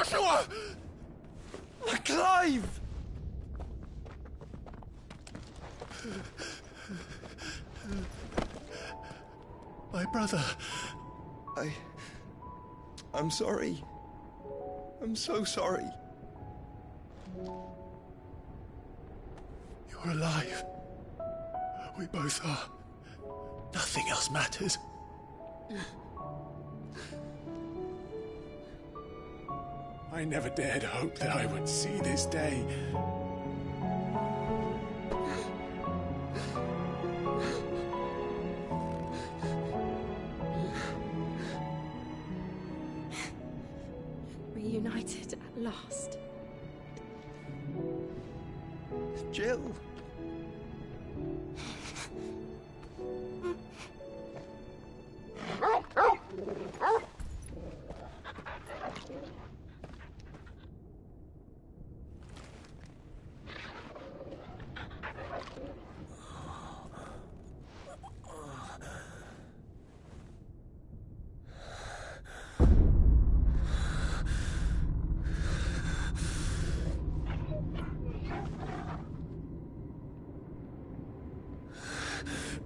Joshua! Clive! My brother. I'm sorry. I'm so sorry. You're alive. We both are. Nothing else matters. I never dared hope that I would see this day. Reunited at last. Jill.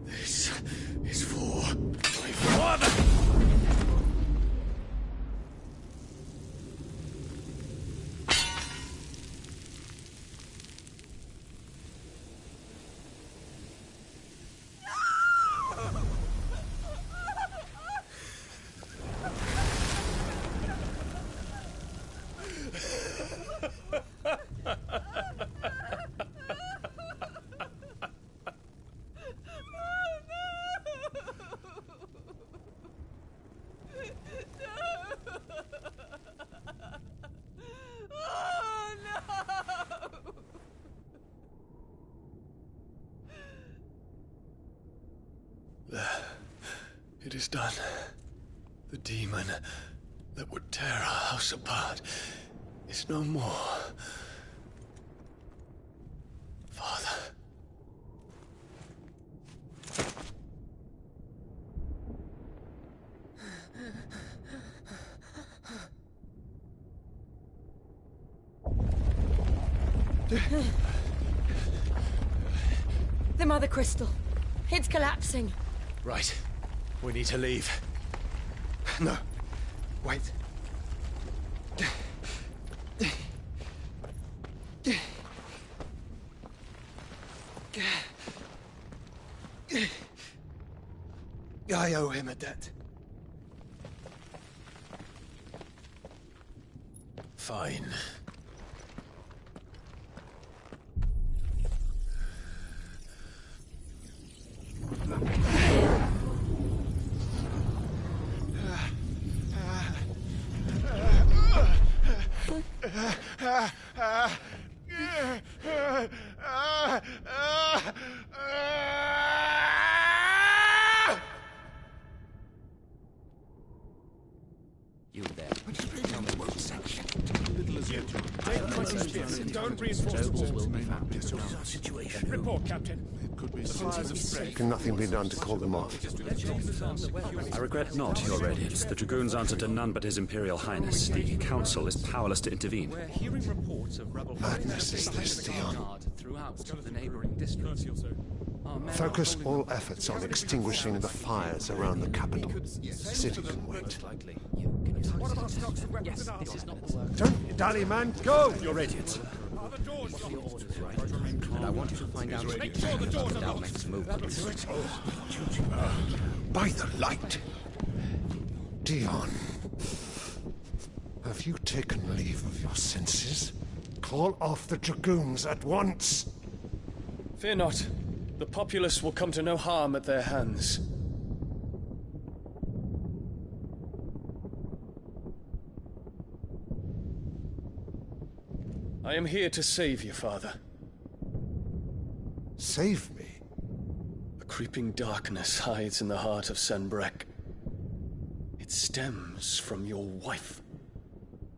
This is for my father! It is done. The demon that would tear our house apart is no more. Father. The Mother Crystal. It's collapsing. Right. We need to leave. No. Wait. I owe him a debt. Fine. You there. Tell me what section. Little as yet. Don't reinforce the walls. Situation. Report, Captain. It could be the fires have spread. Can nothing be done to call them off? I regret not, Your Radiance. The Dragoons answer to none but His Imperial Highness. The Council is powerless to intervene. We're hearing reports of rebel Madness is this, Theon. throughout the neighboring districts. Focus all efforts on extinguishing the fires around the capital. The city can wait. Yes, this is not the work. Don't be dally, man. Go! Your Radiance. Your orders, right? And I want you to find out about Dalmec's movements. By the light. Dion. Have you taken leave of your senses? Call off the Dragoons at once. Fear not. The populace will come to no harm at their hands. I am here to save you, Father. Save me? A creeping darkness hides in the heart of Sanbreque. It stems from your wife,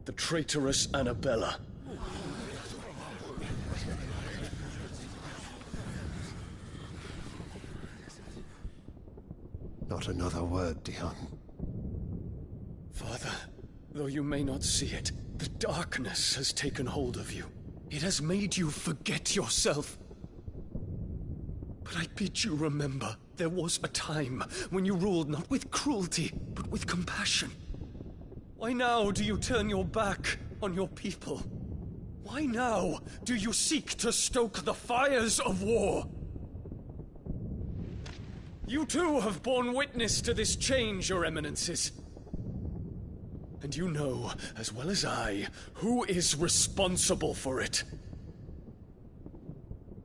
the traitorous Annabella. Not another word, Dion. Father, Though you may not see it, the darkness has taken hold of you. It has made you forget yourself. But I bid you remember, there was a time when you ruled not with cruelty, but with compassion. Why now do you turn your back on your people? Why now do you seek to stoke the fires of war? You too have borne witness to this change, your eminences. And you know, as well as I, who is responsible for it.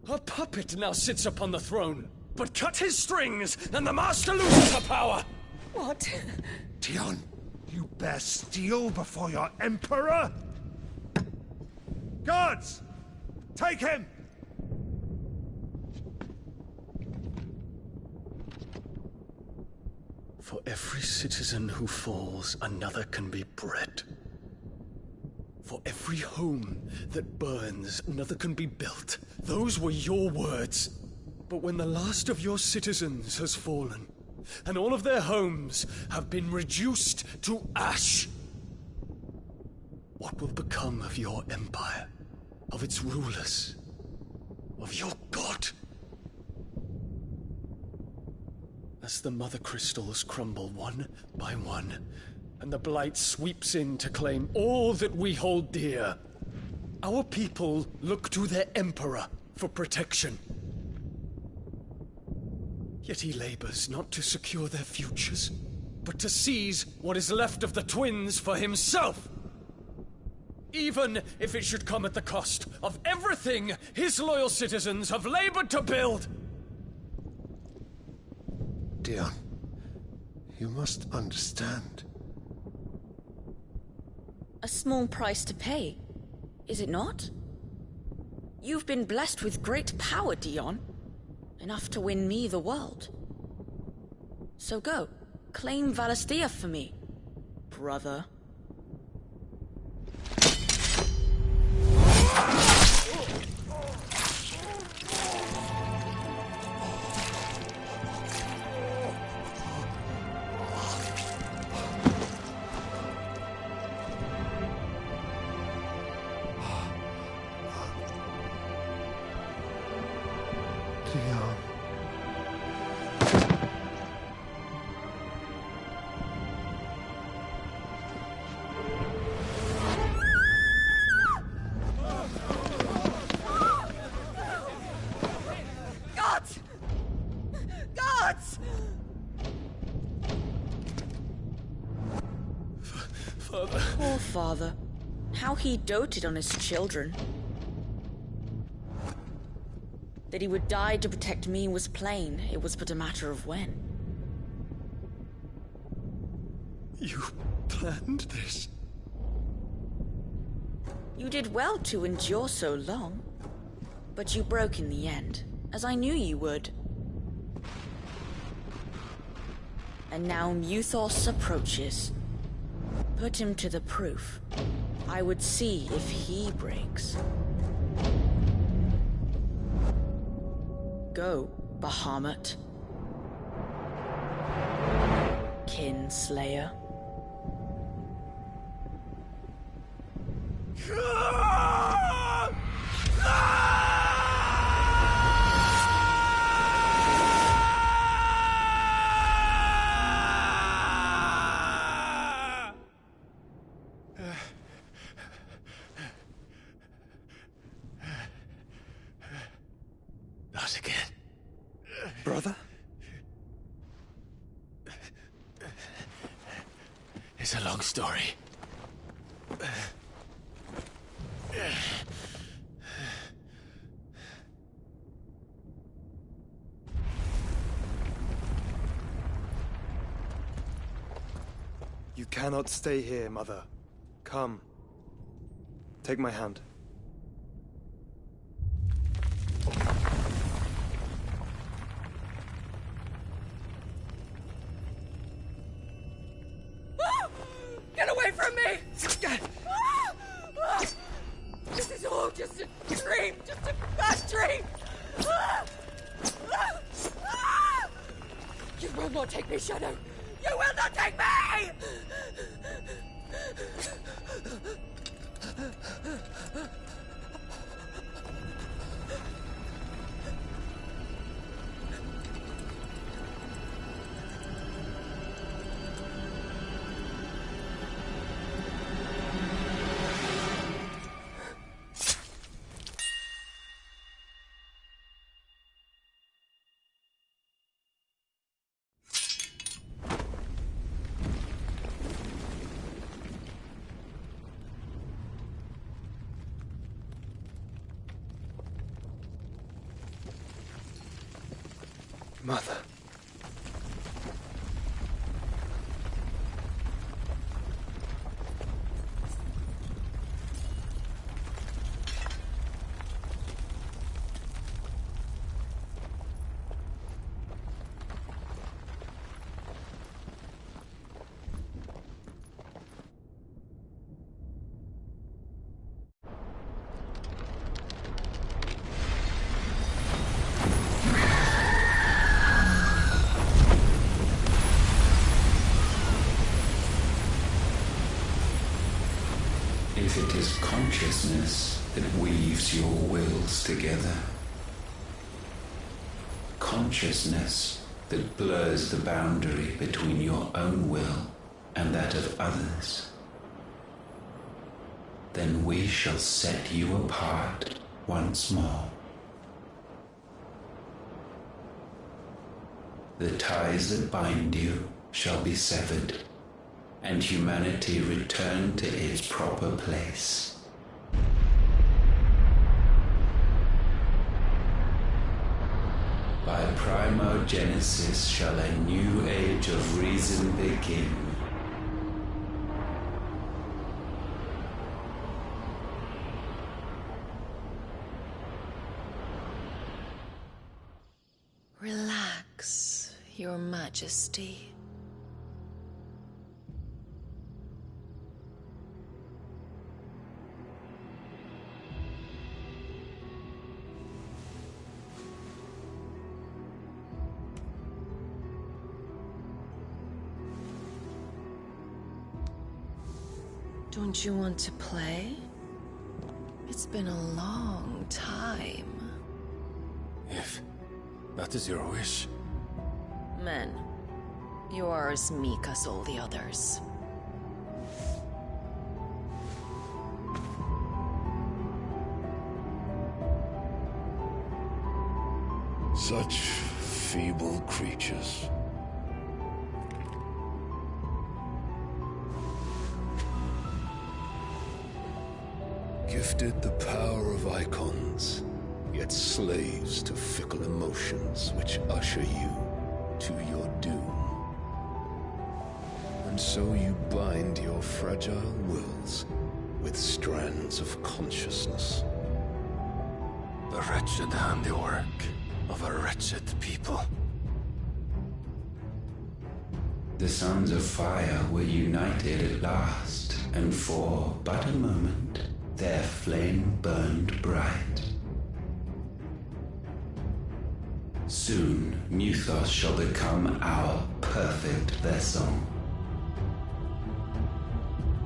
A puppet now sits upon the throne, but cut his strings, and the master loses her power! What? Dion, you bear steel before your emperor? Guards! Take him! For every citizen who falls, another can be bred. For every home that burns, another can be built. Those were your words. But when the last of your citizens has fallen, and all of their homes have been reduced to ash, what will become of your empire, of its rulers, of your god? As the mother crystals crumble one by one, and the blight sweeps in to claim all that we hold dear, our people look to their emperor for protection. Yet he labors not to secure their futures, but to seize what is left of the twins for himself! Even if it should come at the cost of everything his loyal citizens have labored to build! Dion, you must understand. A small price to pay, is it not? You've been blessed with great power, Dion. Enough to win me the world. So go, claim Valisthea for me, brother. Poor father. How he doted on his children. That he would die to protect me was plain. It was but a matter of when. You planned this? You did well to endure so long. But you broke in the end, as I knew you would. And now Muthos approaches. Put him to the proof. I would see if he breaks. Go, Bahamut. Kinslayer. Not again. Brother? It's a long story. You cannot stay here, Mother. Come. Take my hand. Get away from me! This is all just a dream, just a bad dream! You will not take me, Shadow! You will not take me! Mother. If it is consciousness that weaves your wills together, consciousness that blurs the boundary between your own will and that of others, then we shall set you apart once more. The ties that bind you shall be severed, and humanity return to its proper place. By primogenesis shall a new age of reason begin. Relax, Your Majesty. Don't you want to play? It's been a long time. If that is your wish. Men, you are as meek as all the others. Such feeble creatures. Gifted the power of icons, yet slaves to fickle emotions which usher you to your doom. And so you bind your fragile wills with strands of consciousness. The wretched handiwork of a wretched people. The sons of fire were united at last, and for but a moment their flame burned bright. Soon Mythos shall become our perfect vessel.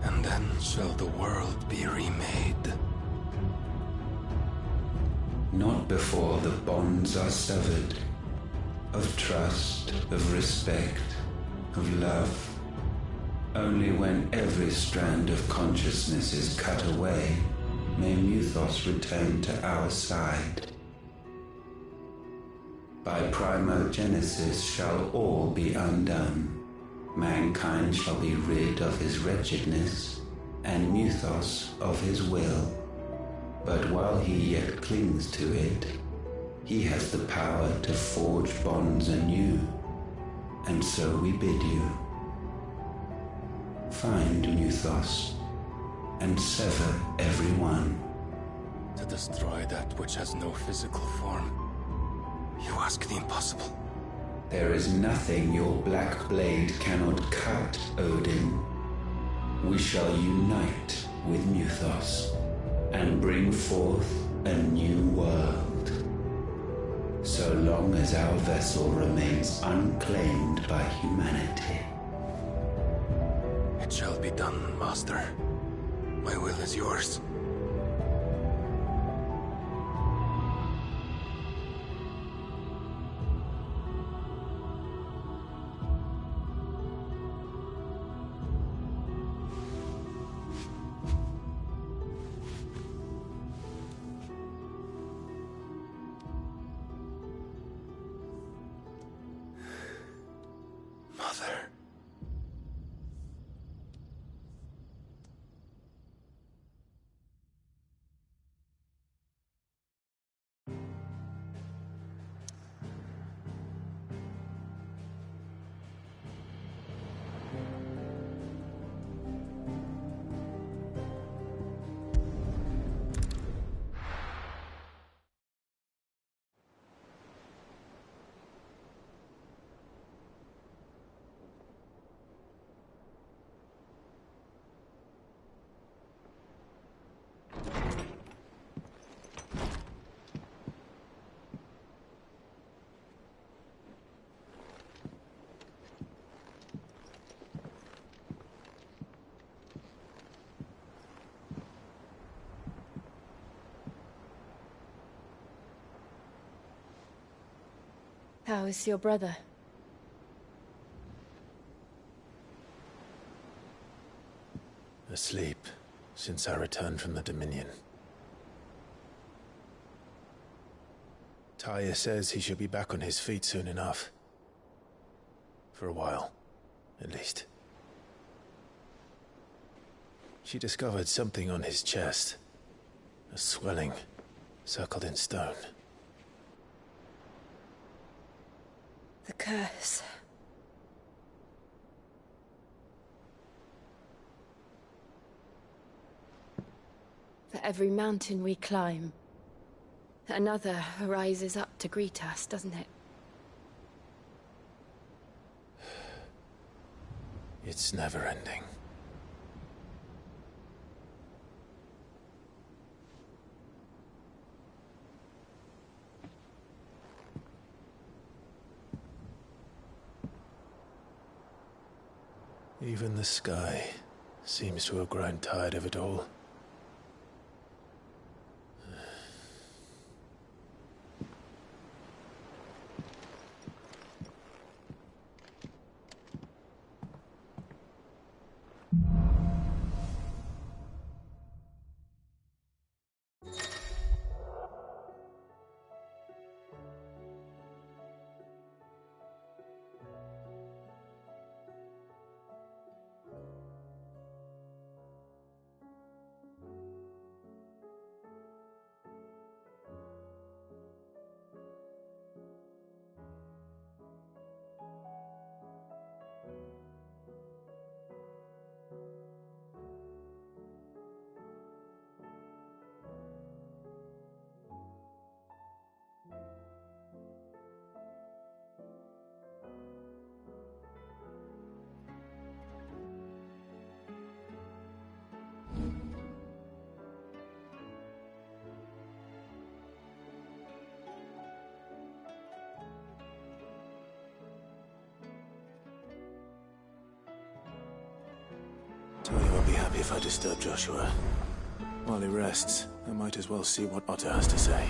And then shall the world be remade. Not before the bonds are severed, of trust, of respect, of love. Only when every strand of consciousness is cut away may Mythos return to our side. By primogenesis shall all be undone. Mankind shall be rid of his wretchedness, and Mythos of his will. But while he yet clings to it, he has the power to forge bonds anew, and so we bid you. Find Mythos, and sever every one. To destroy that which has no physical form, you ask the impossible. There is nothing your black blade cannot cut, Odin. We shall unite with Mythos, and bring forth a new world. So long as our vessel remains unclaimed by humanity. It shall be done, Master. My will is yours. Mother. How is your brother? Asleep since I returned from the Dominion. Taya says he should be back on his feet soon enough. For a while, at least. She discovered something on his chest. A swelling, circled in stone. The curse. For every mountain we climb, another rises up to greet us, doesn't it? It's never ending. Even the sky seems to have grown tired of it all. Tony won't be happy if I disturb Joshua. While he rests, I might as well see what Otter has to say.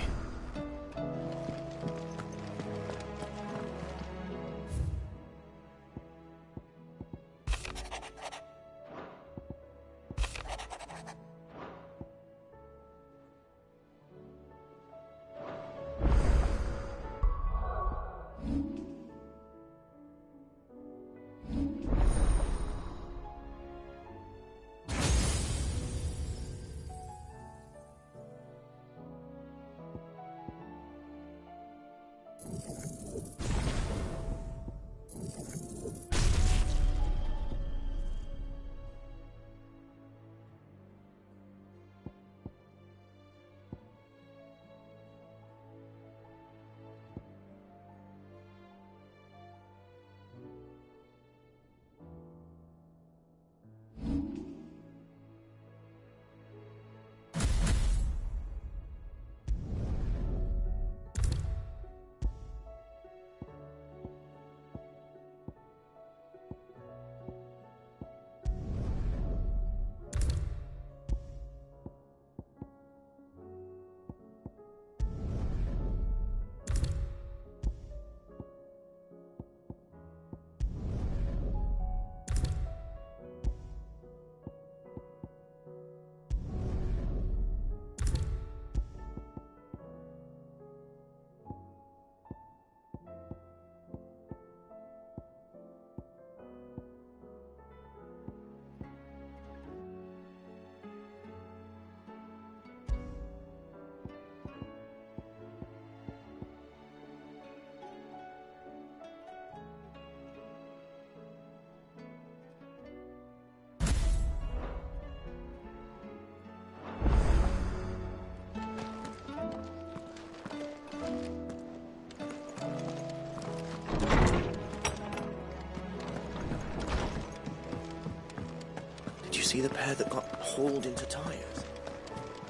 See the pair that got hauled into tires?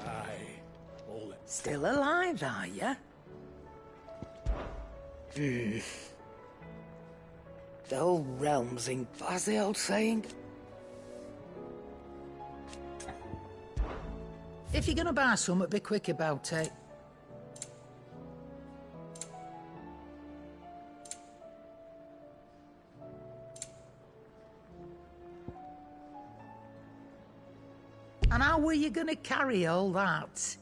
Aye. All it. Still alive, are ya? The whole realm's in... What's the old saying? If you're gonna buy something, be quick about it. were you gonna carry all that?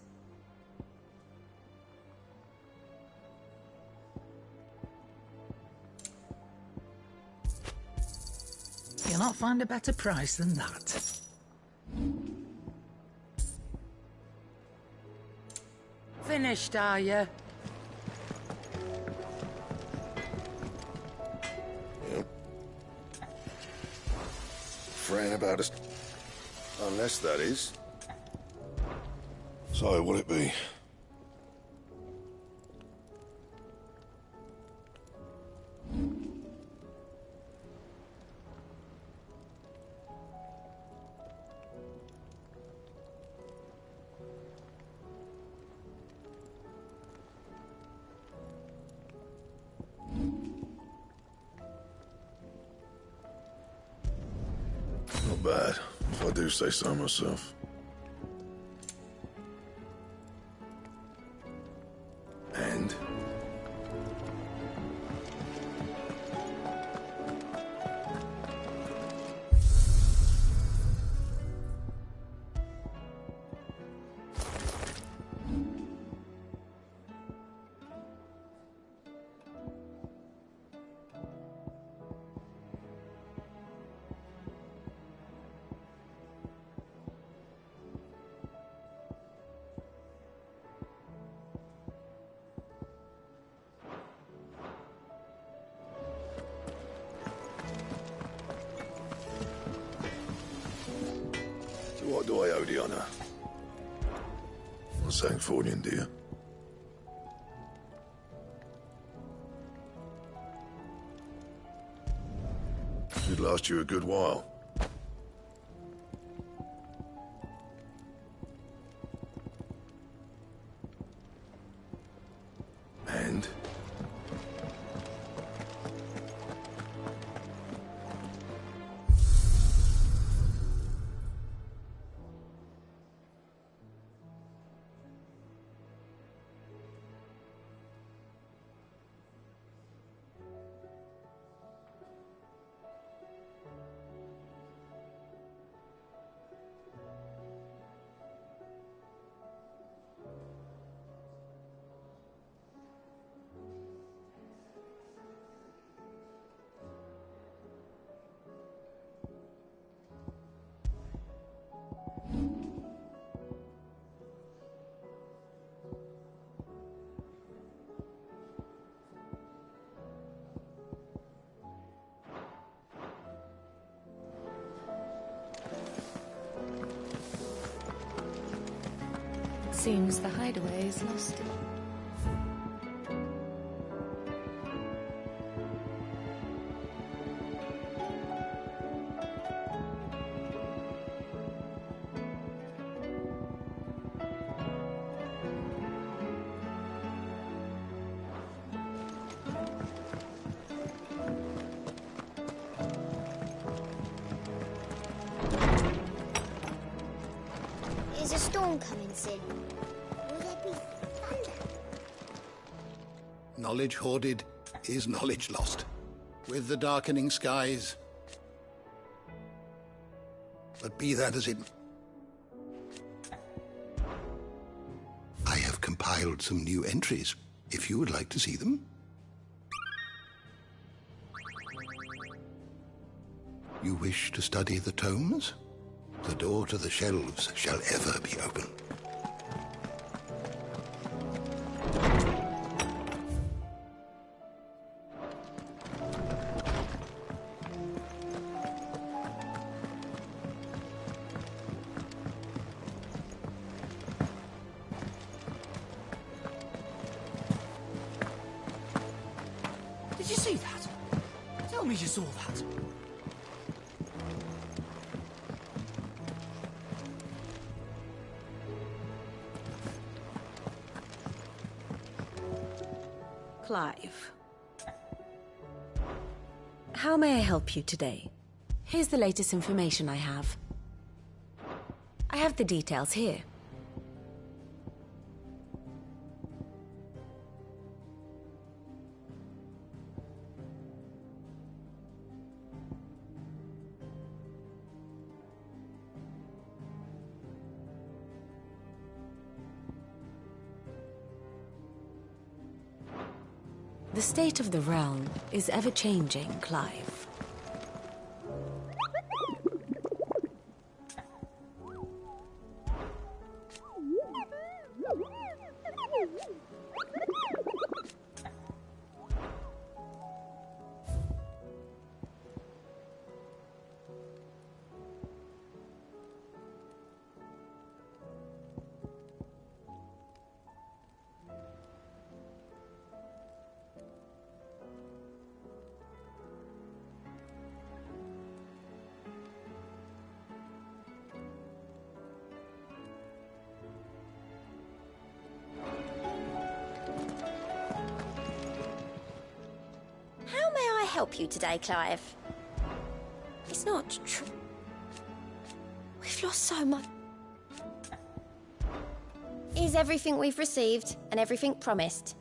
You'll not find a better price than that. Finished, are you? Yep. Fretting about us. Unless that is. So, will it be? Not bad, if I do say so myself. And? So what do I owe the honour? Not saying Fordian, do you? It'd last you a good while. And? Seems the hideaway is lost. Is a storm coming soon? Will there be thunder? Knowledge hoarded is knowledge lost. With the darkening skies. But be that as it... I have compiled some new entries, if you would like to see them. You wish to study the tomes? The door to the shelves shall ever be open. Did you see that? Tell me you saw that. Clive. How may I help you today? Here's the latest information I have. I have the details here. The state of the realm is ever-changing, Clive. How may I help you today, Clive? It's not true. We've lost so much. Is everything we've received and everything promised?